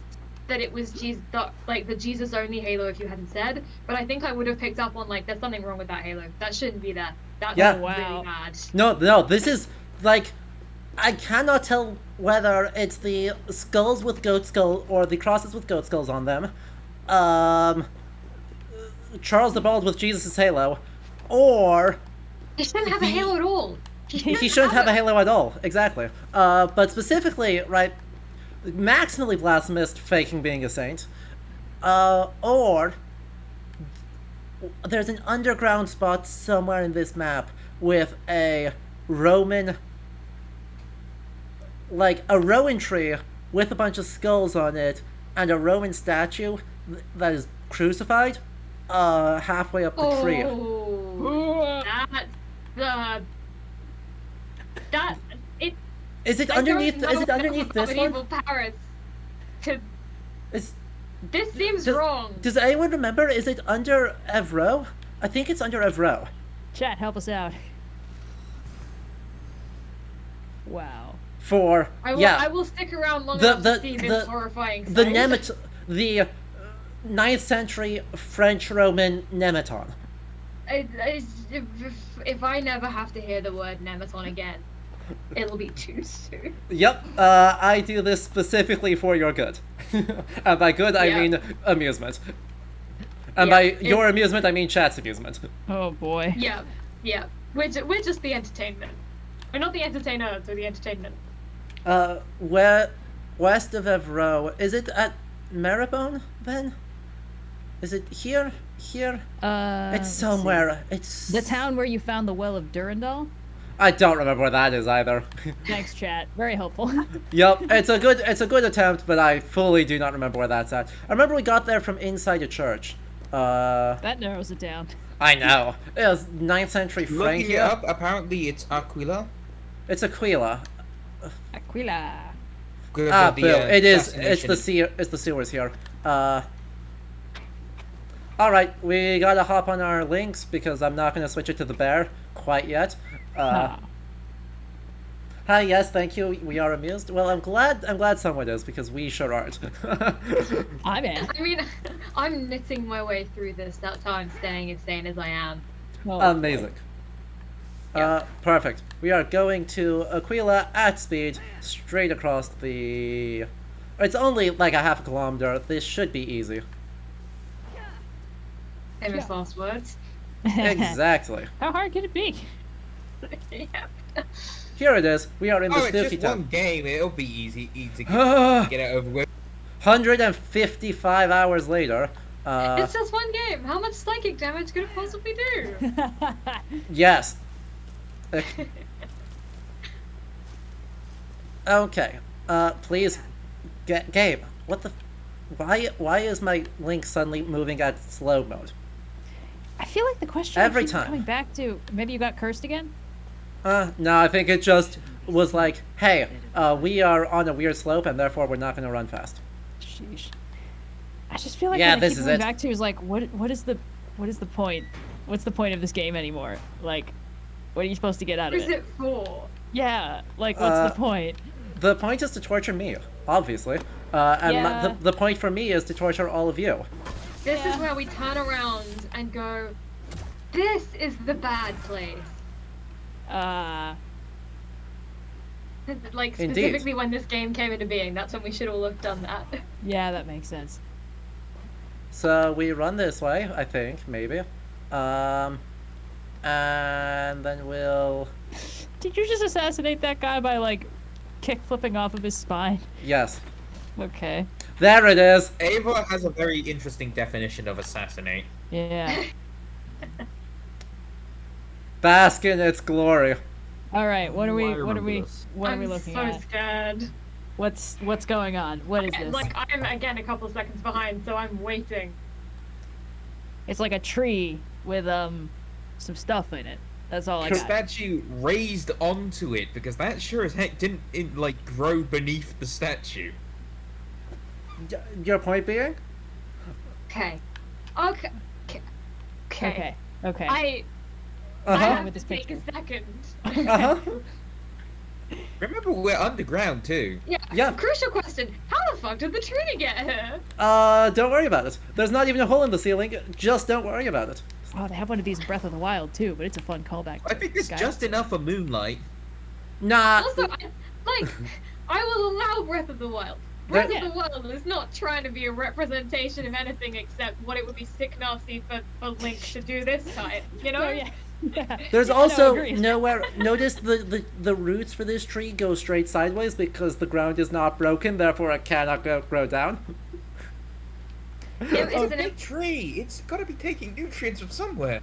that it was the Jesus only halo if you hadn't said, but I think I would have picked up on like there's something wrong with that halo. That shouldn't be there. That's Yeah. really Wow. bad. No, this is like I cannot tell whether it's the skulls with goat skull or the crosses with goat skulls on them. Charles the Bald with Jesus' halo, or He shouldn't have a halo at all. he shouldn't have a halo at all. Exactly. But specifically, right, maximally blasphemous faking being a saint, or there's an underground spot somewhere in this map with a Roman, like a Rowan tree with a bunch of skulls on it and a Roman statue that is crucified halfway up the tree. Oh, Is it underneath? Is it underneath this one? Medieval Paris. Is, This seems wrong. Does anyone remember? Is it under Evro? I think it's under Evro. Chat, help us out. Wow. I will stick around long enough to see this horrifying sight. The 9th century French Roman Nemeton. If I never have to hear the word Nemeton again, it'll be too soon. Yep, I do this specifically for your good. And by good, I mean amusement. And by your amusement, I mean chat's amusement. Oh boy. Yeah. We're just the entertainment. We're not the entertainers, we're the entertainment. West of Evro. Is it at Maribone, then? Is it here? Here? It's somewhere. It's... The town where you found the Well of Durandal? I don't remember where that is either. Thanks, chat. Very helpful. Yep, it's a good attempt, but I fully do not remember where that's at. I remember we got there from inside a church. That narrows it down. I know. It was 9th century Frank. Looking it up, apparently it's Aquila. It's Aquila. Aquila. Bill, it is. It's the sewers here. All right, we gotta hop on our links because I'm not gonna switch it to the bear quite yet. Hi, yes, thank you. We are amused. Well, I'm glad someone is because we sure aren't. I'm in. I mean, I'm knitting my way through this. That's how I'm staying as sane as I am. Oh, amazing. Perfect. We are going to Aquila at speed, straight across the... It's only like a half a kilometer. This should be easy. Famous last words. Exactly. How hard can it be? Yeah. Here it is. We are in the it's spooky just town. one game. It'll be easy to get it over with. 155 hours later. It's just one game. How much psychic damage could it possibly do? Yes. Okay. Please, game. What the? Why is my link suddenly moving at slow mode? I feel like the question Every keeps time. coming back to maybe you got cursed again. No, I think it just was like, hey, we are on a weird slope and therefore we're not going to run fast. Sheesh. I just feel like Yeah, what I this keep is coming it. back to is like, what is the point? What's the point of this game anymore? Like, what are you supposed to get out of What is it for? Yeah, like what's the point? The point is to torture me, obviously. And Yeah. the point for me is to torture all of you. This is where we turn around and go, this is the bad place. Like, specifically when this game came into being, that's when we should all have done that. Yeah, that makes sense. So we run this way, I think, maybe. And then we'll... Did you just assassinate that guy by like kick flipping off of his spine? Yes. Okay. There it is! Ava has a very interesting definition of assassinate. Yeah. Bask in its glory. All right. What are we I'm looking so at? scared. What's going on? What is this? Like, I'm again a couple seconds behind, so I'm waiting. It's like a tree with some stuff in it. That's all I The got. statue raised onto it because that sure as heck didn't like grow beneath the statue. Your point being? Okay. Okay. I Uh-huh. have With this to take picture. a second. Uh-huh. Remember, we're underground too. Yeah. Crucial question. How the fuck did the tree get here? Don't worry about it. There's not even a hole in the ceiling. Just don't worry about it. Oh, they have one of these in Breath of the Wild too, but it's a fun callback. I think there's Guy. just enough of moonlight. Nah. Also, I will allow Breath of the Wild. Breath of the Wild is not trying to be a representation of anything except what it would be sick nasty for Link to do this time. You know? Oh, yeah. Yeah. There's Yeah, no, also agreed. nowhere. Notice the roots for this tree go straight sideways because the ground is not broken, therefore it cannot grow down. It's a It's big tree. It's got to be taking nutrients from somewhere.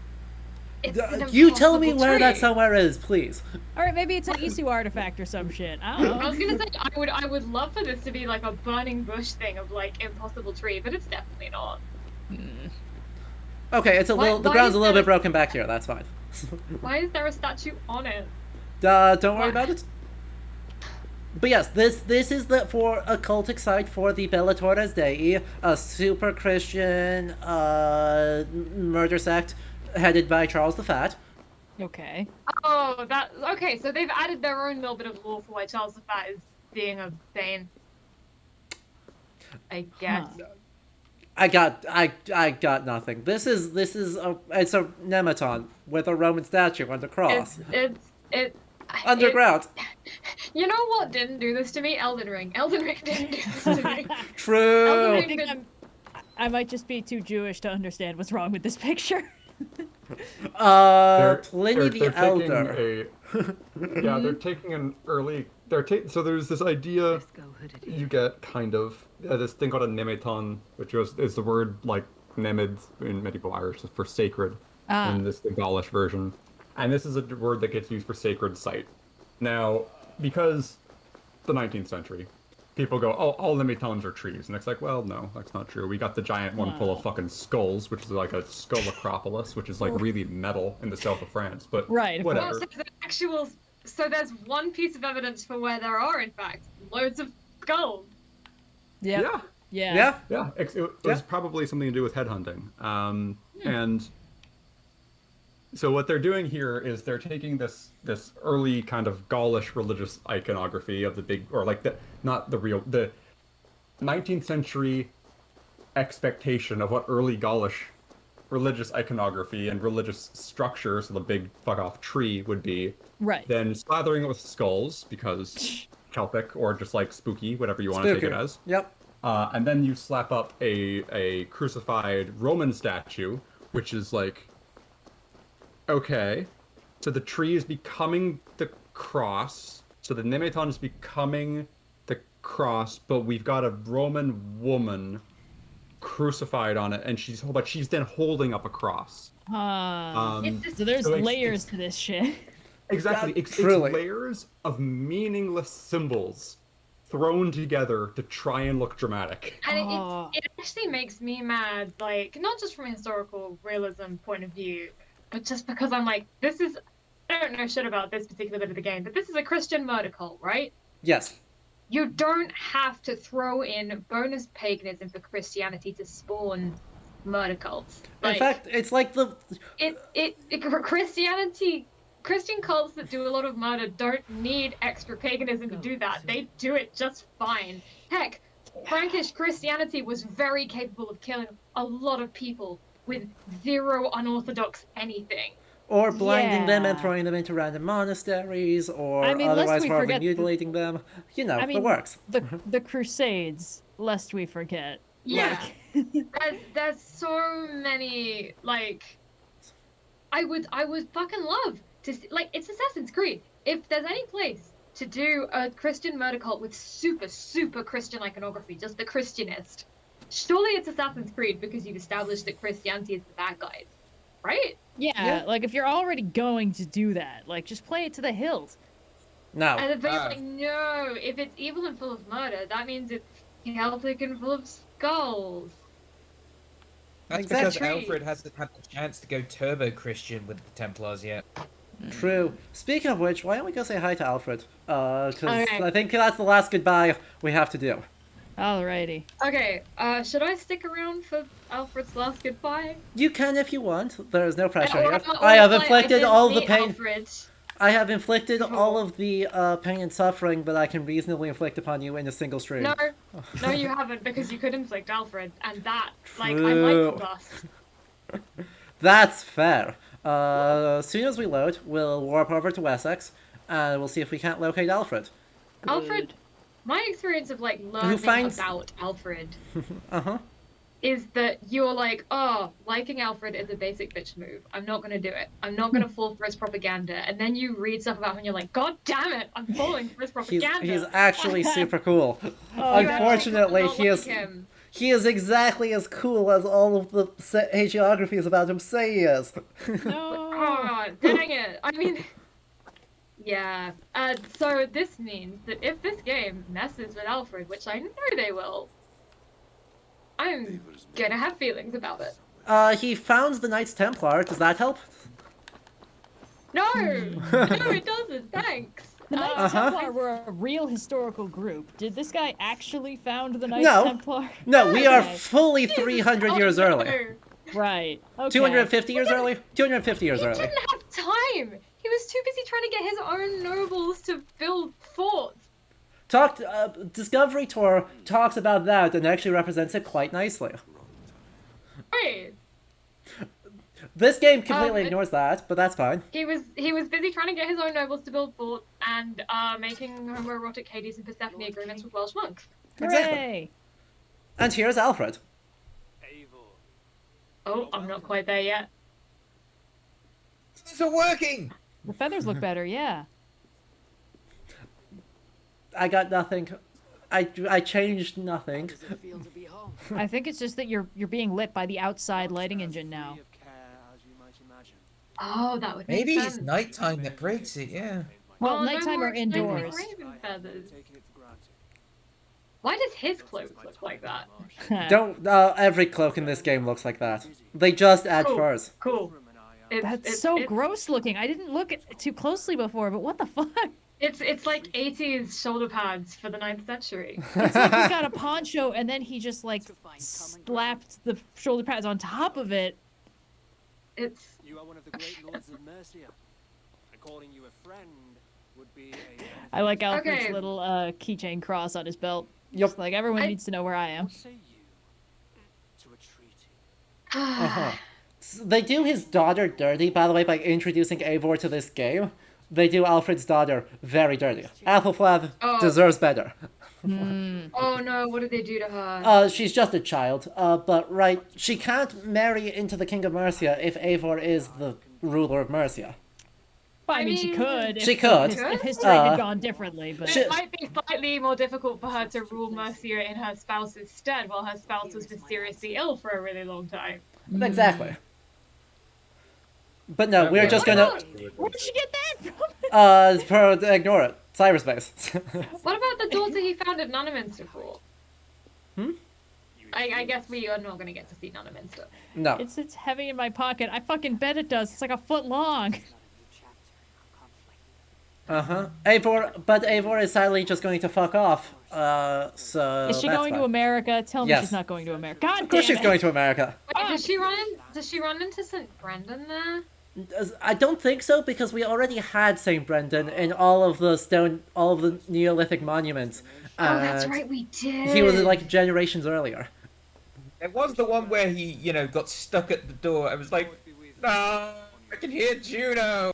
an You tell me impossible where that tree. somewhere is, please. All right, maybe it's an Isu artifact or some shit. I don't know. I was gonna say I would love for this to be like a burning bush thing of like impossible tree, but it's definitely not. Okay, it's a little. The why ground's is a little there bit broken back here. That's fine. Why is there a statue on it? Don't worry What? about it. But yes, this is for a cultic site for the Bellatores Dei, a super Christian murder sect headed by Charles the Fat. Okay. Oh, okay. So they've added their own little bit of lore for why Charles the Fat is being a Bane. I guess. Huh. I got nothing. It's a Nematon with a Roman statue and a cross It underground. You know what didn't do this to me? Elden Ring. Elden Ring didn't do this to me. True. Elden I Ring think didn't. I might just be too Jewish to understand what's wrong with this picture. Pliny the Elder. They're taking an early. So there's this idea you get kind of this thing called a nemeton, which is the word like nemid in medieval Irish for sacred, in this the Gaulish version, and this is a word that gets used for sacred site. Now, because the 19th century, people go, oh, all nemetons are trees, and it's like, well, no, that's not true. We got the giant one full of fucking skulls, which is like a skull acropolis, which is like really metal in the south of France, but Right, of Well, whatever. so there's one piece of evidence for where there are, in fact, loads of skulls. Yep. Yeah. Yeah. Yeah, it was probably something to do with headhunting. And so what they're doing here is they're taking this early kind of Gaulish religious iconography of the big, or like the 19th century expectation of what early Gaulish religious iconography and religious structure, so the big fuck off tree would be, Right. then slathering it with skulls because Celtic or just like spooky, whatever you want to take it as. Yep. And then you slap up a crucified Roman statue, which is like, okay, so the tree is becoming the cross, so the Nemeton is becoming the cross, but we've got a Roman woman crucified on it, and she's then holding up a cross. So there's so layers to this shit. Exactly, it's truly. layers of meaningless symbols thrown together to try and look dramatic. And Oh. it actually makes me mad, like, not just from a historical realism point of view, but just because I'm like, I don't know shit about this particular bit of the game, but this is a Christian murder cult, right? Yes. You don't have to throw in bonus paganism for Christianity to spawn murder cults. In fact, it's like Christian cults that do a lot of murder don't need extra paganism to do that. They do it just fine. Heck, Frankish Christianity was very capable of killing a lot of people with zero unorthodox anything. Or blinding them and Yeah. throwing them into random monasteries, or I mean, lest otherwise we horribly forget mutilating them. You know, I mean, it works. the Crusades, lest we forget. Yeah. There's so many, like, I would fucking love to see, like, it's Assassin's Creed. If there's any place to do a Christian murder cult with super, super Christian iconography, just the Christianist, surely it's Assassin's Creed because you've established that Christianity is the bad guys, right? Yeah, like if you're already going to do that, like just play it to the hilt. No. And but it's like, no, if it's evil and full of murder, that means it's Celtic and full of skulls. That's Exactly. because Alfred hasn't had the chance to go turbo Christian with the Templars yet. True. Speaking of which, why don't we go say hi to Alfred? Because Okay. I think that's the last goodbye we have to do. Alrighty. Okay, should I stick around for Alfred's last goodbye? You can if you want. There is no pressure Or here. am I have or inflicted didn't all the meet pain. Alfred. I have inflicted all of the pain and suffering that I can reasonably inflict upon you in a single stream. No, you haven't, because you could inflict Alfred, and that, like, I True. like dust. That's fair. As soon as we load, we'll warp over to Wessex. and we'll see if we can't locate Alfred. Alfred, my experience of like learning finds- about Alfred Uh-huh. is that you're like, oh, liking Alfred is a basic bitch move. I'm not gonna do it. I'm not gonna fall for his propaganda. And then you read stuff about him and you're like, God damn it, I'm falling for his propaganda. He's actually super cool. Oh, You actually Unfortunately, not he like is him. he is exactly as cool as all of the hagiographies about him say he is. No. Oh, dang it. I mean, yeah. So this means that if this game messes with Alfred, which I know they will, I'm gonna have feelings about it. He found the Knights Templar. Does that help? No! No, it doesn't. Thanks. The Knights Uh-huh. Templar were a real historical group. Did this guy actually found the Knights No. Templar? No, we are Okay. fully 300 years Oh, no. early. Right. Okay. 250 years early? 250 years He early. didn't have time. He was too busy trying to get his own nobles to build forts. Discovery Tour talks about that and actually represents it quite nicely. Right. This game completely it- ignores that, but that's fine. He was busy trying to get his own nobles to build forts and making homoerotic Hades and Persephone agreements with Welsh monks. Hooray! And here's Alfred. Oh, I'm not quite there yet. These are working. The feathers look better, yeah. I got nothing. I changed nothing. Does it feel to be home? I think it's just that you're being lit by the outside lighting engine now. Oh, that would make Maybe sense. it's nighttime that breaks it. Yeah. Well, Oh, no nighttime more or indoors. expensive raven feathers. Why does his cloak look like that? Don't. Every cloak in this game looks like that. They just add Cool. furs. Cool. That's so gross looking. I didn't look too closely before, but what the fuck? It's like 80s shoulder pads for the 9th century. It's like he's got a poncho and then he just like slapped the shoulder pads on top of it. It's You are one of the great lords of Mercia. And calling you a friend would be a... I like Alfred's Okay. little keychain cross on his belt. Yep. Just like everyone I- needs to know where I am. What say you to a treaty? Uh-huh. They do his daughter dirty, by the way, by introducing Eivor to this game. They do Alfred's daughter very dirty. Athelflav Oh. deserves better. Oh no, what did they do to her? She's just a child, but right, she can't marry into the King of Mercia if Eivor is the ruler of Mercia. Well, I mean, she mean, could. she if- could. If history had Uh, gone differently, but she- It might be slightly more difficult for her to rule Mercia in her spouse's stead while her spouse was mysteriously ill for a really long time. Exactly. But no, we're just gonna where did she get that from? ignore it. Cyberspace. What about the daughter he found at Nunaminster for? Hmm? I guess we are not going to get to see Nunaminster. No. It's heavy in my pocket. I fucking bet it does. It's like a foot long. Uh-huh. Eivor is sadly just going to fuck off. So Is she that's going to fine. America? Tell me Yes. she's not going to America. God Of course damn she's it. going to America. Wait, does she run into St. Brendan there? I don't think so, because we already had St. Brendan in all of the Neolithic monuments. Oh, that's and right, we did. He was like generations earlier. It was the one where he, got stuck at the door. I was like, no, I can hear Juno.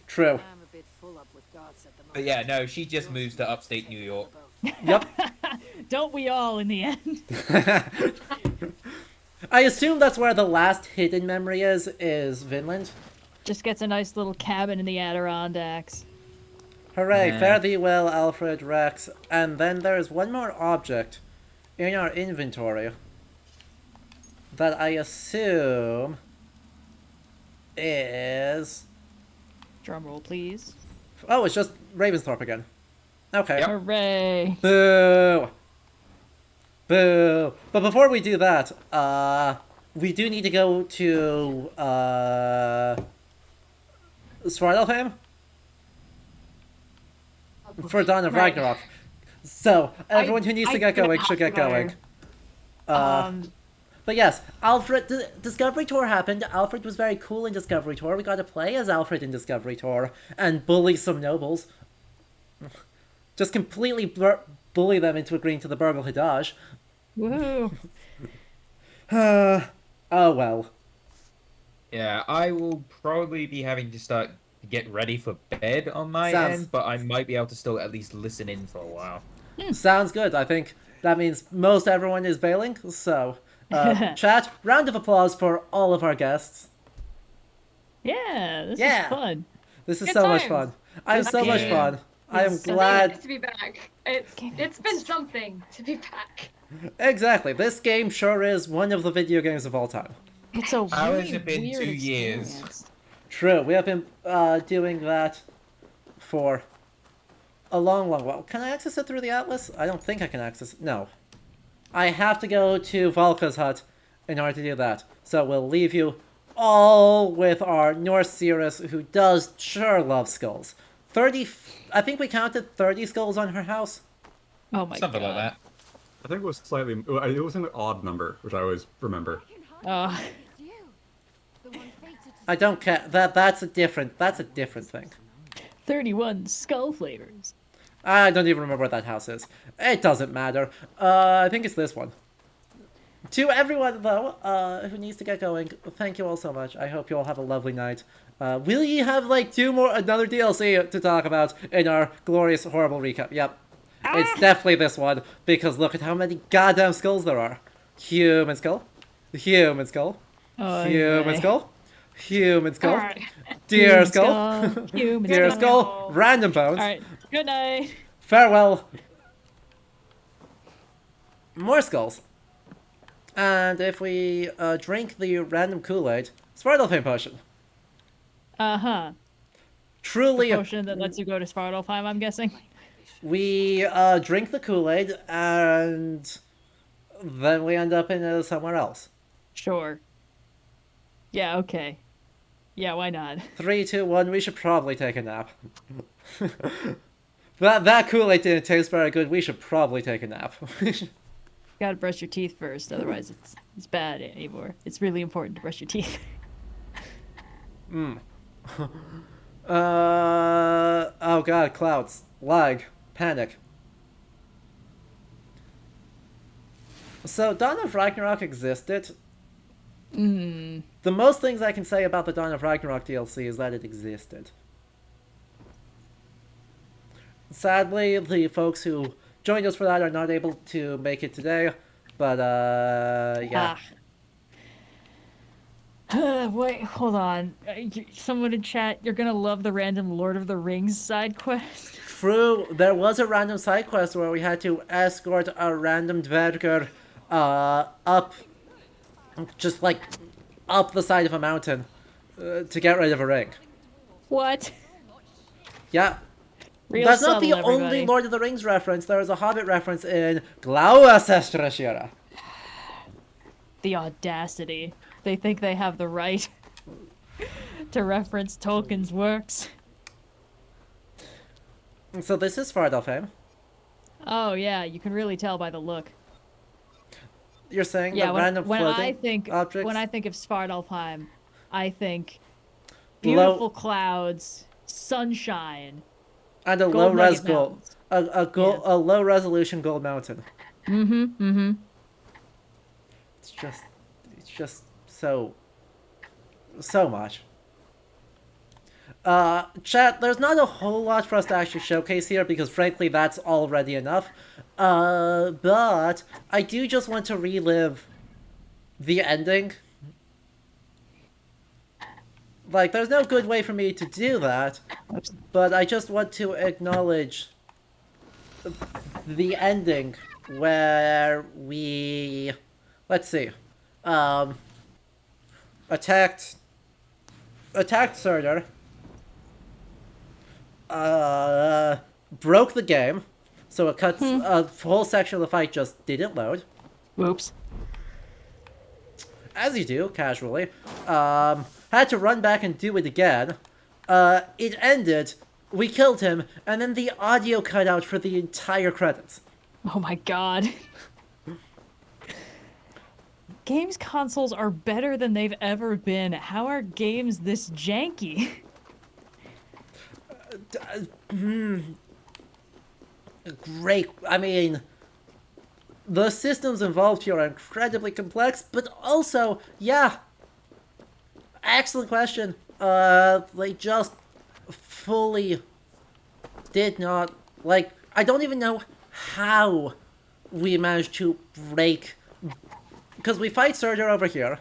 True. I'm a bit full up with gods at the moment. But yeah, no, she just moves to upstate New York. Yep. Don't we all in the end? I assume that's where the last hidden memory is Vinland. Just gets a nice little cabin in the Adirondacks. Hooray, Yeah. fare thee well, Alfred Rex. And then there's one more object in our inventory that I assume is... Drumroll, please. Oh, it's just Ravensthorpe again. Okay. Yep. Hooray! Boo! Boo! But before we do that, we do need to go to, Svartalfheim? For Dawn of Right. Ragnarok. So, everyone who needs to I get going forgot should get going. Um, But yes, Alfred, Discovery Tour happened. Alfred was very cool in Discovery Tour. We got to play as Alfred in Discovery Tour and bully some nobles. Just completely bully them into agreeing to the Burgle Hidaj. Woohoo! Oh well. Yeah, I will probably be having to start get ready for bed on my end, but I might be able to still at least listen in for a while. Sounds good. I think that means most everyone is bailing. So, chat, round of applause for all of our guests. Yeah, this is fun. This is Good so much times. fun. I have so much game. fun. I am It's glad. nice to be back. It's been something to be back. Exactly. This game sure is one of the video games of all time. It's a How really has it been weird 2 years? experience. True. We have been doing that for a long, long while. Can I access it through the Atlas? I don't think I can access it. No. I have to go to Valka's hut in order to do that. So we'll leave you all with our Norse Cirrus, who does sure love skulls. 30... I think we counted 30 skulls on her house. Oh my Something god. like that. I think it was slightly. It was an odd number, which I always remember. I don't care. That's a different thing. 31 skull flavors. I don't even remember what that house is. It doesn't matter. I think it's this one. To everyone, though, who needs to get going, thank you all so much. I hope you all have a lovely night. Will you have, like, another DLC to talk about in our glorious, horrible recap? Yep. It's definitely this one, because look at how many goddamn skulls there are. Human skull. Human skull. Human skull. Human skull. Alright. Deer Human skull. skull. Human Deer skull. skull. Random bones. Alright, good night. Farewell. More skulls. And if we drink the random Kool-Aid, Svartalfheim potion. Uh-huh. Truly, Potion that lets you go to Svartalfheim, I'm guessing. we drink the Kool-Aid and then we end up in somewhere else. Sure. Yeah, okay. Yeah, why not? 3, 2, 1. We should probably take a nap. that Kool-Aid didn't taste very good. We should probably take a nap. Gotta brush your teeth first, otherwise it's bad, Eivor. It's really important to brush your teeth. Oh god, clouds. Lag. Panic. So, Dawn of Ragnarok existed. The most things I can say about the Dawn of Ragnarok DLC is that it existed. Sadly, the folks who joined us for that are not able to make it today, but yeah. Wait, hold on. Someone in chat, you're gonna love the random Lord of the Rings side quest. True, there was a random side quest where we had to escort a random dverger up, just like up the side of a mountain to get rid of a ring. What? Yeah. Real That's not subtle, the everybody. only Lord of the Rings reference. There is a Hobbit reference in Glaua Sestrashira. The audacity. They think they have the right to reference Tolkien's works. So this is Svartalfheim. Oh yeah, you can really tell by the look. You're saying Yeah, the when, random when floating I think objects? when I think of Svartalfheim, I think beautiful clouds, sunshine, and a gold low res nugget gold, mountains. a low resolution gold mountain. It's just so much. Chat, there's not a whole lot for us to actually showcase here because frankly that's already enough. But I do just want to relive the ending. Like, there's no good way for me to do that, but I just want to acknowledge the ending where we, let's see, attacked Surtur, broke the game, so it cuts a whole section of the fight just didn't load. Whoops. As you do, casually. Had to run back and do it again. It ended, we killed him, and then the audio cut out for the entire credits. Oh my god. Games consoles are better than they've ever been. How are games this janky? Great. I mean, the systems involved here are incredibly complex, but also, yeah. Excellent question. They just fully did not, like, I don't even know how we managed to break, because we fight Surtur over here,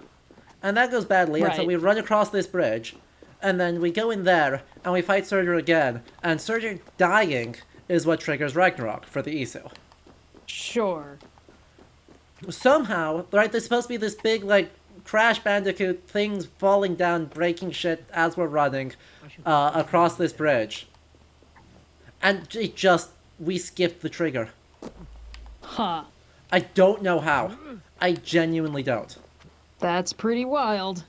and that goes badly, and so Right. we run across this bridge, and then we go in there, and we fight Surtur again, and Surtur dying is what triggers Ragnarok for the Isu. Sure. Somehow, right, there's supposed to be this big, like, Crash Bandicoot things falling down, breaking shit as we're running across this bridge. And it just, we skipped the trigger. Huh. I don't know how. I genuinely don't. That's pretty wild.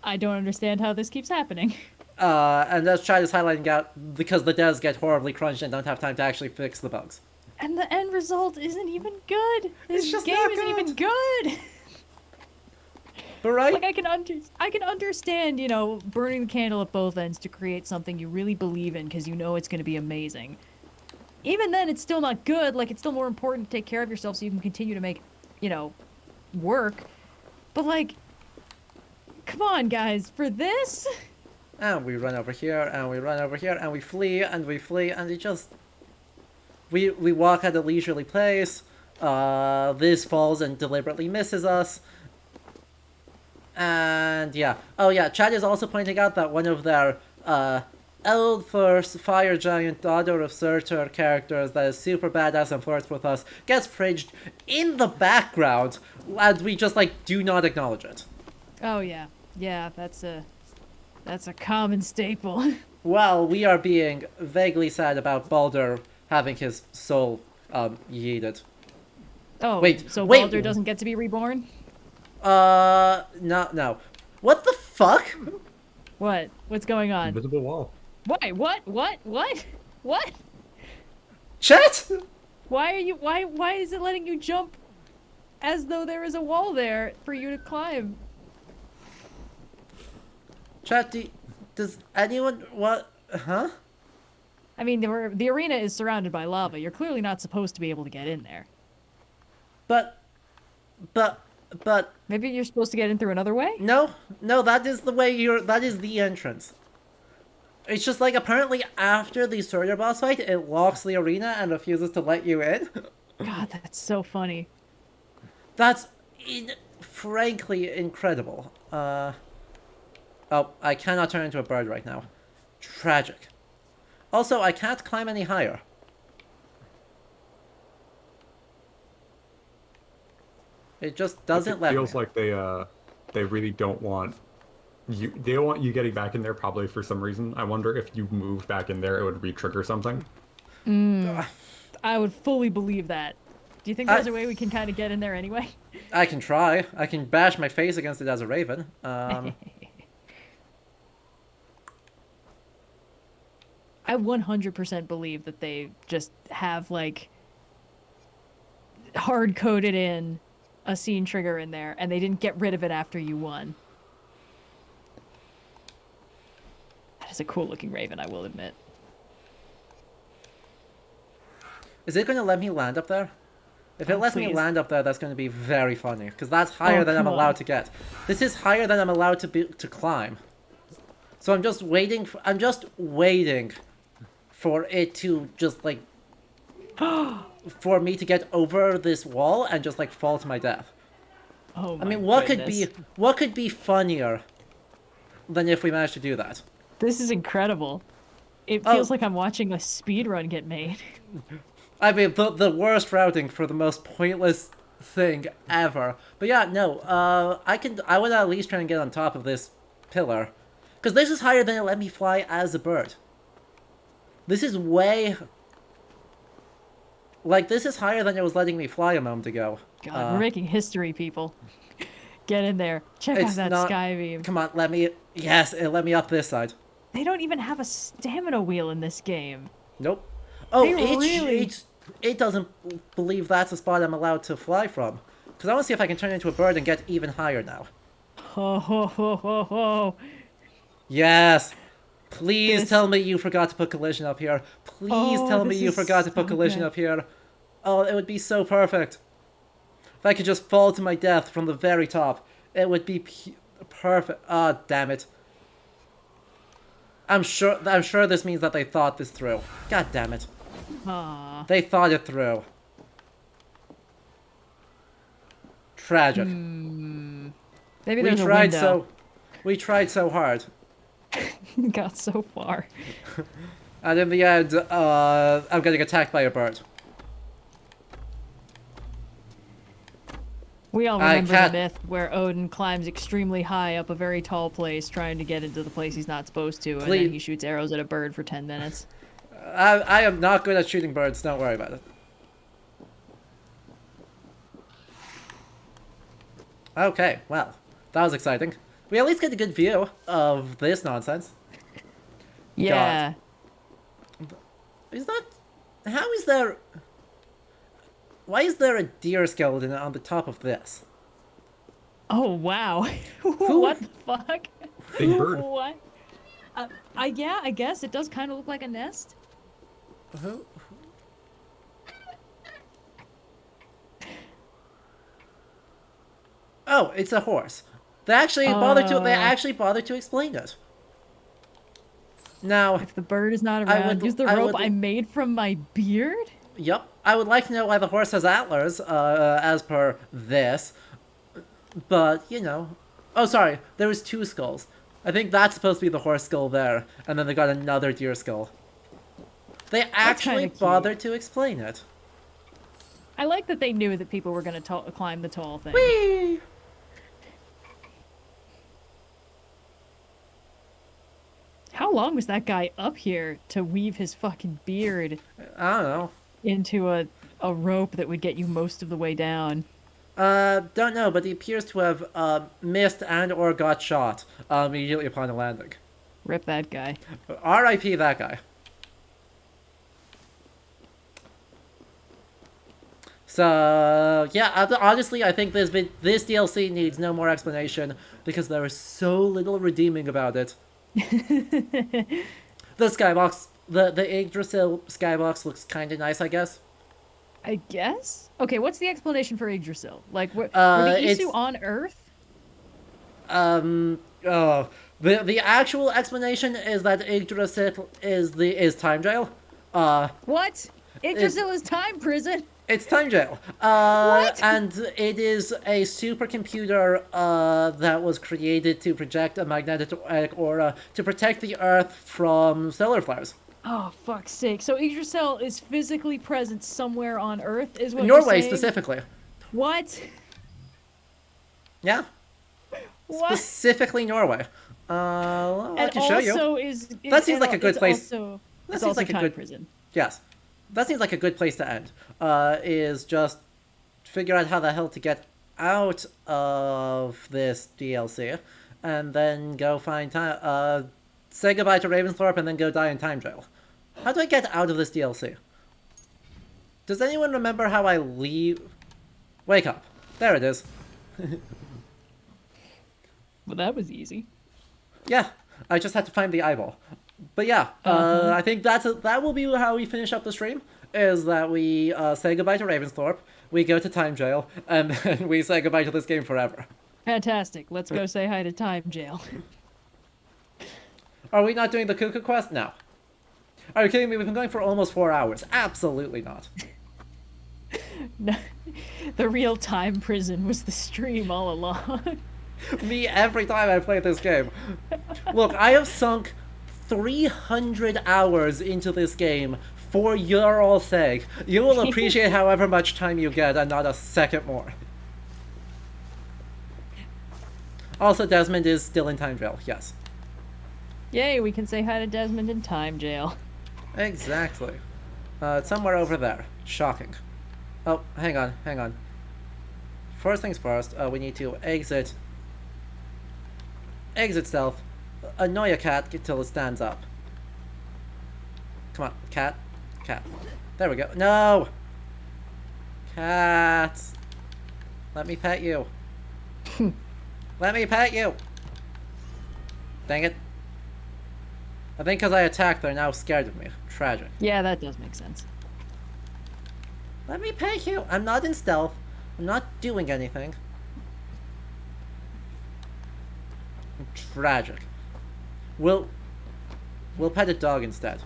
I don't understand how this keeps happening. And that's Chad is highlighting out because the devs get horribly crunched and don't have time to actually fix the bugs. And the end result isn't even good. This just game not isn't good. even good. But right? Like I can understand, you know, burning the candle at both ends to create something you really believe in because you know it's going to be amazing. Even then, it's still not good. Like, it's still more important to take care of yourself so you can continue to make, you know, work. But like, come on, guys, for this? And we run over here, and we run over here, and we flee, and it just... We walk at a leisurely pace. This falls and deliberately misses us. And yeah. Oh yeah, Chad is also pointing out that one of their Eldthirst, Fire Giant, Daughter of Surtur characters that is super badass and flirts with us gets fridged in the background, and we just, like, do not acknowledge it. Oh yeah, yeah, that's a common staple. Well, we are being vaguely sad about Baldur having his soul yeeted. Oh, Wait, so wait. Baldur doesn't get to be reborn? No. What the fuck? What? What's going on? Invisible wall. Why? What? Chat? Why is it letting you jump as though there is a wall there for you to climb? Chat, does anyone what? Huh? I mean, the arena is surrounded by lava. You're clearly not supposed to be able to get in there. But Maybe you're supposed to get in through another way? no, that is the way that is the entrance. It's just like apparently after the Surtur boss fight, it locks the arena and refuses to let you in. God, that's so funny. That's frankly incredible. Oh, I cannot turn into a bird right now. Tragic. Also, I can't climb any higher. It just doesn't let me. It feels like they really don't want you. They don't want you getting back in there probably for some reason. I wonder if you moved back in there, it would re-trigger something. I would fully believe that. Do you think there's a way we can kind of get in there anyway? I can try. I can bash my face against it as a raven. I 100% believe that they just have, like, hard-coded in a scene trigger in there, and they didn't get rid of it after you won. That is a cool-looking raven, I will admit. Is it going to let me land up there? If it lets me please. land up there, that's going to be very funny, because that's higher than I'm come on. allowed to get. This is higher than I'm allowed to climb. So I'm just waiting for it to just, like, for me to get over this wall and just, like, fall to my death. Oh my I mean, what goodness. could be funnier than if we managed to do that? This is incredible. It Oh. feels like I'm watching a speedrun get made. I mean, the worst routing for the most pointless thing ever. But yeah, no, I would at least try and get on top of this pillar. Because this is higher than it let me fly as a bird. This is way... Like, this is higher than it was letting me fly a moment ago. God, we're making history, people. Get in there. Check out It's that not- sky beam. Come on, let me... Yes, it let me up this side. They don't even have a stamina wheel in this game. Nope. Oh, They really- it doesn't believe that's a spot I'm allowed to fly from. Because I want to see if I can turn into a bird and get even higher now. Ho ho ho ho ho. Yes! Please This- tell me you forgot to put collision up here. Please Oh, tell me this you is forgot to put so collision good. up here. Oh, it would be so perfect. If I could just fall to my death from the very top, it would be perfect. Ah, damn it. I'm sure this means that they thought this through. God damn it. Aw. They thought it through. Tragic. Maybe We there's a tried window. we tried so hard. Got so far. And in the end, I'm getting attacked by a bird. We all I remember can't- the myth where Odin climbs extremely high up a very tall place trying to get into the place he's not supposed to, and Please- then he shoots arrows at a bird for 10 minutes. I am not good at shooting birds, don't worry about it. Okay, well, that was exciting. We at least get a good view of this nonsense. Yeah. Is that... How is there... Why is there a deer skeleton on the top of this? Oh, wow. What the fuck? Big bird. What? Yeah, I guess it does kind of look like a nest. Who? Oh, it's a horse. They actually bothered to explain it. Now, If the bird is not I around, would- use the I rope would- I made from my beard? yep, I would like to know why the horse has antlers, as per this. But, you know... Oh, sorry, there was 2 skulls. I think that's supposed to be the horse skull there, and then they got another deer skull. They actually kinda cute. bothered to explain it. I like that they knew that people were going to climb the tall thing. Whee! How long was that guy up here to weave his fucking beard I don't know. into a rope that would get you most of the way down? Don't know, but he appears to have missed and or got shot immediately upon the landing. Rip that guy. R.I.P. that guy. So yeah, honestly, I think this DLC needs no more explanation because there is so little redeeming about it. The skybox, the Yggdrasil skybox looks kind of nice, I guess. I guess? Okay, what's the explanation for Yggdrasil? Like, were the it's- Isu on Earth? Oh, the actual explanation is that Yggdrasil is time jail. What? Yggdrasil is time prison? It's time jail. What? And it is a supercomputer that was created to project a magnetic aura to protect the Earth from solar flares. Oh, fuck's sake. So Yggdrasil is physically present somewhere on Earth, is what you're Norway saying? specifically. What? Yeah, What? specifically Norway. I And can show you. also That seems like a good place. That That it's seems also like a time good- prison. Yes, that seems like a good place to end. Is just figure out how the hell to get out of this DLC, and then go find time. Say goodbye to Ravensthorpe, and then go die in time jail. How do I get out of this DLC? Does anyone remember how I leave? Wake up! There it is. Well, that was easy. Yeah, I just had to find the eyeball. But yeah, I think that will be how we finish up the stream. Is that we say goodbye to Ravensthorpe, we go to time jail, and then we say goodbye to this game forever. Fantastic. Let's go say hi to time jail. Are we not doing the Kuka quest? No. Are you kidding me? We've been going for almost 4 hours. Absolutely not. No, the real time prison was the stream all along. Me every time I play this game. Look, I have sunk 300 hours into this game for your all sake. You will appreciate however much time you get and not a second more. Also, Desmond is still in time jail, yes. Yay, we can say hi to Desmond in time jail. Exactly. It's somewhere over there. Shocking. Oh, hang on. First things first, we need to exit stealth, annoy a cat till it stands up. Come on, cat. There we go. No! Cats! Let me pet you. Let me pet you! Dang it. I think because I attacked, they're now scared of me. Tragic. Yeah, that does make sense. Let me pet you! I'm not in stealth. I'm not doing anything. Tragic. Will We'll pet a dog instead.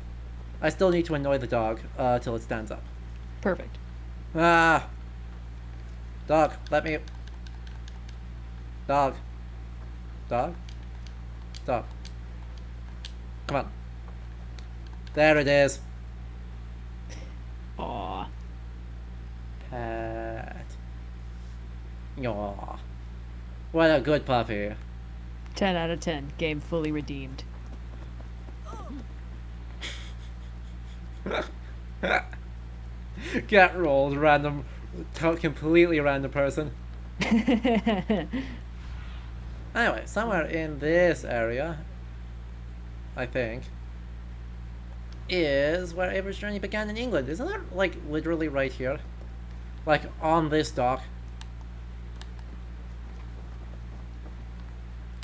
I still need to annoy the dog till it stands up. Perfect. Ah! Dog, let me... Dog. Dog? Dog. Come on. There it is. Aw. Pet. Aw. What a good puppy. 10 out of 10. Game fully redeemed. Get rolled, random, completely random person. Anyway, somewhere in this area, I think, is where Avery's journey began in England. Isn't that, like, literally right here? Like, on this dock?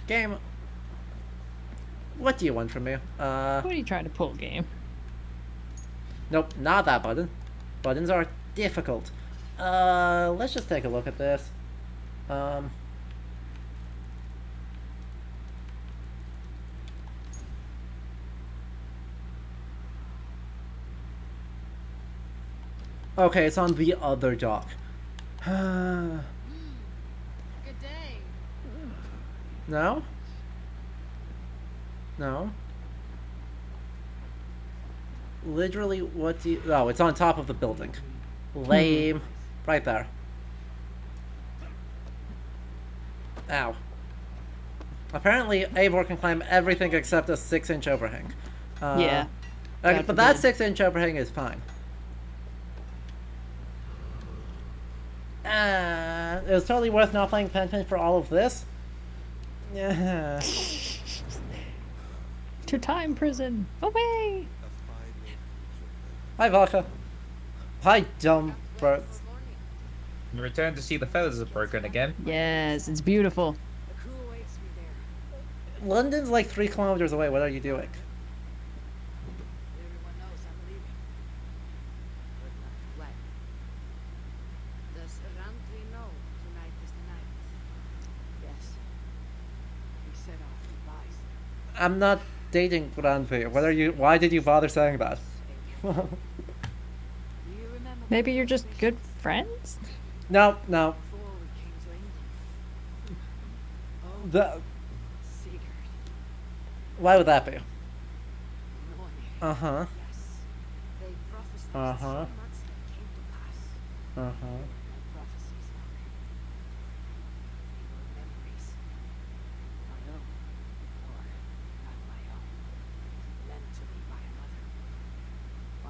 Game, what do you want from me? What are you trying to pull, game? Nope, not that button. Buttons are difficult. Let's just take a look at this. Okay, it's on the other dock. Good day. No? No? Literally, what do you... Oh, it's on top of the building. Lame. Right there. Ow. Apparently, Eivor can climb everything except a 6-inch overhang. Yeah. Okay, God but that forbid. 6-inch overhang is fine. It was totally worth not playing Pen for all of this. Yeah. To time prison. Away! Hi, Valka. Hi, dumb birds. Return to see the feathers are broken again. Yes, it's beautiful. The crew awaits me there. London's like 3 kilometers away. What are you doing? Everyone knows I'm leaving. But not when. Does Rantry know tonight is the night? Yes. He set off the buys. I'm not dating Granvi. What are you? Why did you bother saying that? Do you remember Maybe you're just good friends? No, no. before we came to England? The, Sigurd. why would that be? Nornir. Uh-huh. Yes. They prophesied Uh-huh. so much that came to pass. Uh-huh. My prophecies are memories. My own. Or not my own. Lent to me by another.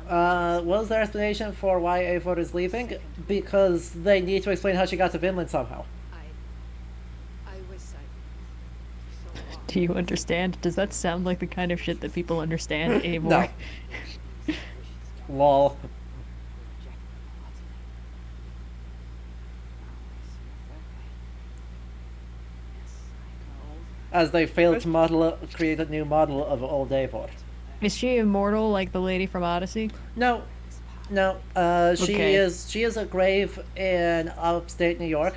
One What was their explanation for why Eivor is leaving? Because they need to explain how she got to Vinland somehow. I wish I so long. Do you understand? Does that sound like the kind of shit that people understand, Eivor? No. Lol. As they failed to create a new model of old Eivor. Is she immortal like the lady from Odyssey? No, no. She Okay. is a grave in upstate New York.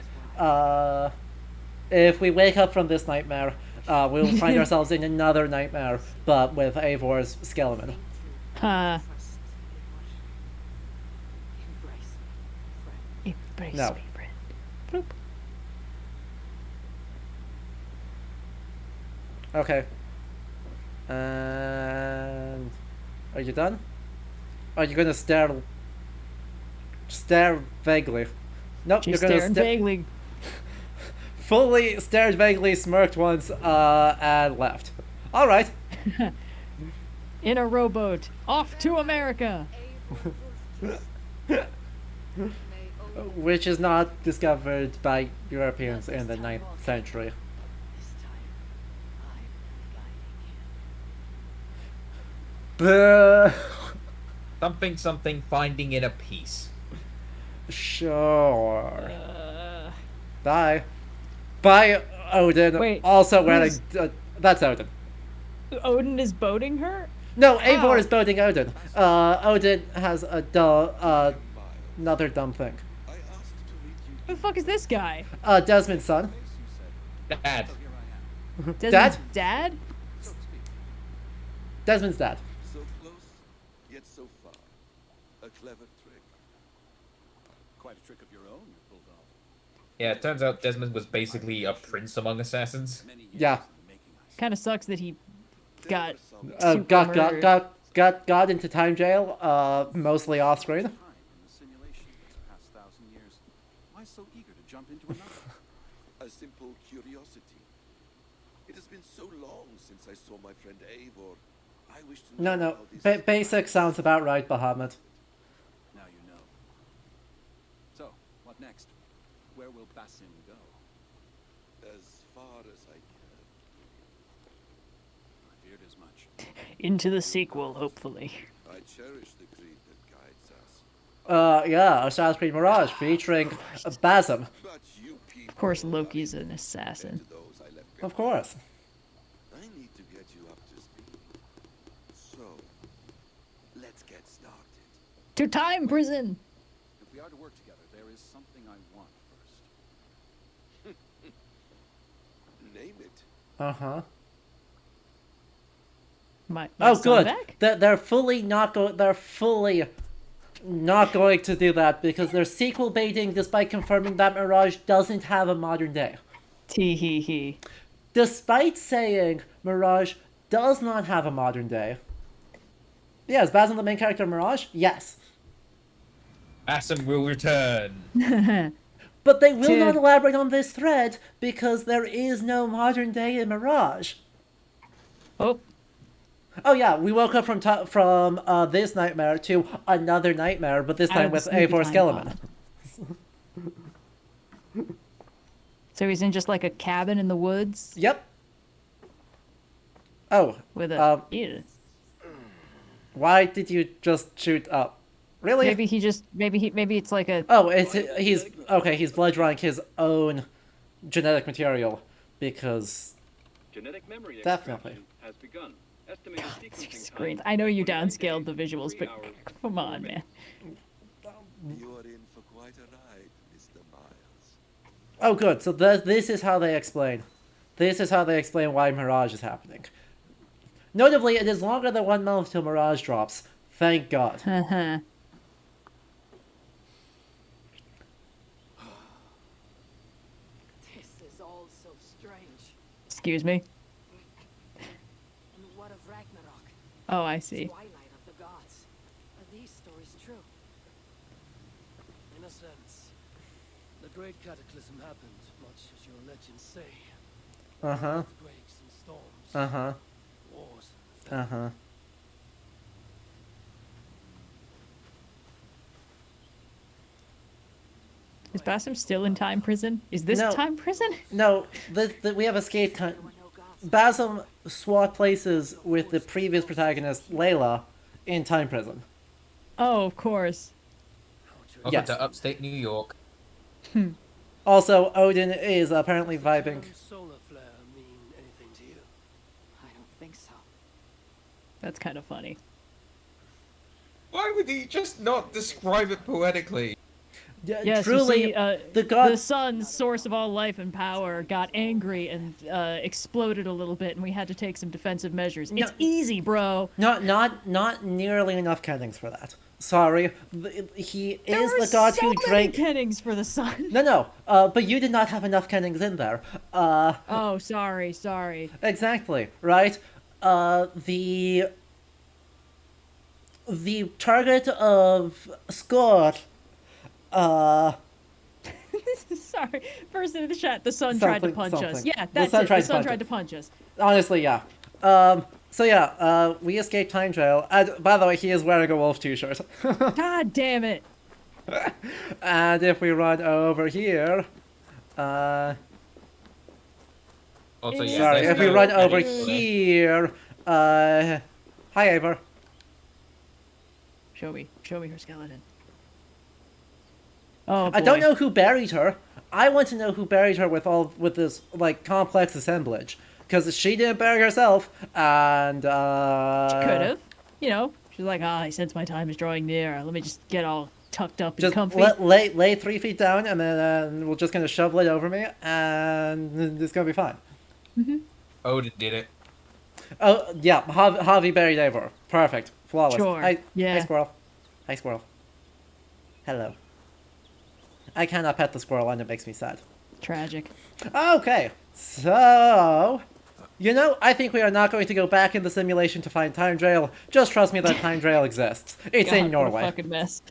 If we wake up from this nightmare, we'll find ourselves in another nightmare, but with Eivor's skeleton. Huh. Embrace me, friend. Embrace No. me, friend. Bloop. Okay. And are you done? Are you gonna stare vaguely? Nope, She's you're gonna staring vaguely. fully stared vaguely, smirked once, and left. All right. In a rowboat. Off to America! Which is not discovered by Europeans in the 9th century. This time, I'm guiding him. Buh. Something, finding inner peace. Sure. Bye. Bye, Odin. Wait, Also wearing... who's- that's Odin. Odin is boating her? No, Eivor How? is boating Odin. Odin has another dumb thing. Who the fuck is this guy? Desmond's son. Dad. Desmond's dad? Desmond's dead. So close, yet so far. A clever trick. Quite a trick of your own you pulled off. Yeah, it turns out Desmond was basically a prince among assassins. Many years Yeah. in the making, I see. Kind of sucks that he got Got into time jail, mostly off screen. Time in the simulation for the past 1,000 years. Why so eager to jump into another? A simple curiosity. It has been so long since I saw my friend Eivor. I wish to know No, how this basic sounds about right, Bahamut. Now you know. So, what next? Where will Basim go? as far as I can. I feared as much. into the sequel, hopefully. I cherish the creed that guides us. Yeah, Assassin's Creed Mirage featuring Basim. But you people Of course, are Loki's an compared assassin. to those I left Of behind. course. I need to get you up to speed. So, let's get started. To time prison! If we are to work together, there is something I want first. Name it. Uh-huh. My Oh, son good. back? They're fully not going to do that because they're sequel baiting despite confirming that Mirage doesn't have a modern day. Tee hee hee. Despite saying Mirage does not have a modern day. Yeah, is Basim the main character of Mirage? Yes. Basim will return. But they will To- not elaborate on this thread because there is no modern day in Mirage. Oh, Oh yeah, we woke up from this nightmare to another nightmare, but this Out time of with the sleepy Eivor time Skeleman. so he's in just like a cabin in the woods Yep. Oh, with a. Ew. why did you just shoot up? Really? Maybe he just. Maybe it's like a. Oh, he's blood drawing his own genetic material because Genetic memory Definitely. extraction has begun. Estimated sequencing Screens. time, I know you 49 downscaled the days, visuals, 3 but hours, come 4 on, man. minutes. You are in for quite a ride, Mr. Miles. oh good. So this is how they explain. This is how they explain why Mirage is happening. Notably, it is longer than 1 month till Mirage drops. Thank God. Haha. This is all so strange. Excuse me. And what of Ragnarok? Oh, I see. Twilight of the gods. Are these stories true? In a sense. The great cataclysm happened, much as your legends say. Uh-huh. Earthquakes and storms. Uh-huh. Wars and famine. Uh-huh. Is Basim still in time prison? Is this No. time prison? No, we have escape time. Basim swapped places with the previous protagonist, Layla, in time prison. Oh, of course. Welcome Yes. to upstate New York. Also, Odin is apparently vibing. Does solar flare mean anything to you? I don't think so. That's kind of funny. Why would he just not describe it poetically? Yes, truly, you see, the god. the sun, source of all life and power, got angry and exploded a little bit, and we had to take some defensive measures. It's easy, bro. Not nearly enough Kennings for that. Sorry, he There is were the god so who many drank. Kennings for the sun. No, but you did not have enough Kennings in there. Oh, sorry. Exactly, right? The target of Scott, Sorry. Person in the chat, the sun tried to punch us. something. Yeah, The that's sun it. tried The to sun punch tried us. to punch us. honestly, yeah. So yeah, we escaped time jail. And by the way, he is wearing a wolf t-shirt. God damn it. And if we run over here, Also, yeah, sorry, there's if we no run over Kennings for this. here, hi Eivor. Show me her skeleton. Oh, boy. I don't know who buried her. I want to know who buried her with this like complex assemblage, because she didn't bury herself, and She could have. You know, she's like, I sense my time is drawing near. Let me just get all tucked up and just comfy. lay 3 feet down, and then we're just gonna shovel it over me, and it's gonna be fine. Odin did it. Oh, yeah, Javi buried Eivor. Perfect. Flawless. Sure, Hi, yeah. Hi, squirrel. Hi, squirrel. Hello. I cannot pet the squirrel and it makes me sad. Tragic. Okay, so... You know, I think we are not going to go back in the simulation to find Time Trail. Just trust me that Time Trail exists. It's God, in Norway. What a fucking mess.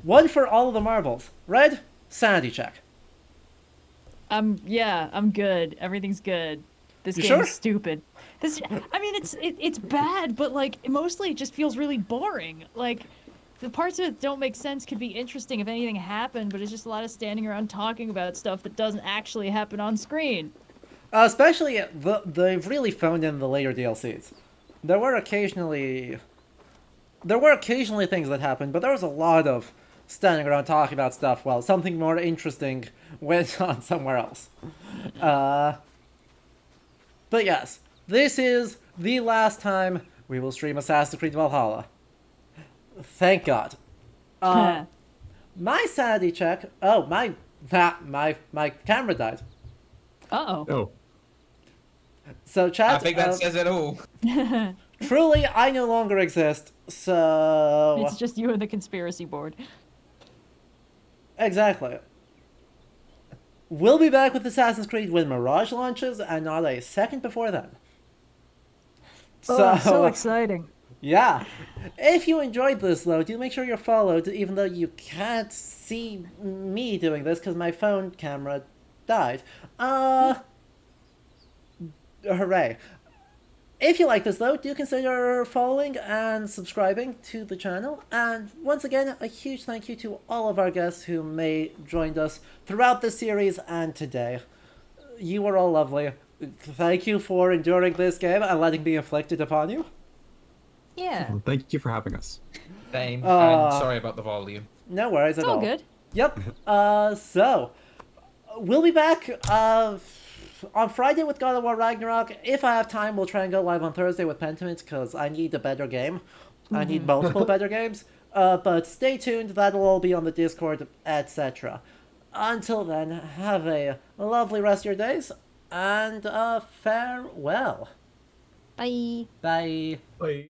One for all of the marbles. Red, sanity check. Yeah, I'm good. Everything's good. This You game's sure? stupid. I mean, it's bad, but like mostly it just feels really boring. Like the parts of it that don't make sense could be interesting if anything happened, but it's just a lot of standing around talking about stuff that doesn't actually happen on screen. Especially, they've really phoned in the later DLCs. There were occasionally things that happened, but there was a lot of standing around talking about stuff while something more interesting went on somewhere else. But yes, this is the last time we will stream Assassin's Creed Valhalla. Thank God. My sanity check. Oh, my camera died. Uh-oh. Oh. So chat. I think that says it all. Truly, I no longer exist. So It's just you and the conspiracy board. exactly. We'll be back with Assassin's Creed when Mirage launches, and not a second before then. So exciting. Yeah. If you enjoyed this, though, do make sure you're followed, even though you can't see me doing this because my phone camera died. Hooray. If you like this, though, do consider following and subscribing to the channel. And once again, a huge thank you to all of our guests who joined us throughout this series and today. You were all lovely. Thank you for enduring this game and letting me inflict it upon you. Yeah. Well, thank you for having us. Same. And sorry about the volume. No worries at all. It's all good. Yep. So, we'll be back on Friday with God of War Ragnarok. If I have time, we'll try and go live on Thursday with Pentiment, because I need a better game. I need multiple better games. But stay tuned, that'll all be on the Discord, etc. Until then, have a lovely rest of your days, and farewell. Bye. Bye. Bye.